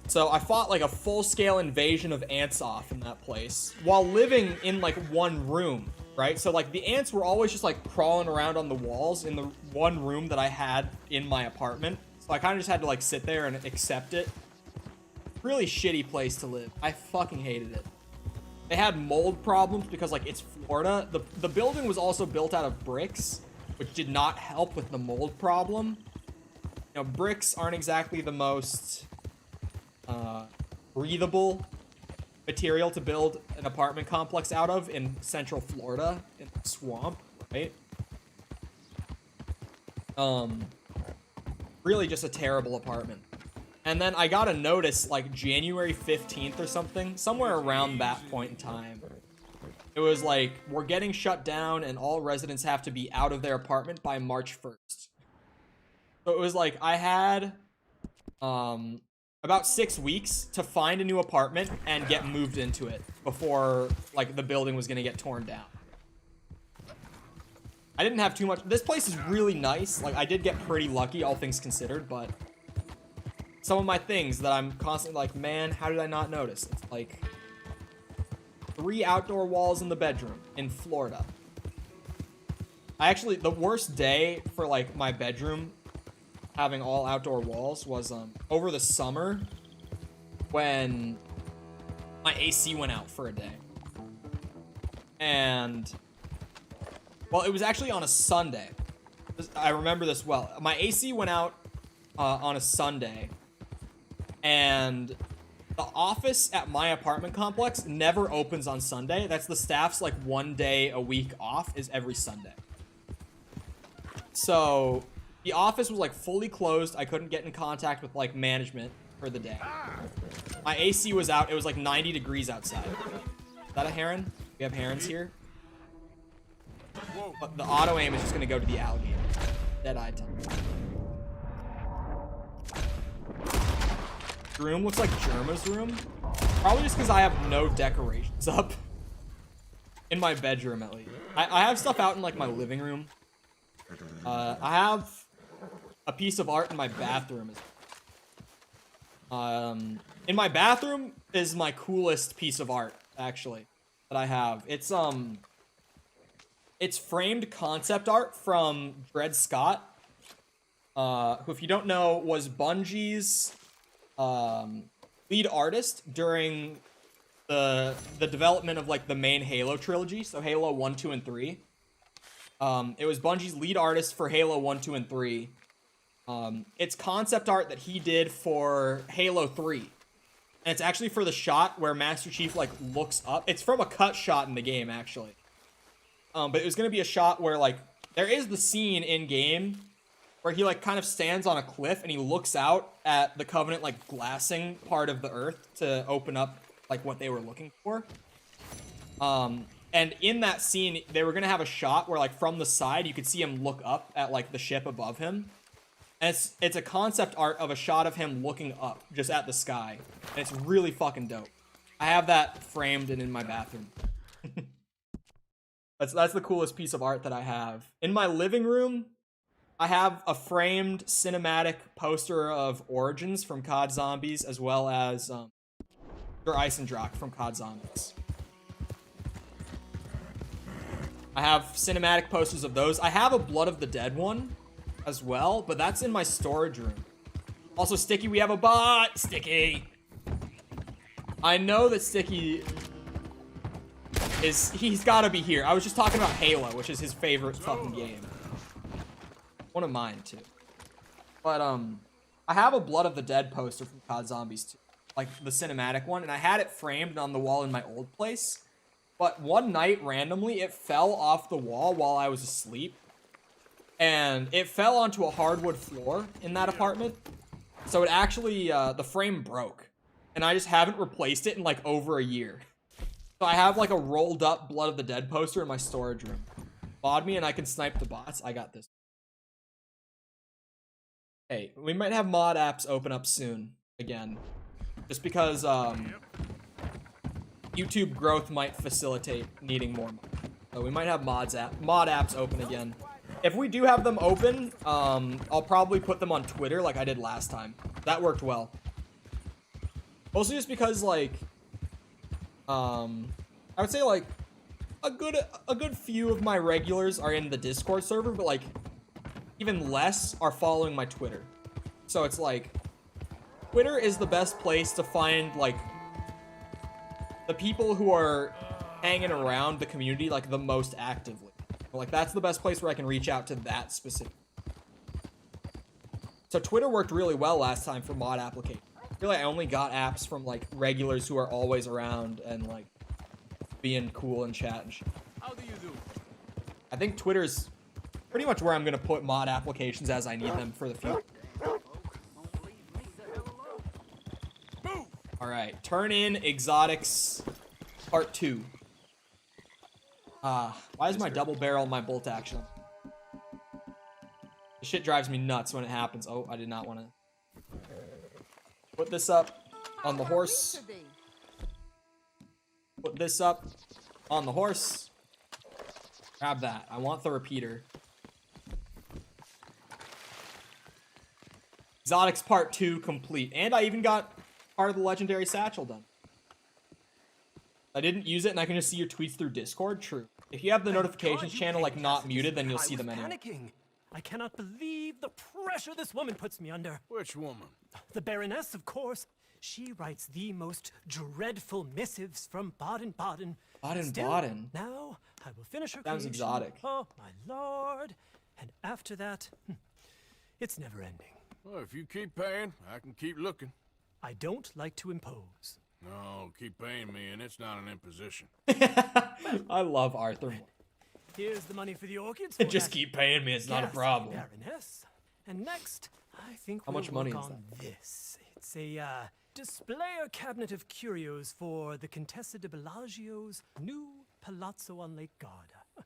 So I fought like a full-scale invasion of ants off in that place while living in like one room, right? So like the ants were always just like crawling around on the walls in the one room that I had in my apartment. So I kind of just had to like sit there and accept it. Really shitty place to live. I fucking hated it. They had mold problems because like it's Florida. The building was also built out of bricks, which did not help with the mold problem. You know, bricks aren't exactly the most breathable material to build an apartment complex out of in central Florida, in the swamp, right? Really just a terrible apartment. And then I got a notice like January 15th or something, somewhere around that point in time. It was like, we're getting shut down and all residents have to be out of their apartment by March 1st. So it was like, I had about 6 weeks to find a new apartment and get moved into it before like the building was gonna get torn down. I didn't have too much. This place is really nice. Like I did get pretty lucky, all things considered, but some of my things that I'm constantly like, man, how did I not notice? It's like 3 outdoor walls in the bedroom in Florida. I actually, the worst day for like my bedroom having all outdoor walls was over the summer when my AC went out for a day. And, well, it was actually on a Sunday. I remember this well. My AC went out on a Sunday. And the office at my apartment complex never opens on Sunday. That's the staff's like 1 day a week off is every Sunday. So the office was like fully closed. I couldn't get in contact with like management for the day. My AC was out. It was like 90 degrees outside. Is that a heron? We have herons here. But the auto aim is just gonna go to the alligator. Dead-eye time. Room looks like Jerma's room. Probably just because I have no decorations up. In my bedroom, at least. I have stuff out in, like, my living room. I have a piece of art in my bathroom. In my bathroom is my coolest piece of art, actually, that I have. It's framed concept art from Dred Scott, who, if you don't know, was Bungie's lead artist during the development of like the main Halo trilogy, so Halo 1, 2, and 3. It was Bungie's lead artist for Halo 1, 2, and 3. It's concept art that he did for Halo 3. And it's actually for the shot where Master Chief, like, looks up. It's from a cut shot in the game, actually. But it was going to be a shot where, like, there is the scene in-game where he, like, kind of stands on a cliff and he looks out at the Covenant, like, glassing part of the Earth to open up, like, what they were looking for. And in that scene, they were going to have a shot where, like, from the side, you could see him look up at, like, the ship above him. And it's a concept art of a shot of him looking up, just at the sky. And it's really fucking dope. I have that framed and in my bathroom. That's the coolest piece of art that I have. In my living room, I have a framed cinematic poster of Origins from COD Zombies, as well as Der Eisendrock from COD Zombies. I have cinematic posters of those. I have a Blood of the Dead one as well, but that's in my storage room. Also, Sticky, we have a bot! Sticky! I know that Sticky he's gotta be here. I was just talking about Halo, which is his favorite fucking game. One of mine, too. But, I have a Blood of the Dead poster from COD Zombies 2. Like, the cinematic one, and I had it framed on the wall in my old place. But one night, randomly, it fell off the wall while I was asleep. And it fell onto a hardwood floor in that apartment. So it actually, the frame broke. And I just haven't replaced it in, like, over a year. So I have, like, a rolled-up Blood of the Dead poster in my storage room. Mod me and I can snipe the bots. I got this. Hey, we might have mod apps open up soon. Again. Just because, YouTube growth might facilitate needing more money. So we might have mod apps open again. If we do have them open, I'll probably put them on Twitter like I did last time. That worked well. Mostly just because, like, I would say, like, a good few of my regulars are in the Discord server, but, like, even less are following my Twitter. So it's like, Twitter is the best place to find, like, the people who are hanging around the community, like, the most actively. Like, that's the best place where I can reach out to that specific. So Twitter worked really well last time for mod applications. I feel like I only got apps from, like, regulars who are always around and, like, being cool and chat and shit. How do you do? I think Twitter's pretty much where I'm going to put mod applications as I need them for the future. Alright, turn in exotics part 2. Why is my double barrel my bolt action? This shit drives me nuts when it happens. Oh, I did not want to put this up on the horse. Put this up on the horse. Grab that. I want the repeater. Exotics part 2 complete. And I even got part of the legendary satchel done. I didn't use it and I can just see your tweets through Discord. True. If you have the notifications channel like not muted, then you'll see them anyway. Panicking. I cannot believe the pressure this woman puts me under. Which woman? The Baroness, of course. She writes the most dreadful missives from Baden-Baden. Baden-Baden? Now, I will finish her Sounds creation. exotic. Oh, my lord. And after that, it's never ending. Well, if you keep paying, I can keep looking. I don't like to impose. No, keep paying me, and it's not an imposition. I love Arthur. Here's the money for the orchids. Just keep paying me, it's not a problem. Baroness. And next, I think How we'll much money work is on this. It's a displayer cabinet of curios for the Contessa de Bellagio's new palazzo on Lake Garda.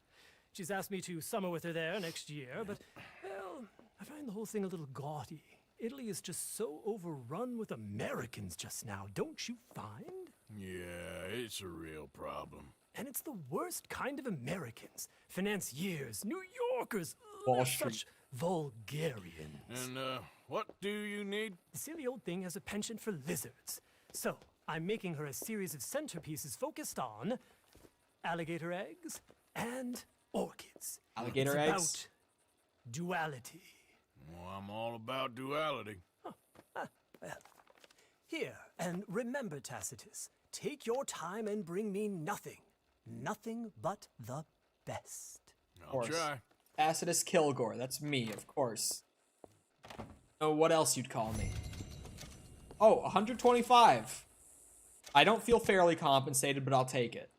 She's asked me to summer with her there next year, but, well, I find the whole thing a little gaudy. Italy is just so overrun with Americans just now, don't you find? Yeah, it's a real problem. And it's the worst kind of Americans. Financiers, New Yorkers, Wall such Street. vulgarians. And, what do you need? The silly old thing has a penchant for lizards. So, I'm making her a series of centerpieces focused on alligator eggs and orchids. Alligator It's eggs? about duality. Well, I'm all about duality. Here, and remember, Tacitus, take your time and bring me nothing. Nothing but the best. I'll try. Tacitus Kilgore, that's me, of course. Oh, what else you'd call me? Oh, 125. I don't feel fairly compensated, but I'll take it.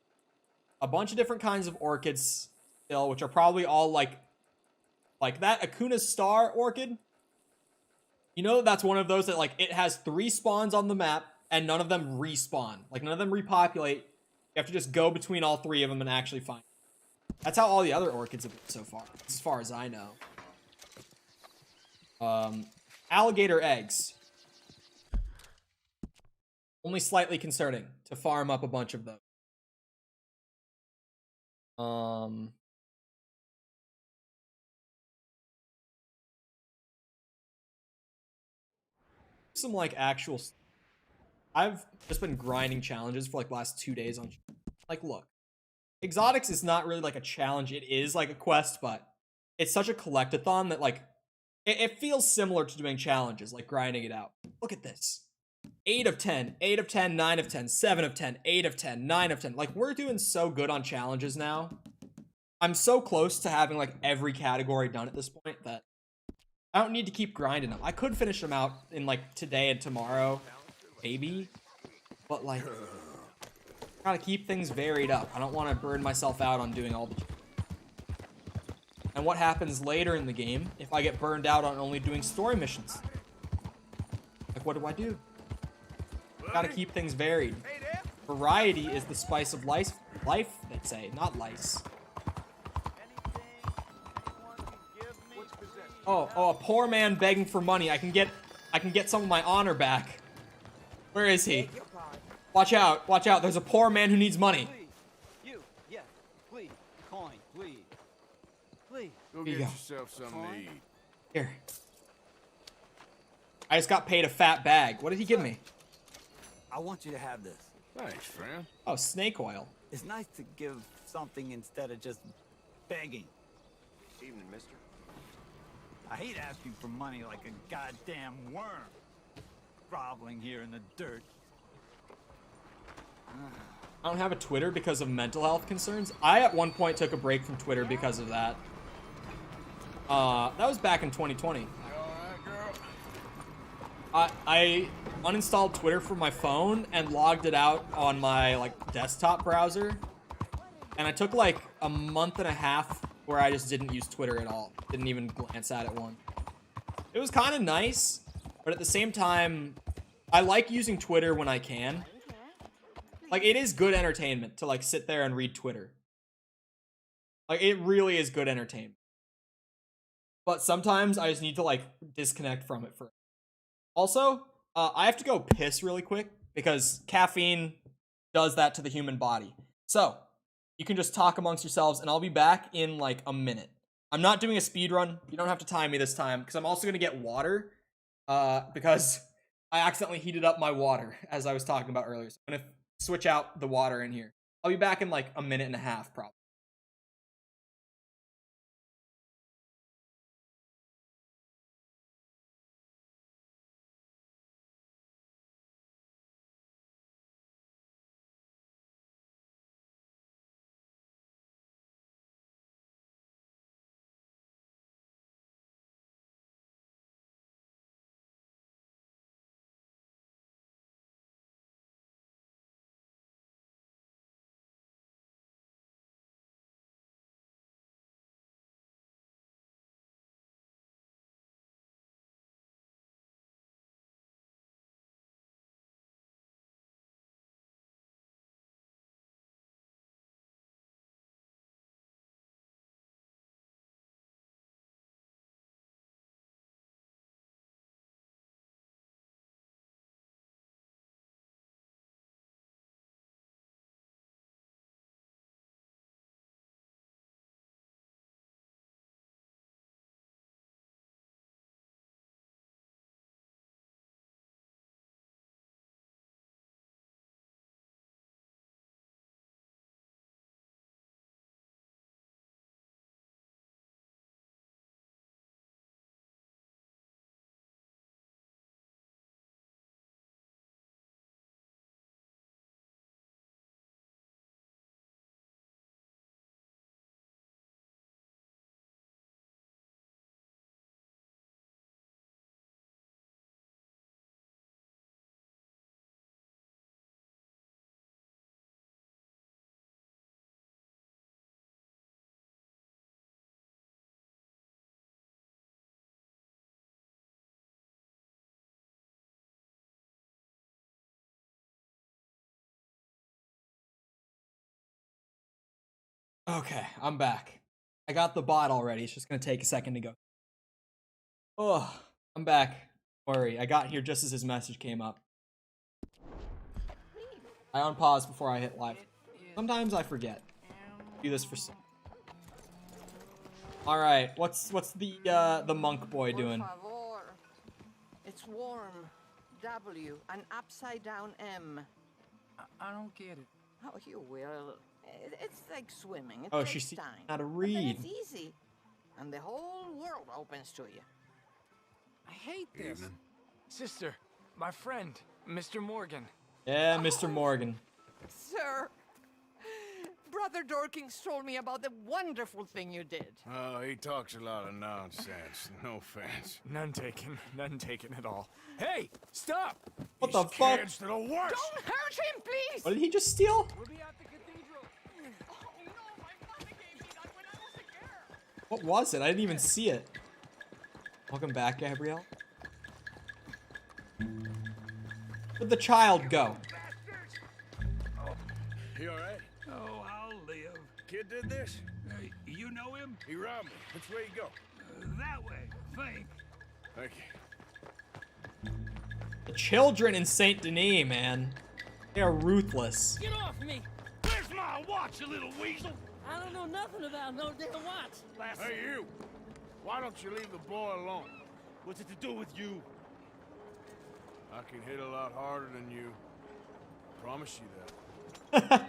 A bunch of different kinds of orchids still, which are probably all like that Akuna's Star orchid. You know that's one of those that like it has 3 spawns on the map and none of them respawn. Like none of them repopulate. You have to just go between all 3 of them and actually find them. That's how all the other orchids have been so far as I know. Alligator eggs. Only slightly concerning to farm up a bunch of those. Some like actual. I've just been grinding challenges for like the last 2 days on. Like, look, exotics is not really like a challenge. It is like a quest, but it's such a collectathon that like it feels similar to doing challenges, like grinding it out. Look at this. 8 of 10, 8 of 10, 9 of 10, 7 of 10, 8 of 10, 9 of 10. Like, we're doing so good on challenges now. I'm so close to having, like, every category done at this point that I don't need to keep grinding them. I could finish them out in, like, today and tomorrow, maybe. But, like, gotta keep things varied up. I don't want to burn myself out on doing all the... And what happens later in the game if I get burned out on only doing story missions? Like, what do I do? Gotta keep things varied. Variety is the spice of life, they say, not lice. Oh, a poor man begging for money. I can get some of my honor back. Where is he? Watch out, watch out. There's a poor man who needs money. You, yeah, please, coin, please. Please. Go Here get you go. yourself something to eat. Here. I just got paid a fat bag. What did he give me? I want you to have this. Thanks, friend. Oh, snake oil. It's nice to give something instead of just begging. Evening, mister. I hate asking for money like a goddamn worm. Groveling here in the dirt. I don't have a Twitter because of mental health concerns. I, at one point, took a break from Twitter because of that. That was back in 2020. I uninstalled Twitter from my phone and logged it out on my, like, desktop browser. And I took, like, a month and a half where I just didn't use Twitter at all. Didn't even glance at it once. It was kind of nice, but at the same time, I like using Twitter when I can. Like, it is good entertainment to, like, sit there and read Twitter. Like, it really is good entertainment. But sometimes I just need to, like, disconnect from it for... Also, I have to go piss really quick because caffeine does that to the human body. So, you can just talk amongst yourselves and I'll be back in, like, a minute. I'm not doing a speed run. You don't have to time me this time because I'm also going to get water because I accidentally heated up my water as I was talking about earlier. So I'm going to switch out the water in here. I'll be back in, like, a minute and a half, probably. Okay, I'm back. I got the bot already. It's just gonna take a second to go. Oh, I'm back. Don't worry, I got here just as his message came up. I unpause before I hit live. Sometimes I forget. Do this for some. All right, what's the monk boy doing? Por favor. It's warm. W, an upside down M. I don't get it. Oh, you will. It's like swimming. It Oh, takes she's time. how to But then read. it's easy, and the whole world opens to you. I hate this. Sister, my friend, Mr. Morgan. Yeah, Mr. Morgan. Sir, Brother Dorkins told me about the wonderful thing you did. Oh, he talks a lot of nonsense. No offense. None taken at all. Hey, stop! What the fuck? Kids to the worst. Don't hurt him, please! What did he just steal? We'll be at the cathedral. Oh, no, my mother gave me that when I was a girl. What was it? I didn't even see it. Welcome back, Gabrielle. Where'd the child go? You alright? Oh, I'll live. Kid did this? You know him? He robbed me. Which way you go? That way, think. Thank you. The children in Saint Denis, man. They are ruthless. Get off me! Where's my watch, you little weasel? I don't know nothing about no damn watch. Hey, you. Why don't you leave the boy alone? What's it to do with you? I can hit a lot harder than you. Promise you that.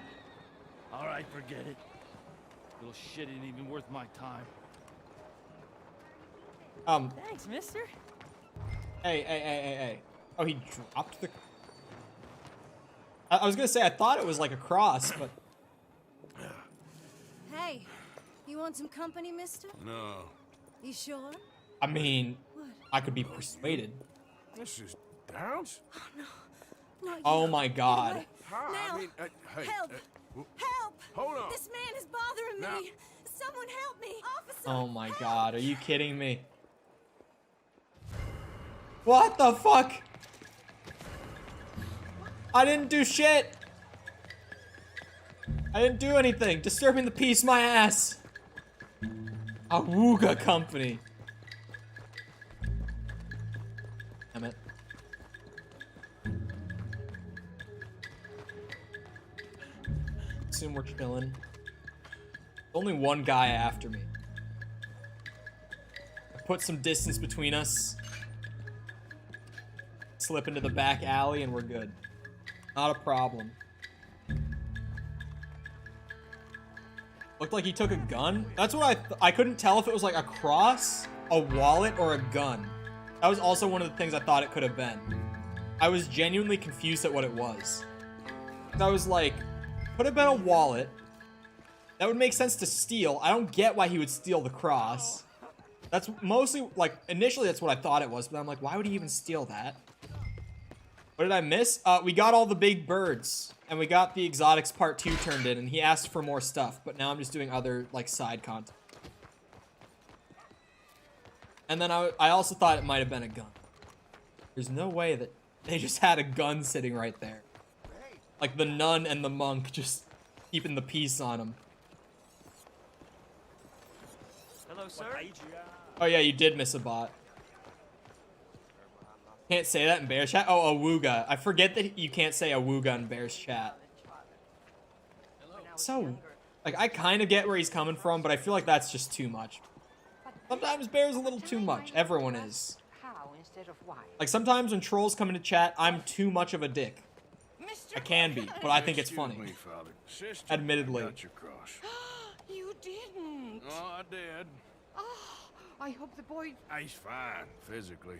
All right, forget it. Little shit ain't even worth my time. Thanks, mister. Hey. Oh, he dropped the... I was gonna say, I thought it was like a cross, but... Hey, you want some company, mister? No. You sure? I mean, I could be persuaded. This is Downs? Not you. Oh my god. How? Now, I mean, hey. help! w- Help! Hold on. This man is bothering Now- me. Someone help me, officer! Oh my help! god, are you kidding me? What the fuck? I didn't do shit! I didn't do anything. Disturbing the peace, my ass. Awooga company. Damn it. Assume we're chilling. Only one guy after me. Put some distance between us. Slip into the back alley and we're good. Not a problem. Looked like he took a gun. That's what I couldn't tell if it was like a cross, a wallet, or a gun. That was also one of the things I thought it could have been. I was genuinely confused at what it was. I was like, could have been a wallet. That would make sense to steal. I don't get why he would steal the cross. That's mostly, like, initially that's what I thought it was, but I'm like, why would he even steal that? What did I miss? We got all the big birds, and we got the exotics part 2 turned in, and he asked for more stuff, but now I'm just doing other, like, side content. And then I also thought it might have been a gun. There's no way that they just had a gun sitting right there. Like the nun and the monk just keeping the peace on him. Hello, sir. Oh yeah, you did miss a bot. Can't say that in Bear's chat? Oh, awooga. I forget that you can't say awooga in Bear's chat. So, like, I kind of get where he's coming from, but I feel like that's just too much. Sometimes Bear's a little too much. Everyone is. How instead of why? Like, sometimes when trolls come into chat, I'm too much of a dick. Mister, I can be, but I think it's Excuse funny. me, Father. Sister, Admittedly. I got your cross. You didn't. Oh, I did. Oh, I hope the boy. He's fine, physically.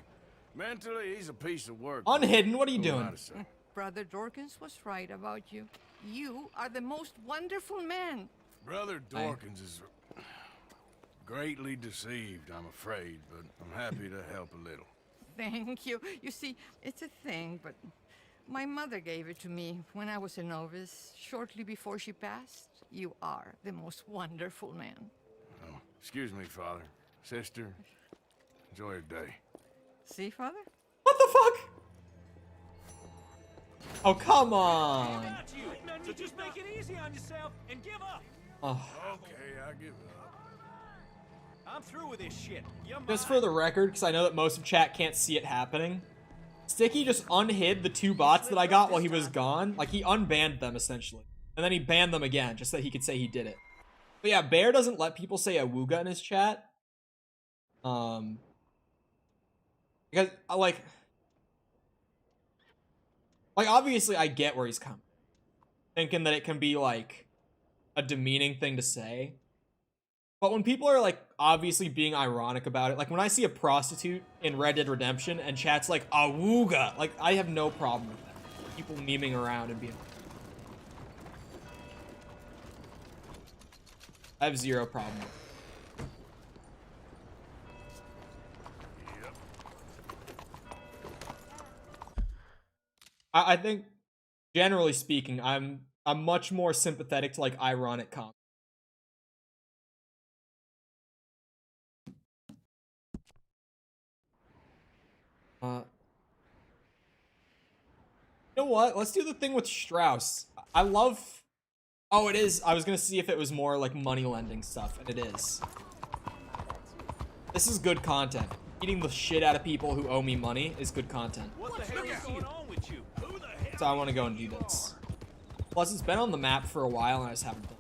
Mentally, he's a piece of work. Unhidden, what are you Who am I doing? to say? Brother Dorkins was right about you. You are the most wonderful man. Brother Dorkins is greatly deceived, I'm afraid, but I'm happy to help a little. Thank you. You see, it's a thing, but my mother gave it to me when I was a novice, shortly before she passed. You are the most wonderful man. Oh, excuse me, Father. Sister, enjoy your day. See, Father? What the fuck? Oh, come on. So just make it easy on yourself and give up. Oh. Okay, I give up. I'm through with this shit. You're Just mine. for the record, because I know that most of chat can't see it happening, Sticky just unhid the 2 bots that I got while he was gone. Like, he unbanned them, essentially. And then he banned them again, just so that he could say he did it. But yeah, Bear doesn't let people say awooga in his chat. Because, like, obviously I get where he's coming. Thinking that it can be, like, a demeaning thing to say. But when people are, like, obviously being ironic about it, like, when I see a prostitute in Red Dead Redemption and chat's like, awooga, like, I have no problem with that. People memeing around and being... I have 0 problem with it. I think, generally speaking, I'm much more sympathetic to, like, ironic comments. You know what? Let's do the thing with Strauss. I love... Oh, it is. I was gonna see if it was more, like, money lending stuff, and it is. This is good content. Eating the shit out of people who owe me money is good content. What the hell is going on with you? Who the hell? So I want to go and do this. Plus, it's been on the map for a while, and I just haven't done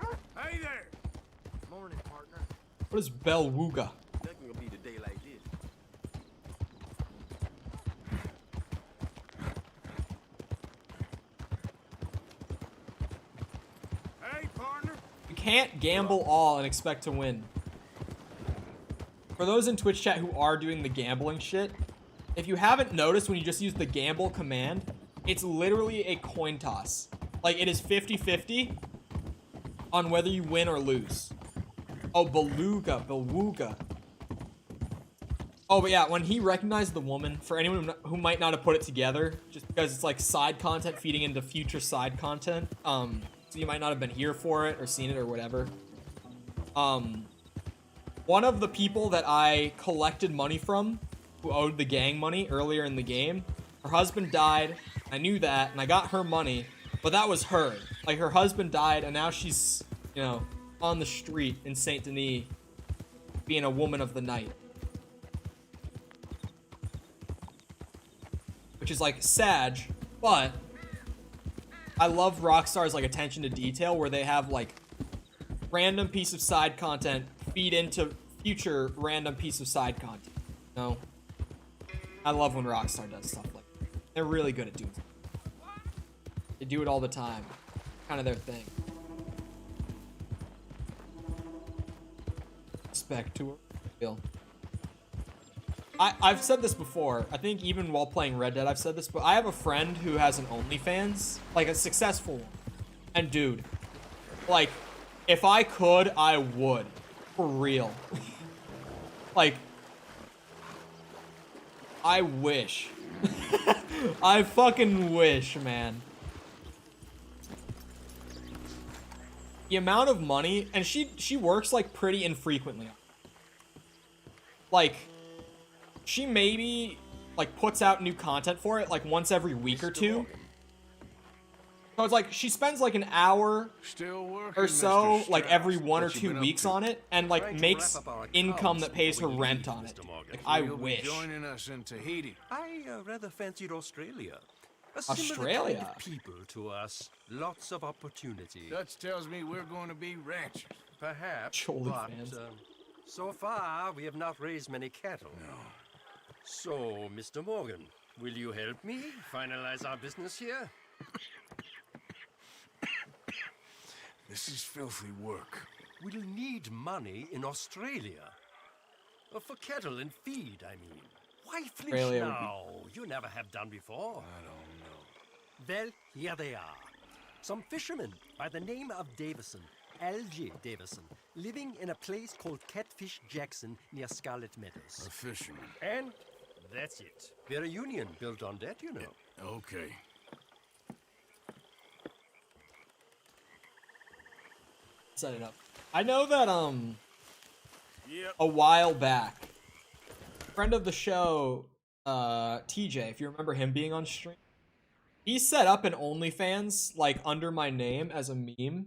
it. Hey there! Morning, partner. What is Belwooga? Nothing gonna be the day like this. Hey, partner! You can't gamble all and expect to win. For those in Twitch chat who are doing the gambling shit, if you haven't noticed when you just use the gamble command, it's literally a coin toss. Like, it is 50-50 on whether you win or lose. Oh, Belwooga. Oh, but yeah, when he recognized the woman, for anyone who might not have put it together, just because it's like side content feeding into future side content, so you might not have been here for it or seen it or whatever. One of the people that I collected money from, who owed the gang money earlier in the game, her husband died. I knew that, and I got her money, but that was her. Like, her husband died, and now she's, you know, on the street in Saint Denis, being a woman of the night. Which is, like, sad, but I love Rockstar's, like, attention to detail, where they have, like, random piece of side content feed into future random piece of side content. You know? I love when Rockstar does stuff like that. They're really good at doing it. They do it all the time. Kind of their thing. Respect to her. I've said this before. I think even while playing Red Dead, I've said this, but I have a friend who has an OnlyFans, like a successful one. And dude, like, if I could, I would. For real. Like, I wish. I fucking wish, man. The amount of money, and she works, like, pretty infrequently. Like, she maybe, like, puts out new content for it, like, once every week or two. So it's like, she spends, like, an hour or so, like, every 1 or 2 weeks on it, and, like, makes income that pays her rent on it. Like, I wish. Joining us in Tahiti. I rather fancied Australia. Australia? Kind of people to us. Lots of opportunity. Dutch tells me we're going to be ranchers. Perhaps, Surely but fans. so far we have not raised many cattle. No. So, Mr. Morgan, will you help me finalize our business here? This is filthy work. We'll need money in Australia. For cattle and feed, I mean. Why flinch Australia would now? You never have done before. I don't know. Well, here they are. Some fishermen by the name of Davison, L.J. Davison, living in a place called Catfish Jackson near Scarlet Meadows. A fisherman. And that's it. We're a union built on that, you know. Okay. Set it up. I know that, a while back, friend of the show, TJ, if you remember him being on stream, He set up an OnlyFans, like, under my name as a meme.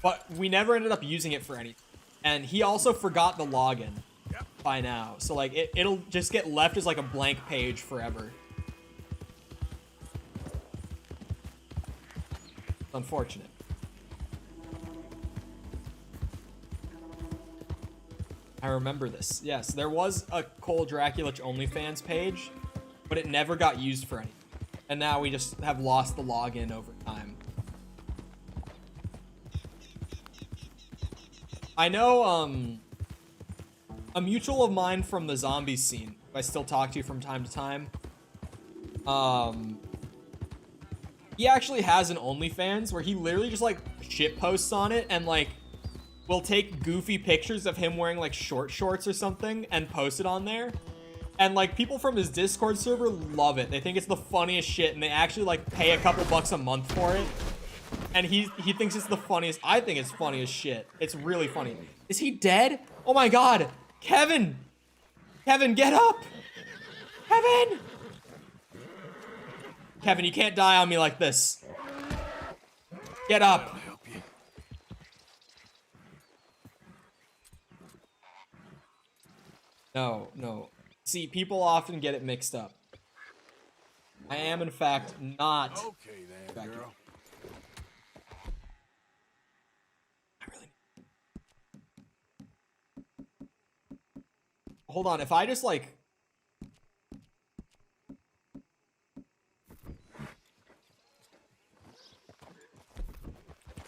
But we never ended up using it for anything. And he also forgot the login by now. So, like, it'll just get left as, like, a blank page forever. It's unfortunate. I remember this. Yes, there was a Cole Draculich OnlyFans page, but it never got used for anything. And now we just have lost the login over time. I know, a mutual of mine from the zombie scene, who I still talk to from time to time, he actually has an OnlyFans where he literally just, like, shit posts on it and, like, will take goofy pictures of him wearing, like, short shorts or something and post it on there. And, like, people from his Discord server love it. They think it's the funniest shit, and they actually, like, pay a couple bucks a month for it. And he thinks it's the funniest. I think it's funny as shit. It's really funny. Is he dead? Oh my god. Kevin! Kevin, get up! Kevin! Kevin, you can't die on me like this. Get up. No, no. See, people often get it mixed up. I am, in fact, not. Okay then, girl. Hold on, if I just, like...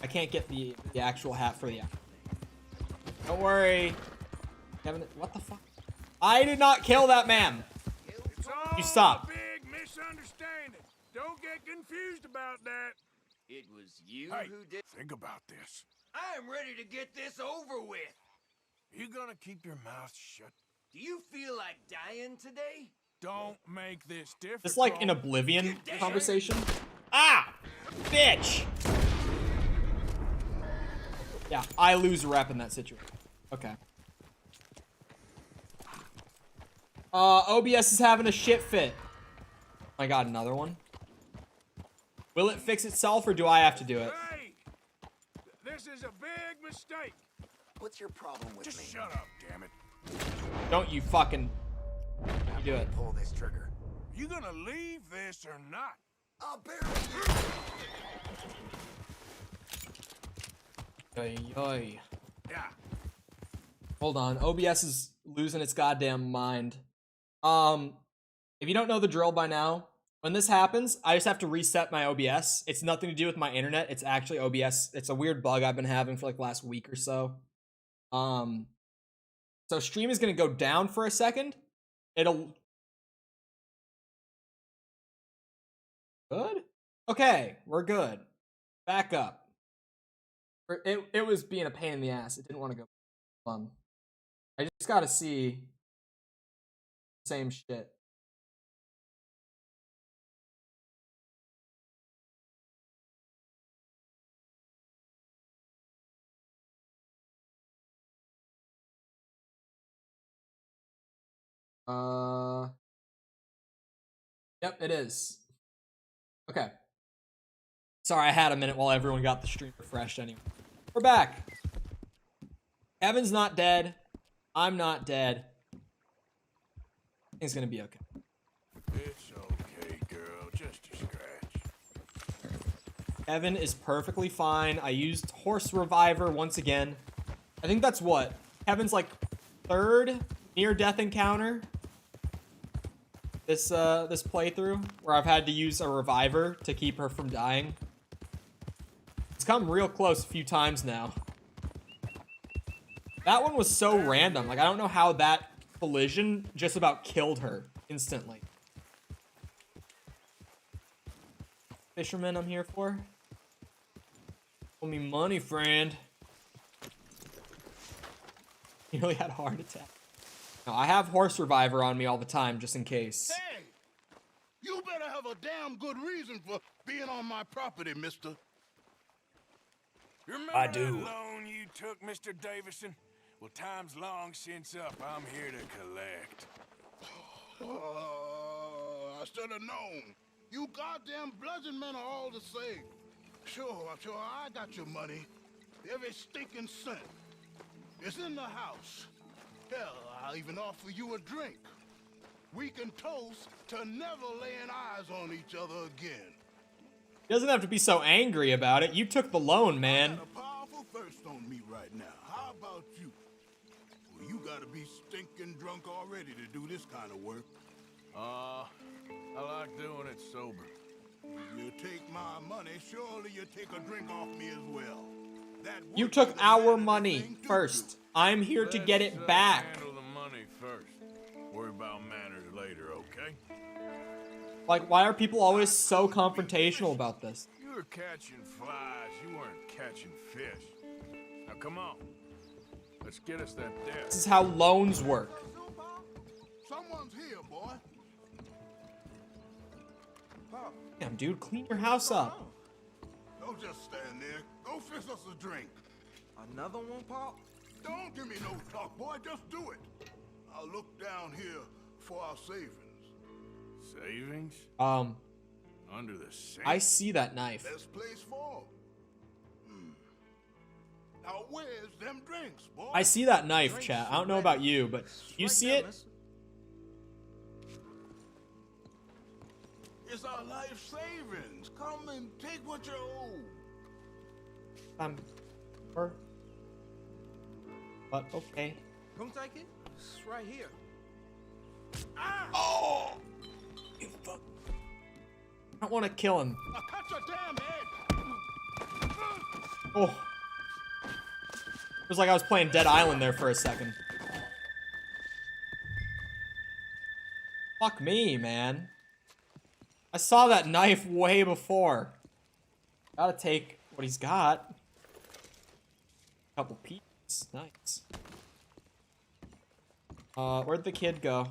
I can't get the actual hat for the... Don't worry. Kevin, what the fuck? I did not kill that man. You stop. Big misunderstanding. Don't get confused about that. It was you Hey, who did. think about this. I am ready to get this over with. You gonna keep your mouth shut? Do you feel like dying today? Don't make this difficult. This like an Oblivion conversation. Ah! Bitch! Yeah, I lose rep in that situation. Okay. OBS is having a shit fit. Oh my god, another one? Will it fix itself or do I have to do it? Hey! This is a big mistake. What's your problem with Just me? shut up, damn it. Don't you fucking... You do it. Pull this trigger. You gonna leave this or not? I'll barely. Oy, oy. Yeah. Hold on, OBS is losing its goddamn mind. If you don't know the drill by now, when this happens, I just have to reset my OBS. It's nothing to do with my internet. It's actually OBS. It's a weird bug I've been having for like the last week or so. So stream is going to go down for a second. It'll... Good? Okay, we're good. Back up. It was being a pain in the ass. It didn't want to go. I just got to see the same shit. Yep, it is. Okay. Sorry, I had a minute while everyone got the stream refreshed anyway. We're back. Evan's not dead. I'm not dead. It's gonna be okay. It's okay, girl. Just a scratch. Evan is perfectly fine. I used Horse Reviver once again. I think that's what? Kevin's like third near-death encounter this playthrough where I've had to use a reviver to keep her from dying. It's come real close a few times now. That one was so random. Like, I don't know how that collision just about killed her instantly. Fisherman I'm here for. Owe me money, friend. You really had a heart attack. No, I have Horse Reviver on me all the time, just in case. Hey! You better have a damn good reason for being on my property, mister. You remember I do. that loan you took, Mr. Davison? Well, time's long since up. I'm here to collect. I should have known. You goddamn bludgeon men are all the same. Sure, I got your money. Every stinking cent. It's in the house. Hell, I'll even offer you a drink. We can toast to never laying eyes on each other again. He doesn't have to be so angry about it. You took the loan, man. I got a powerful thirst on me right now. How about you? Well, you gotta be stinking drunk already to do this kind of work. I like doing it sober. You take my money, surely you take a drink off me as well. That You would took be the our manly money thing to first. do. I'm here to get it back. Handle the money first. Worry about manners later, okay? Like, why are people always so confrontational about this? You were catching flies. You weren't catching fish. Now come on. Let's get us that debt. This is how loans work. Someone's here, boy. Damn, dude, clean your house up. Don't just stand there. Go fix us a drink. Another one, Pop? Don't give me no talk, boy. Just do it. I'll look down here for our savings. Savings? Under the sink? I see that knife. Best place for 'em. Now where's them drinks, boy? I see that knife, chat. I don't know about you, but you see it? It's our life savings. Come and take what you owe. But okay. Come take it. It's right here. Oh! You fuck. I don't want to kill him. Now cut your damn head. Oh. It was like I was playing Dead Island there for a second. Fuck me, man. I saw that knife way before. Gotta take what he's got. Couple pieces. Nice. Where'd the kid go?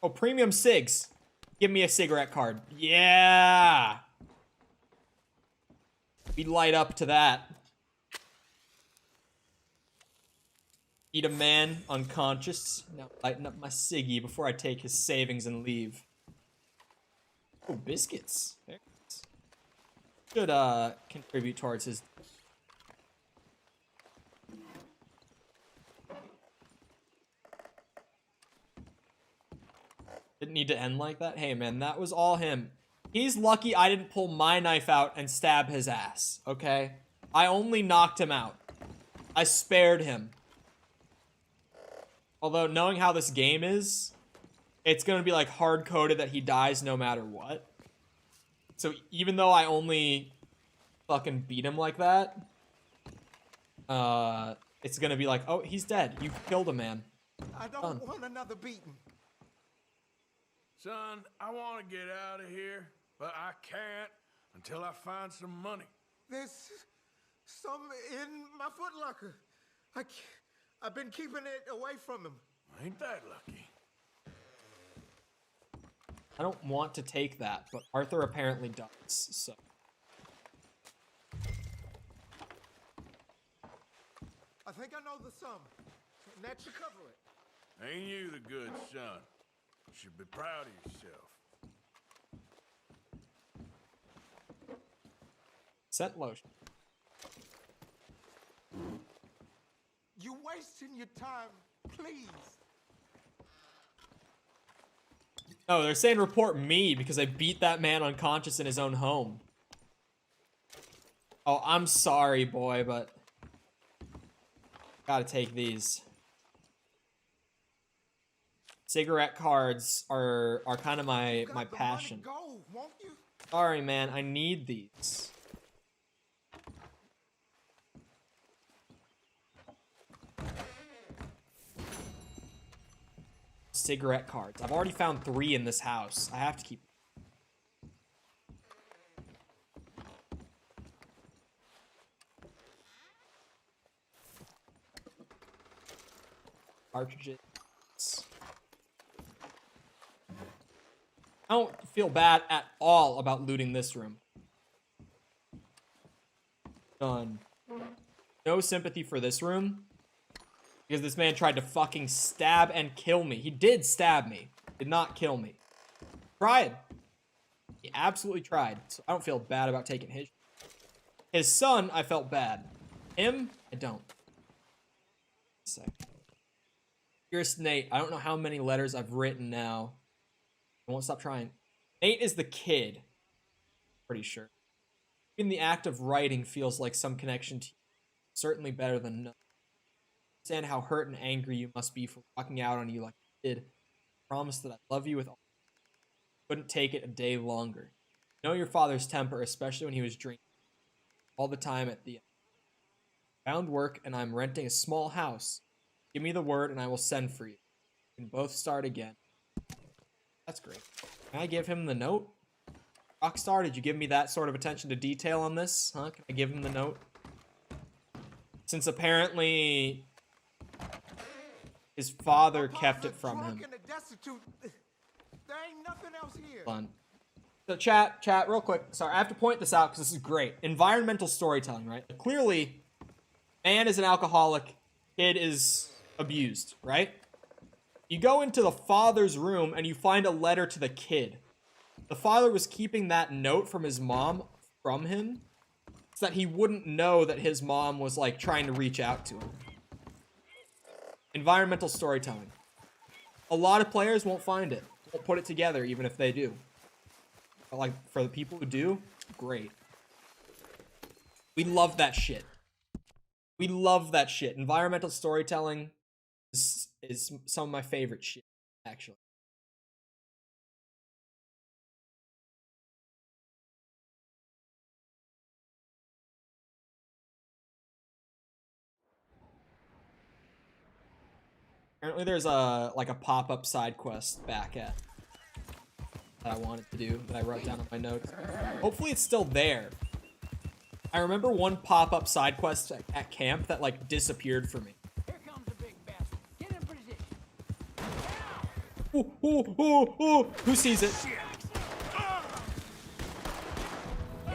Oh, premium cigs. Give me a cigarette card. Yeah! We light up to that. Eat a man unconscious. Now lighten up my ciggy before I take his savings and leave. Oh, biscuits. There it is. Should contribute towards his. Didn't need to end like that. Hey man, that was all him. He's lucky I didn't pull my knife out and stab his ass, okay? I only knocked him out. I spared him. Although, knowing how this game is, it's gonna be like hard-coded that he dies no matter what. So even though I only fucking beat him like that, it's gonna be like, oh, he's dead. You killed a man. I don't want another beating. Son, I want to get out of here, but I can't until I find some money. There's some in my footlocker. I've been keeping it away from him. Ain't that lucky? I don't want to take that, but Arthur apparently does, so. I think I know the sum. And that should cover it. Ain't you the good son? You should be proud of yourself. Scent lotion. You wasting your time, please. No, they're saying report me because I beat that man unconscious in his own home. Oh, I'm sorry, boy, but gotta take these. Cigarette cards are kind of my passion. Go, won't you? Sorry, man, I need these. Cigarette cards. I've already found 3 in this house. I have to keep. Cartridges. I don't feel bad at all about looting this room. Done. No sympathy for this room. Because this man tried to fucking stab and kill me. He did stab me. Did not kill me. Tried. He absolutely tried. So I don't feel bad about taking his. His son, I felt bad. Him, I don't. Dearest Nate, I don't know how many letters I've written now. I won't stop trying. Nate is the kid. Pretty sure. Even the act of writing feels like some connection to you. Certainly better than no. I understand how hurt and angry you must be for walking out on you like you did. I promise that I love you with all. Couldn't take it a day longer. You know your father's temper, especially when he was drinking. All the time at the end. Found work and I'm renting a small house. Give me the word and I will send for you. We can both start again. That's great. Can I give him the note? Rockstar, did you give me that sort of attention to detail on this? Huh? Can I give him the note? Since apparently his father kept it from him. There ain't nothing else here. Fun. So chat, real quick. Sorry, I have to point this out because this is great. Environmental storytelling, right? Clearly, man is an alcoholic, kid is abused, right? You go into the father's room and you find a letter to the kid. The father was keeping that note from his mom from him so that he wouldn't know that his mom was like trying to reach out to him. Environmental storytelling. A lot of players won't find it. Won't put it together even if they do. But like for the people who do, great. We love that shit. We love that shit. Environmental storytelling is some of my favorite shit, actually. Apparently there's a pop-up side quest back at that I wanted to do that I wrote down on my notes. Hopefully it's still there. I remember one pop-up side quest at camp that like disappeared for me. Here comes the big bastard. Get in position. Who sees it?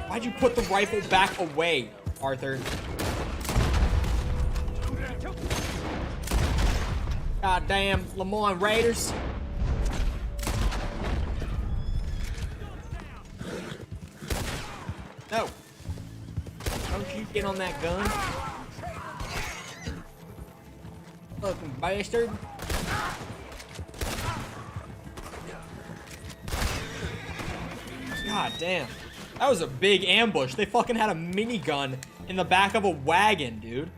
Why'd you put the rifle back away, Arthur? Goddamn Lemoyne Raiders. No. Don't you get on that gun. Fucking bastard. God damn. That was a big ambush. They fucking had a minigun in the back of a wagon, dude.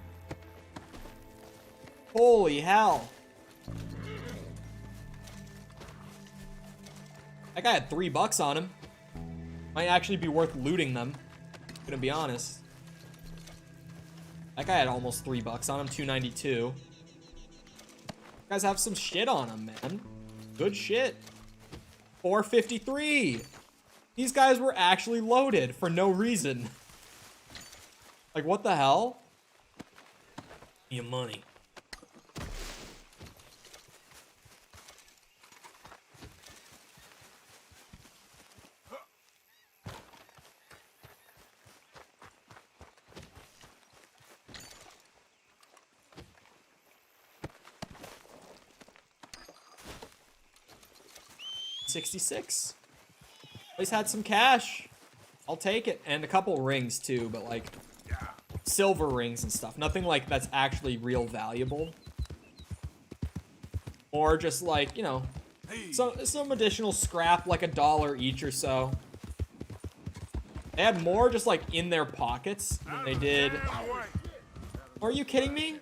Holy hell. That guy had $3 on him. Might actually be worth looting them. Gonna be honest. That guy had almost $3 on him, 292. Guys have some shit on them, man. Good shit. 453. These guys were actually loaded for no reason. Like, what the hell? Your money. $66. At least had some cash. I'll take it. And a couple rings too, but like silver rings and stuff. Nothing like that's actually real valuable. Or just like, you know, some additional scrap, like $1 each or so. They had more just like in their pockets than they did. Are you kidding me?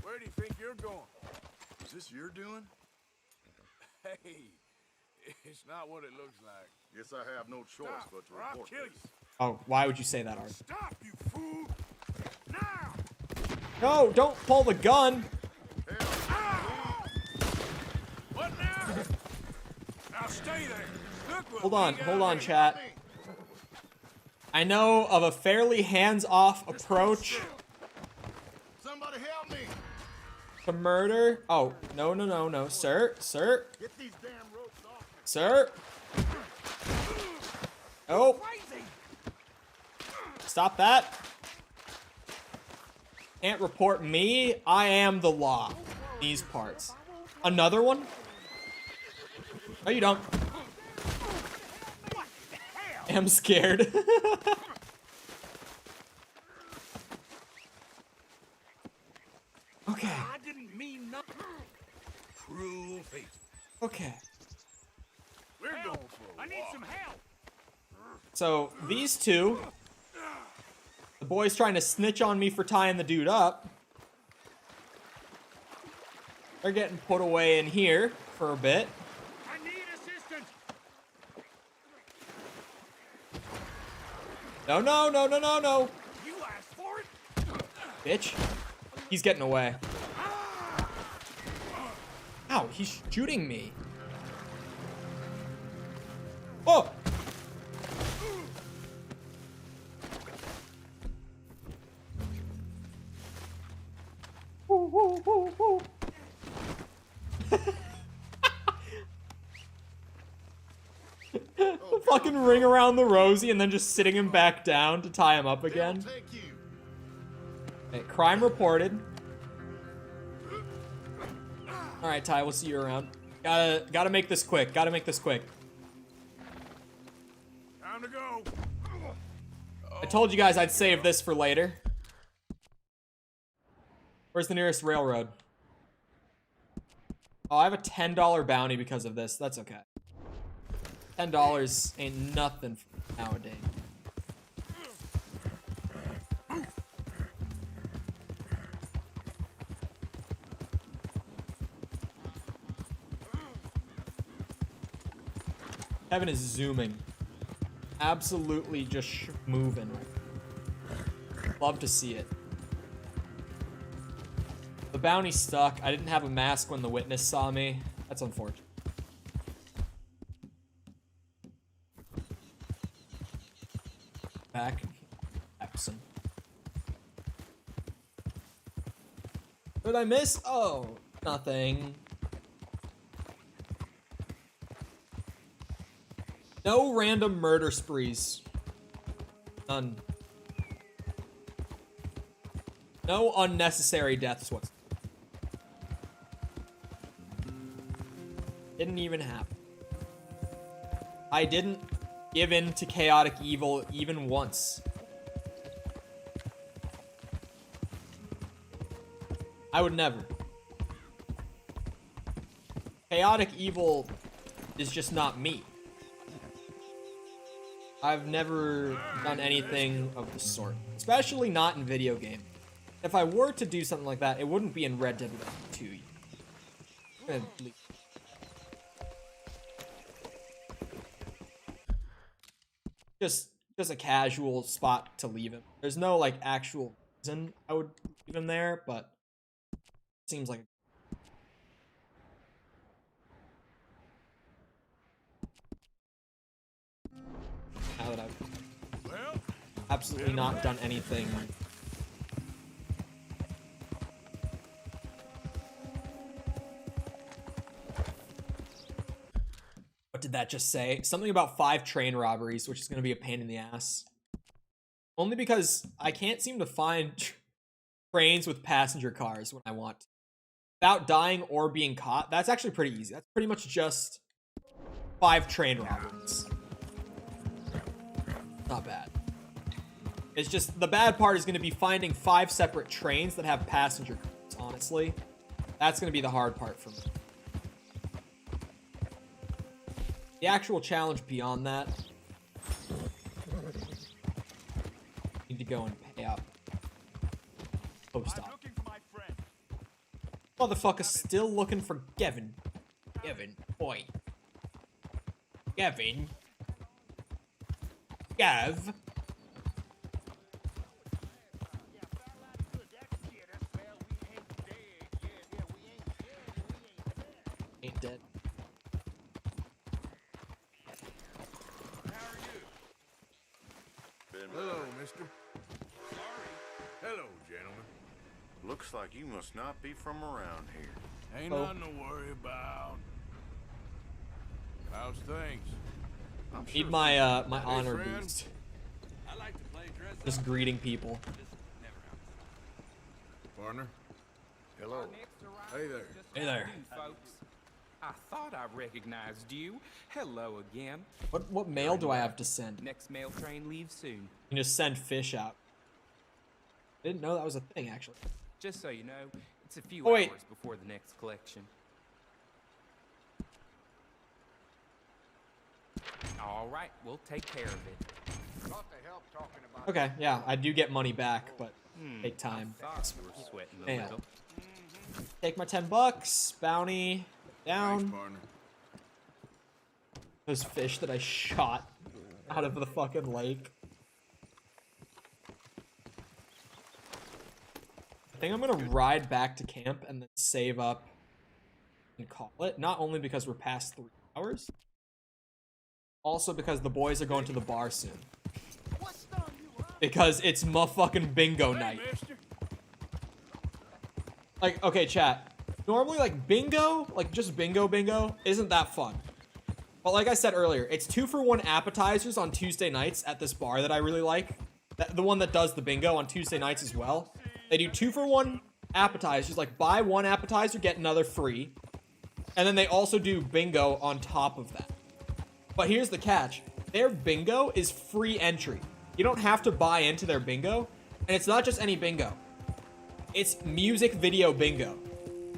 Where do you think you're going? Is this your doing? Hey, it's not what it looks like. Guess I have no choice but to report this. Oh, why would you say that, Art? Stop, you fool! Now! No, don't pull the gun. What now? Now stay there. Look what Hold on, chat. I know of a fairly hands-off approach Somebody help me! to murder. Oh, no, sir. Get these damn ropes off. Sir. Oh. Stop that. Can't report me. I am the law. These parts. Another one? No, you don't. am scared. Okay. I didn't mean nothing. Cruel fate. Okay. We're going for a I need some help. So these two, the boy's trying to snitch on me for tying the dude up. They're getting put away in here for a bit. I need assistance. No, no, no, no, no, no. You asked for it. Bitch. He's getting away. Ow, he's shooting me. Oh! Woo, woo, woo, woo. Fucking ring around the rosy and then just sitting him back down to tie him up again. Okay, crime reported. Alright, Ty, we'll see you around. Gotta make this quick. Gotta make this quick. Time to go. I told you guys I'd save this for later. Where's the nearest railroad? Oh, I have a $10 bounty because of this. That's okay. $10 ain't nothing nowadays. Kevin is zooming. Absolutely just moving. Love to see it. The bounty stuck. I didn't have a mask when the witness saw me. That's unfortunate. Back. Epson. What did I miss? Oh, nothing. No random murder sprees. None. No unnecessary deaths whatsoever. Didn't even happen. I didn't give in to chaotic evil even once. I would never. Chaotic evil is just not me. I've never done anything of the sort. Especially not in video game. If I were to do something like that, it wouldn't be in Red Dead Redemption 2. Just a casual spot to leave him. There's no like actual reason I would leave him there, but it seems like now that I've absolutely not done anything. What did that just say? Something about 5 train robberies, which is going to be a pain in the ass. Only because I can't seem to find trains with passenger cars when I want to. Without dying or being caught. That's actually pretty easy. That's pretty much just 5 train robberies. Not bad. It's just, the bad part is going to be finding 5 separate trains that have passenger cars, honestly. That's going to be the hard part for me. The actual challenge beyond that, need to go and pay up. Post op. Motherfucker's still looking for Gavin. Gavin, boy. Gavin. Gav. Ain't dead. Hello, mister. Hello, gentlemen. Looks like you must not be from around here. Ain't nothing to worry about. How's things? Need my my honor friend. boost. I like to play dress up. Just greeting people. Partner. Hello. Hey there. Hey there. I thought I recognized you. Hello again. What mail do I have to send? Next mail train leaves soon. You can just send fish out. I didn't know that was a thing, actually. Just so you know, it's a few wait. hours before the next collection. All right, we'll take care of it. Okay, yeah, I do get money back, but take time. I thought you were sweating a Mail. little. Take my $10. Bounty down. Thanks, partner. Those fish that I shot out of the fucking lake. I think I'm gonna ride back to camp and then save up and call it. Not only because we're past 3 hours, also because the boys are going to the bar soon. Because it's motherfucking bingo night. Like, okay, chat. Normally, like, bingo, like, just bingo, isn't that fun. But like I said earlier, it's 2-for-1 appetizers on Tuesday nights at this bar that I really like. The one that does the bingo on Tuesday nights as well. They do 2-for-1 appetizers, like, buy one appetizer, get another free. And then they also do bingo on top of that. But here's the catch. Their bingo is free entry. You don't have to buy into their bingo. And it's not just any bingo. It's music video bingo.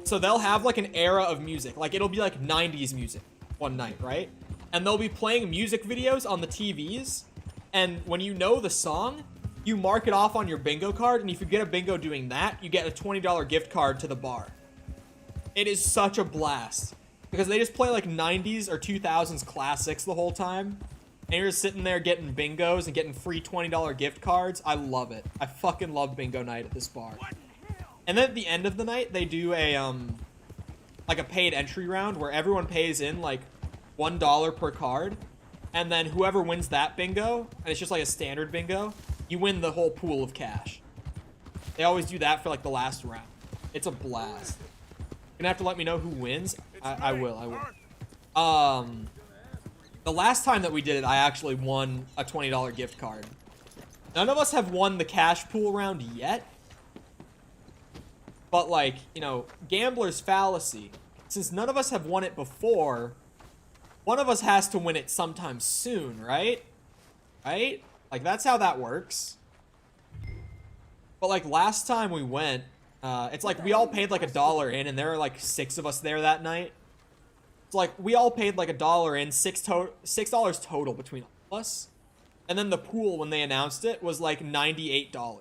So they'll have like an era of music. Like it'll be like 90s music one night, right? And they'll be playing music videos on the TVs. And when you know the song, you mark it off on your bingo card. And if you get a bingo doing that, you get a $20 gift card to the bar. It is such a blast. Because they just play like 90s or 2000s classics the whole time. And you're just sitting there getting bingos and getting free $20 gift cards. I love it. I fucking love bingo night at this bar. And then at the end of the night, they do a, like a paid entry round where everyone pays in like $1 per card. And then whoever wins that bingo, and it's just like a standard bingo, you win the whole pool of cash. They always do that for like the last round. It's a blast. You're gonna have to let me know who wins. I will. The last time that we did it, I actually won a $20 gift card. None of us have won the cash pool round yet. But like, you know, gambler's fallacy. Since none of us have won it before, one of us has to win it sometime soon, right? Right? Like, that's how that works. But like, last time we went, it's like we all paid like $1 in, and there were like 6 of us there that night. It's like we all paid like $1 in, $6 total between us. And then the pool, when they announced it, was like $98.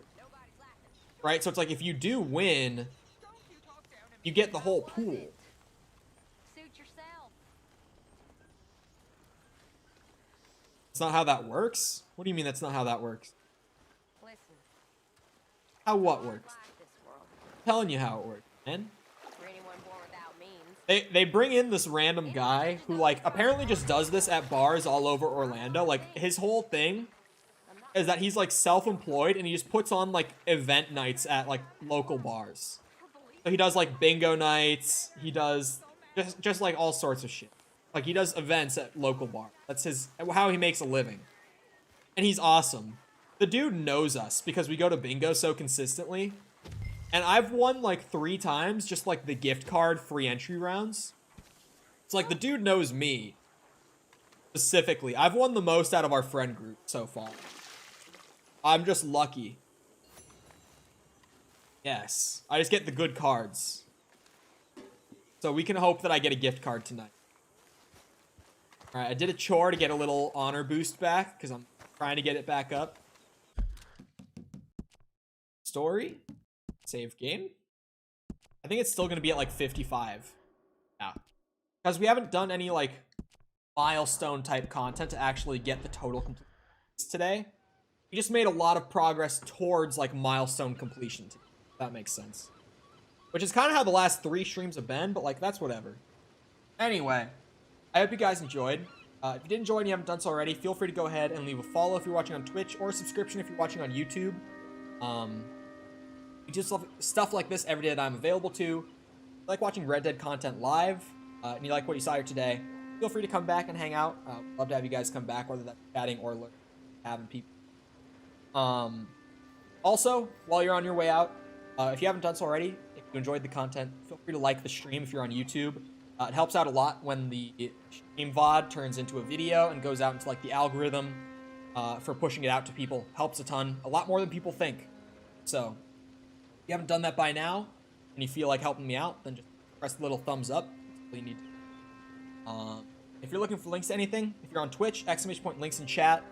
Right? So it's like if you do win, you get the whole pool. Suit yourself. That's not how that works? What do you mean that's not how that works? Listen. How what works? Like this world. I'm telling you how it works, man. For anyone born without means. They bring in this random guy who like apparently just does this at bars all over Orlando. Like his whole thing is that he's like self-employed and he just puts on like event nights at like local bars. So he does like bingo nights. He does just like all sorts of shit. Like he does events at local bars. That's how he makes a living. And he's awesome. The dude knows us because we go to bingo so consistently. And I've won like 3 times just like the gift card free entry rounds. It's like the dude knows me. Specifically. I've won the most out of our friend group so far. I'm just lucky. Yes. I just get the good cards. So we can hope that I get a gift card tonight. Alright, I did a chore to get a little honor boost back because I'm trying to get it back up. Story. Save game. I think it's still going to be at like 55. Yeah. Because we haven't done any like milestone type content to actually get the total completion today. We just made a lot of progress towards like milestone completion today. If that makes sense. Which is kind of how the last 3 streams have been, but like that's whatever. Anyway, I hope you guys enjoyed. If you did enjoy and you haven't done so already, feel free to go ahead and leave a follow if you're watching on Twitch, or a subscription if you're watching on YouTube. We do stuff like this every day that I'm available to. If you like watching Red Dead content live, and you like what you saw here today, feel free to come back and hang out. Love to have you guys come back, whether that's chatting or having people. Also, while you're on your way out, if you haven't done so already, if you enjoyed the content, feel free to like the stream if you're on YouTube. It helps out a lot when the stream VOD turns into a video and goes out into like the algorithm for pushing it out to people. Helps a ton, a lot more than people think. So if you haven't done that by now and you feel like helping me out, then just press the little thumbs up. That's all you need to do. If you're looking for links to anything, if you're on Twitch, !links in chat,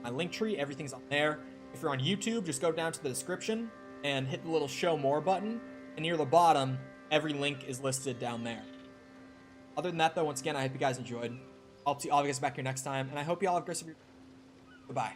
my link tree, everything's on there. If you're on YouTube, just go down to the description and hit the little show more button, and near the bottom, every link is listed down there. Other than that, though, once again, I hope you guys enjoyed. I'll see all of you guys back here next time, and I hope you all have a great rest of your... Goodbye.